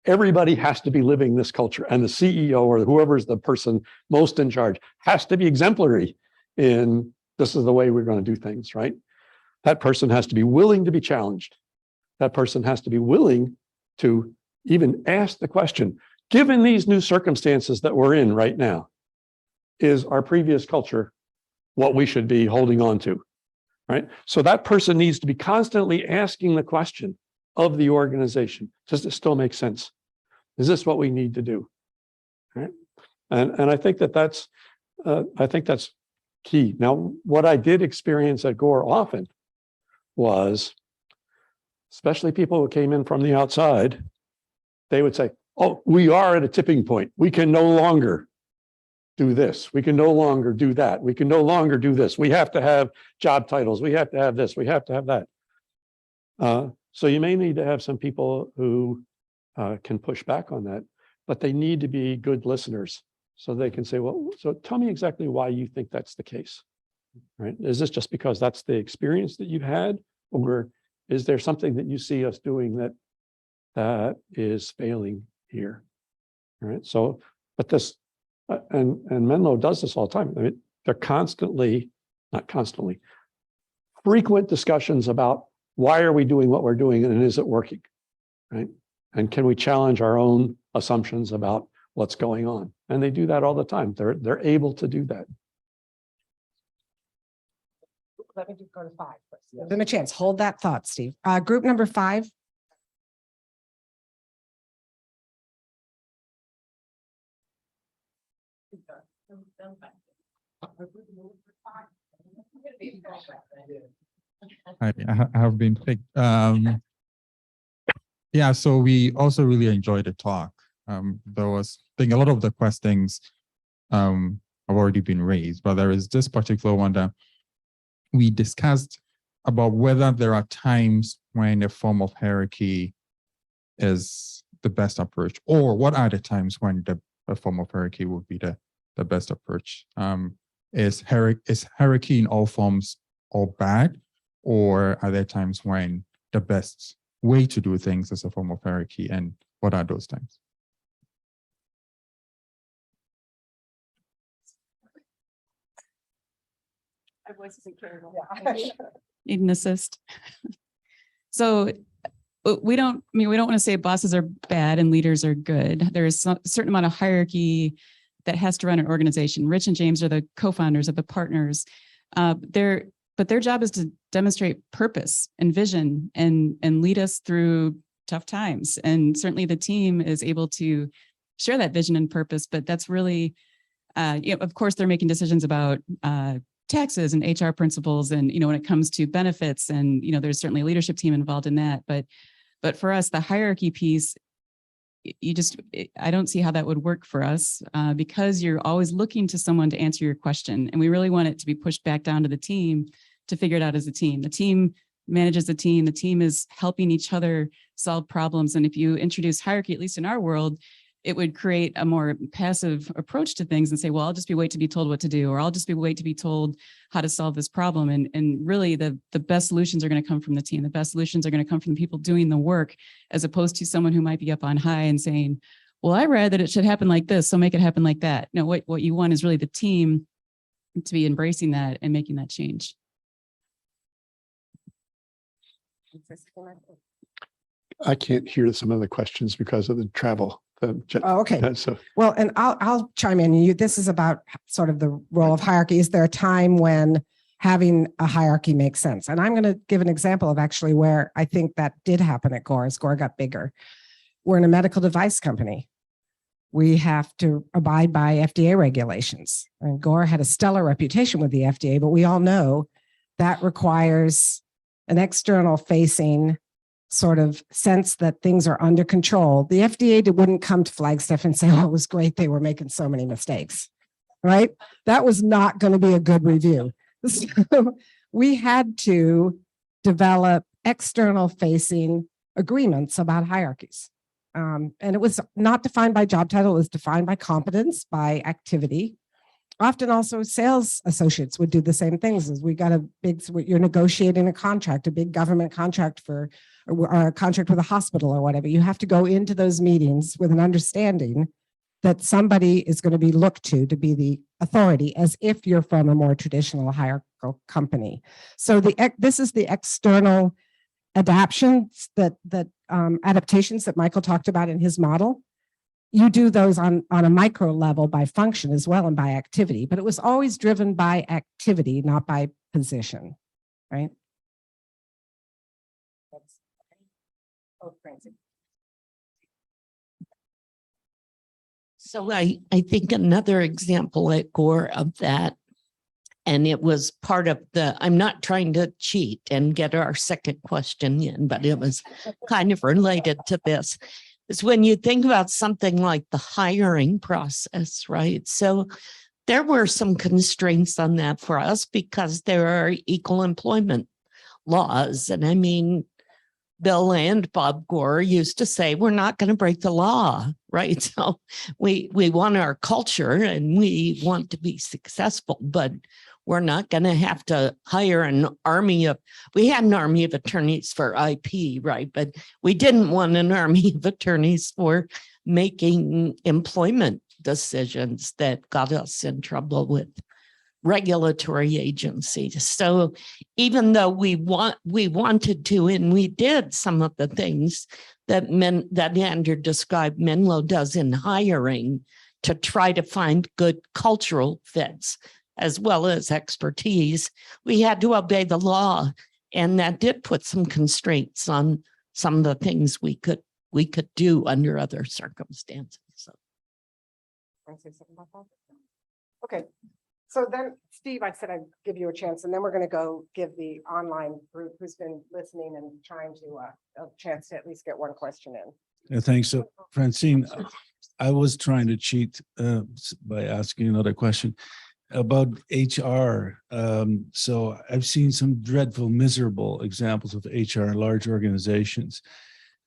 C: Everybody has to be living this culture, and the CEO or whoever's the person most in charge has to be exemplary in this is the way we're going to do things, right? That person has to be willing to be challenged. That person has to be willing to even ask the question, given these new circumstances that we're in right now, is our previous culture what we should be holding on to, right? So that person needs to be constantly asking the question of the organization. Does it still make sense? Is this what we need to do? Right? And I think that's key. Now, what I did experience at Gore often was, especially people who came in from the outside, they would say, oh, we are at a tipping point. We can no longer do this. We can no longer do that. We can no longer do this. We have to have job titles. We have to have this. We have to have that. So you may need to have some people who can push back on that, but they need to be good listeners so they can say, well, so tell me exactly why you think that's the case, right? Is this just because that's the experience that you've had, or is there something that you see us doing that is failing here? All right. So, but this, and Menlo does this all the time. They're frequent discussions about why are we doing what we're doing and is it working, right? And can we challenge our own assumptions about what's going on? And they do that all the time. They're able to do that.
B: Let me just go to 5 first. Give them a chance. Hold that thought, Steve. Group number 5.
K: I have been picked. Yeah, so we also really enjoyed the talk. There was, I think a lot of the questions have already been raised, but there is this particular one that we discussed about whether there are times when a form of hierarchy is the best approach, or what are the times when a form of hierarchy would be the best approach. Is hierarchy in all forms all bad, or are there times when the best way to do things is a form of hierarchy, and what are those times?
E: Our voice isn't carried.
L: Need an assist. So we don't want to say bosses are bad and leaders are good. There is a certain amount of hierarchy that has to run an organization. Rich and James are the co-founders of the partners. But their job is to demonstrate purpose and vision and lead us through tough times. And certainly the team is able to share that vision and purpose, but that's really, of course, they're making decisions about taxes and HR principles. And, when it comes to benefits and, there's certainly a leadership team involved in that. But for us, the hierarchy piece, I don't see how that would work for us because you're always looking to someone to answer your question. And we really want it to be pushed back down to the team to figure it out as a team. The team manages the team. The team is helping each other solve problems. And if you introduce hierarchy, at least in our world, it would create a more passive approach to things and say, well, I'll just be wait to be told what to do, or I'll just be wait to be told how to solve this problem. And really the best solutions are going to come from the team. The best solutions are going to come from the people doing the work, as opposed to someone who might be up on high and saying, well, I read that it should happen like this, so make it happen like that. No, what you want is really the team to be embracing that and making that change.
C: I can't hear some of the questions because of the travel.
B: Oh, okay.
C: So
B: Well, and I'll chime in. This is about sort of the role of hierarchy. Is there a time when having a hierarchy makes sense? And I'm going to give an example of actually where I think that did happen at Gore as Gore got bigger. We're in a medical device company. We have to abide by FDA regulations. And Gore had a stellar reputation with the FDA, but we all know that requires an external facing sort of sense that things are under control. The FDA wouldn't come to Flagstaff and say, oh, it was great, they were making so many mistakes, right? That was not going to be a good review. So we had to develop external facing agreements about hierarchies. And it was not defined by job title, it was defined by competence, by activity. Often also sales associates would do the same things. As we got a big, you're negotiating a contract, a big government contract for, or a contract with a hospital or whatever. You have to go into those meetings with an understanding that somebody is going to be looked to be the authority, as if you're from a more traditional hierarchical company. So this is the external adaptations adaptations that Michael talked about in his model. You do those on a micro level by function as well and by activity, but it was always driven by activity, not by position, right?
F: So I think another example at Gore of that, and it was part of I'm not trying to cheat and get our second question in, but it was kind of related to this, is when you think about something like the hiring process, right? So there were some constraints on that for us because there are equal employment laws. And I mean, Bill and Bob Gore used to say, we're not going to break the law, right? So we want our culture and we want to be successful, but we're not going to have to hire an army of, we had an army of attorneys for IP, right? But we didn't want an army of attorneys for making employment decisions that got us in trouble with regulatory agencies. So even though we wanted to, and we did some of the things that Andrew described Menlo does in hiring to try to find good cultural fits, as well as expertise, we had to obey the law. And that did put some constraints on some of the things we could do under other circumstances. So.
B: Okay. So then, Steve, I said I'd give you a chance, and then we're going to go give the online group who's been listening and trying to a chance to at least get one question in.
H: Yeah, thanks. So Francine, I was trying to cheat by asking another question about HR. So I've seen some dreadful, miserable examples of HR in large organizations.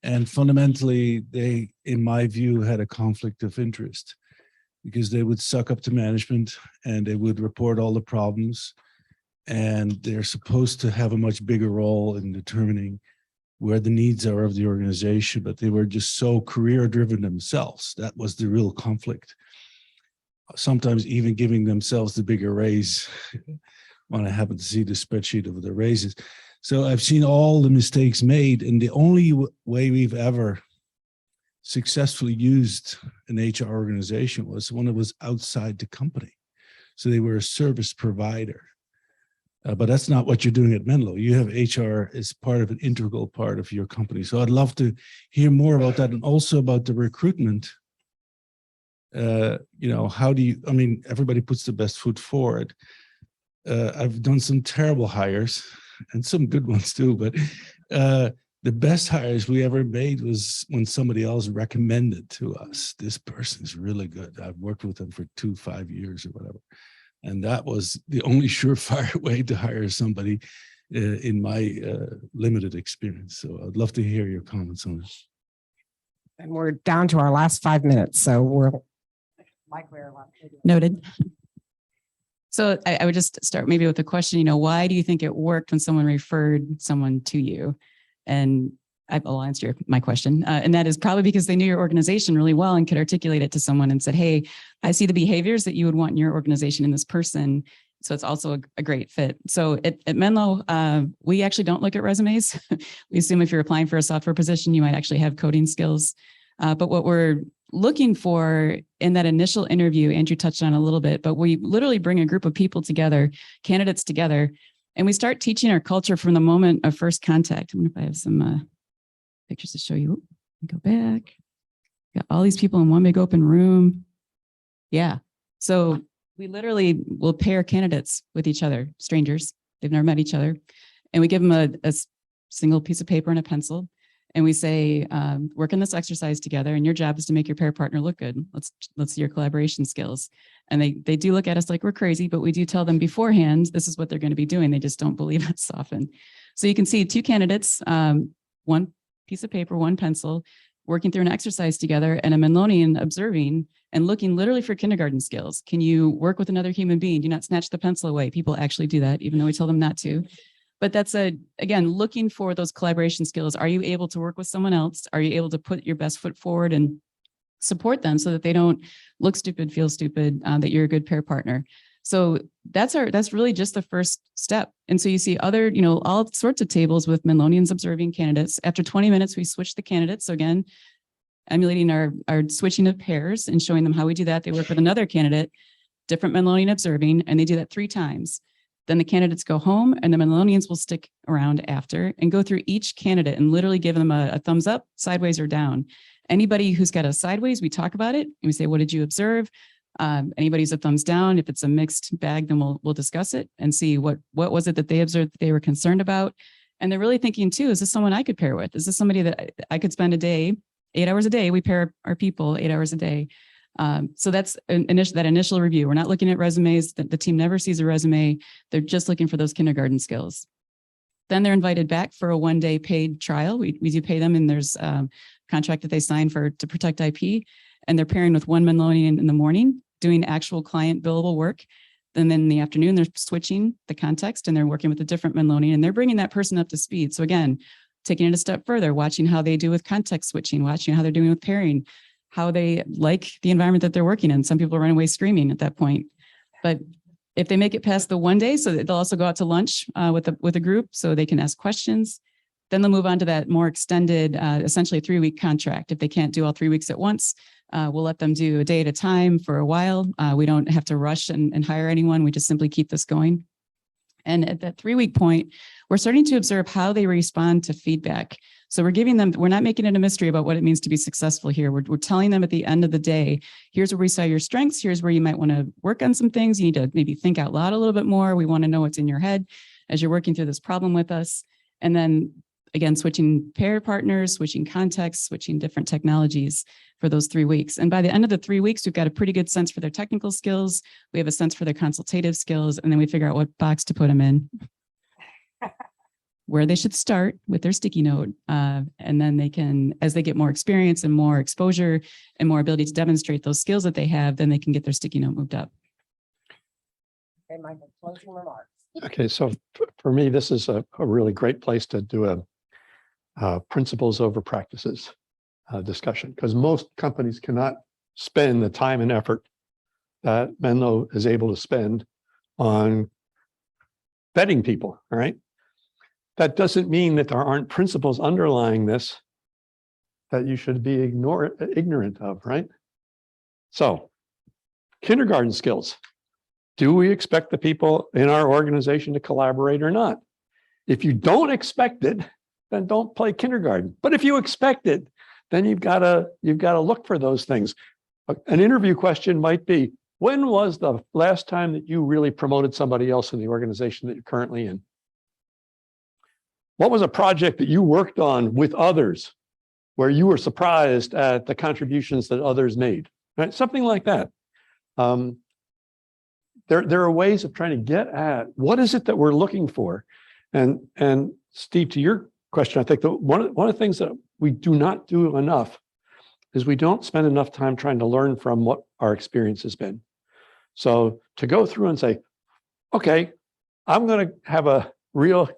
H: And fundamentally, they, in my view, had a conflict of interest because they would suck up to management and they would report all the problems. And they're supposed to have a much bigger role in determining where the needs are of the organization, but they were just so career driven themselves. That was the real conflict. Sometimes even giving themselves the bigger raise when I happen to see the spreadsheet of the raises. So I've seen all the mistakes made, and the only way we've ever successfully used an HR organization was when it was outside the company. So they were a service provider. But that's not what you're doing at Menlo. You have HR as part of an integral part of your company. So I'd love to hear more about that, and also about the recruitment. You know, how do you, I mean, everybody puts the best foot forward. I've done some terrible hires and some good ones too, but the best hires we ever made was when somebody else recommended to us, this person's really good. I've worked with them for 5 years or whatever. And that was the only surefire way to hire somebody in my limited experience. So I'd love to hear your comments on this.
B: And we're down to our last 5 minutes, so we're like we're
L: Noted. So I would just start maybe with a question, why do you think it worked when someone referred someone to you? And I'll answer my question. And that is probably because they knew your organization really well and could articulate it to someone and said, hey, I see the behaviors that you would want in your organization in this person. So it's also a great fit. So at Menlo, we actually don't look at resumes. We assume if you're applying for a software position, you might actually have coding skills. But what we're looking for in that initial interview, Andrew touched on a little bit, but we literally bring a group of people together, candidates together, and we start teaching our culture from the moment of first contact. I wonder if I have some pictures to show you. Go back. Got all these people in one big open room. Yeah. So we literally will pair candidates with each other, strangers. They've never met each other. And we give them a single piece of paper and a pencil. And we say, work on this exercise together. And your job is to make your pair partner look good. Let's see your collaboration skills. And they do look at us like we're crazy, but we do tell them beforehand, this is what they're going to be doing. They just don't believe us often. So you can see 2 candidates, one piece of paper, one pencil, working through an exercise together, and a Menlonian observing and looking literally for kindergarten skills. Can you work with another human being? Do not snatch the pencil away. People actually do that, even though we tell them not to. But that's again, looking for those collaboration skills. Are you able to work with someone else? Are you able to put your best foot forward and support them so that they don't look stupid, feel stupid, that you're a good pair partner? So that's really just the first step. And so you see other, all sorts of tables with Menlonians observing candidates. After 20 minutes, we switch the candidates. So again, emulating our switching of pairs and showing them how we do that. They work with another candidate, different Menlonian observing, and they do that 3 times. Then the candidates go home and the Menlonians will stick around after and go through each candidate and literally give them a thumbs up, sideways or down. Anybody who's got a sideways, we talk about it and we say, what did you observe? Anybody who's a thumbs down, if it's a mixed bag, then we'll discuss it and see what was it that they observed that they were concerned about. And they're really thinking too, is this someone I could pair with? Is this somebody that I could spend a day, 8 hours a day? We pair our people 8 hours a day. So that's that initial review. We're not looking at resumes. The team never sees a resume. They're just looking for those kindergarten skills. Then they're invited back for a 1-day paid trial. We do pay them, and there's a contract that they sign to protect IP. And they're pairing with one Menlonian in the morning, doing actual client billable work. And then in the afternoon, they're switching the context and they're working with a different Menlonian and they're bringing that person up to speed. So again, taking it a step further, watching how they do with context switching, watching how they're doing with pairing, how they like the environment that they're working in. Some people run away screaming at that point. But if they make it past the 1 day, so they'll also go out to lunch with a group so they can ask questions. Then they'll move on to that more extended, essentially a 3-week contract. If they can't do all 3 weeks at once, we'll let them do a day at a time for a while. We don't have to rush and hire anyone. We just simply keep this going. And at that 3-week point, we're starting to observe how they respond to feedback. So we're not making it a mystery about what it means to be successful here. We're telling them at the end of the day, here's where we saw your strengths. Here's where you might want to work on some things. You need to maybe think out loud a little bit more. We want to know what's in your head as you're working through this problem with us. And then again, switching pair partners, switching contexts, switching different technologies for those 3 weeks. And by the end of the 3 weeks, we've got a pretty good sense for their technical skills. We have a sense for their consultative skills, and then we figure out what box to put them in, where they should start with their sticky note. And then they can, as they get more experience and more exposure and more ability to demonstrate those skills that they have, then they can get their sticky note moved up.
B: Okay, Michael, closing remarks.
C: Okay, so for me, this is a really great place to do a principles over practices discussion, because most companies cannot spend the time and effort that Menlo is able to spend on vetting people, all right? That doesn't mean that there aren't principles underlying this that you should be ignorant of, right? So, kindergarten skills. Do we expect the people in our organization to collaborate or not? If you don't expect it, then don't play kindergarten. But if you expect it, then you've got to look for those things. An interview question might be, when was the last time that you really promoted somebody else in the organization that you're currently in? What was a project that you worked on with others where you were surprised at the contributions that others made? Right? Something like that. There are ways of trying to get at what is it that we're looking for. And Steve, to your question, I think one of the things that we do not do enough is we don't spend enough time trying to learn from what our experience has been. So to go through and say, okay, I'm going to have a real,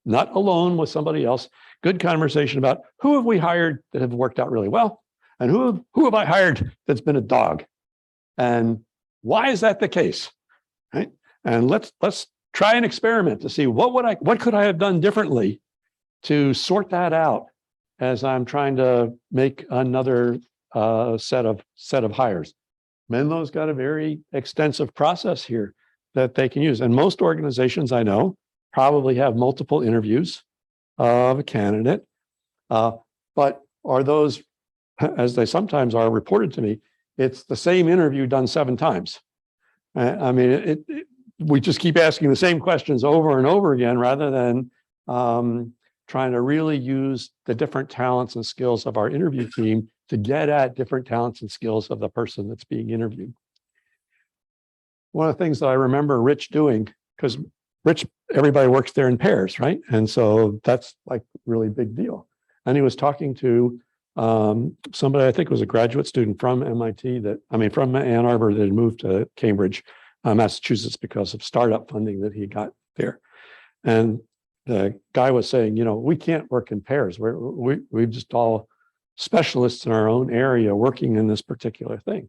C: not alone with somebody else, good conversation about who have we hired that have worked out really well, and who have I hired that's been a dog, and why is that the case, right? And let's try an experiment to see what could I have done differently to sort that out as I'm trying to make another set of hires. Menlo's got a very extensive process here that they can use. And most organizations I know probably have multiple interviews of a candidate. But are those, as they sometimes are reported to me, it's the same interview done 7 times. I mean, we just keep asking the same questions over and over again rather than trying to really use the different talents and skills of our interview team to get at different talents and skills of the person that's being interviewed. One of the things that I remember Rich doing, because Rich, everybody works there in pairs, right? And so that's like really big deal. And he was talking to somebody, I think was a graduate student from MIT from Ann Arbor that had moved to Cambridge, Massachusetts, because of startup funding that he got there. And the guy was saying, we can't work in pairs. We're just all specialists in our own area working in this particular thing.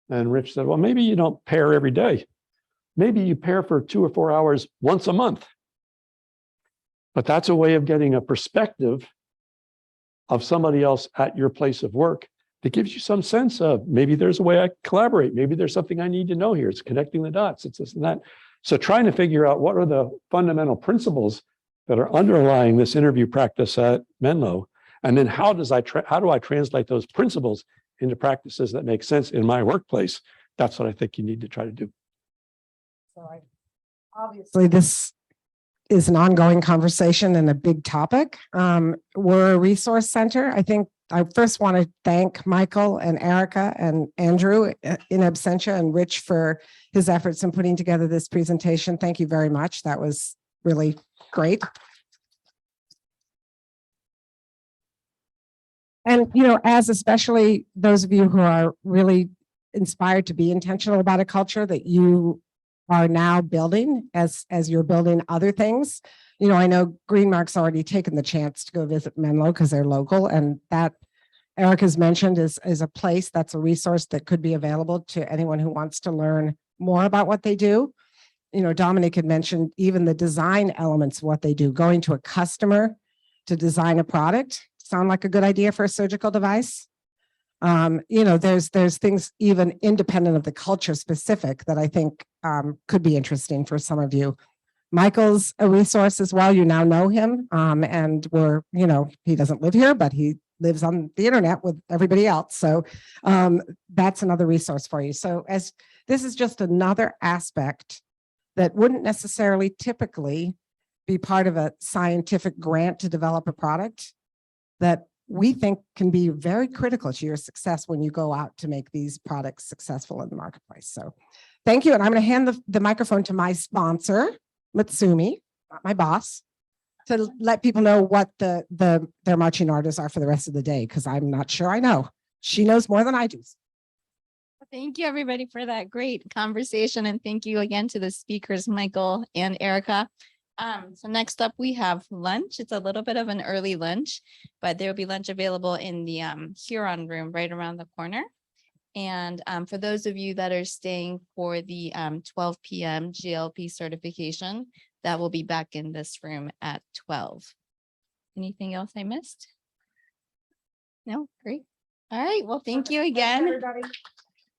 C: And Rich said, well, maybe you don't pair every day. Maybe you pair for 2 or 4 hours once a month. But that's a way of getting a perspective of somebody else at your place of work that gives you some sense of maybe there's a way I collaborate. Maybe there's something I need to know here. It's connecting the dots. It's this and that. So trying to figure out what are the fundamental principles that are underlying this interview practice at Menlo, and then how do I translate those principles into practices that make sense in my workplace? That's what I think you need to try to do.
B: So obviously this is an ongoing conversation and a big topic. We're a resource center. I think I first want to thank Michael and Erica and Andrew in absentia and Rich for his efforts in putting together this presentation. Thank you very much. That was really great. And, as especially those of you who are really inspired to be intentional about a culture that you are now building as you're building other things. I know Greenmark's already taken the chance to go visit Menlo because they're local, and that Erica's mentioned is a place that's a resource that could be available to anyone who wants to learn more about what they do. Dominic had mentioned even the design elements of what they do, going to a customer to design a product. Sound like a good idea for a surgical device? There's things even independent of the culture specific that I think could be interesting for some of you. Michael's a resource as well. You now know him, and he doesn't live here, but he lives on the internet with everybody else. So that's another resource for you. So as this is just another aspect that wouldn't necessarily typically be part of a scientific grant to develop a product that we think can be very critical to your success when you go out to make these products successful in the marketplace. So thank you. And I'm going to hand the microphone to my sponsor, Mitsumi, not my boss, to let people know what their marching orders are for the rest of the day, because I'm not sure I know. She knows more than I do.
M: Thank you, everybody, for that great conversation. And thank you again to the speakers, Michael and Erica. So next up, we have lunch. It's a little bit of an early lunch, but there will be lunch available in the Huron room right around the corner. And for those of you that are staying for the 12 p.m. GLP certification, that will be back in this room at 12. Anything else I missed? No? Great. All right. Well, thank you again.
B: Everybody.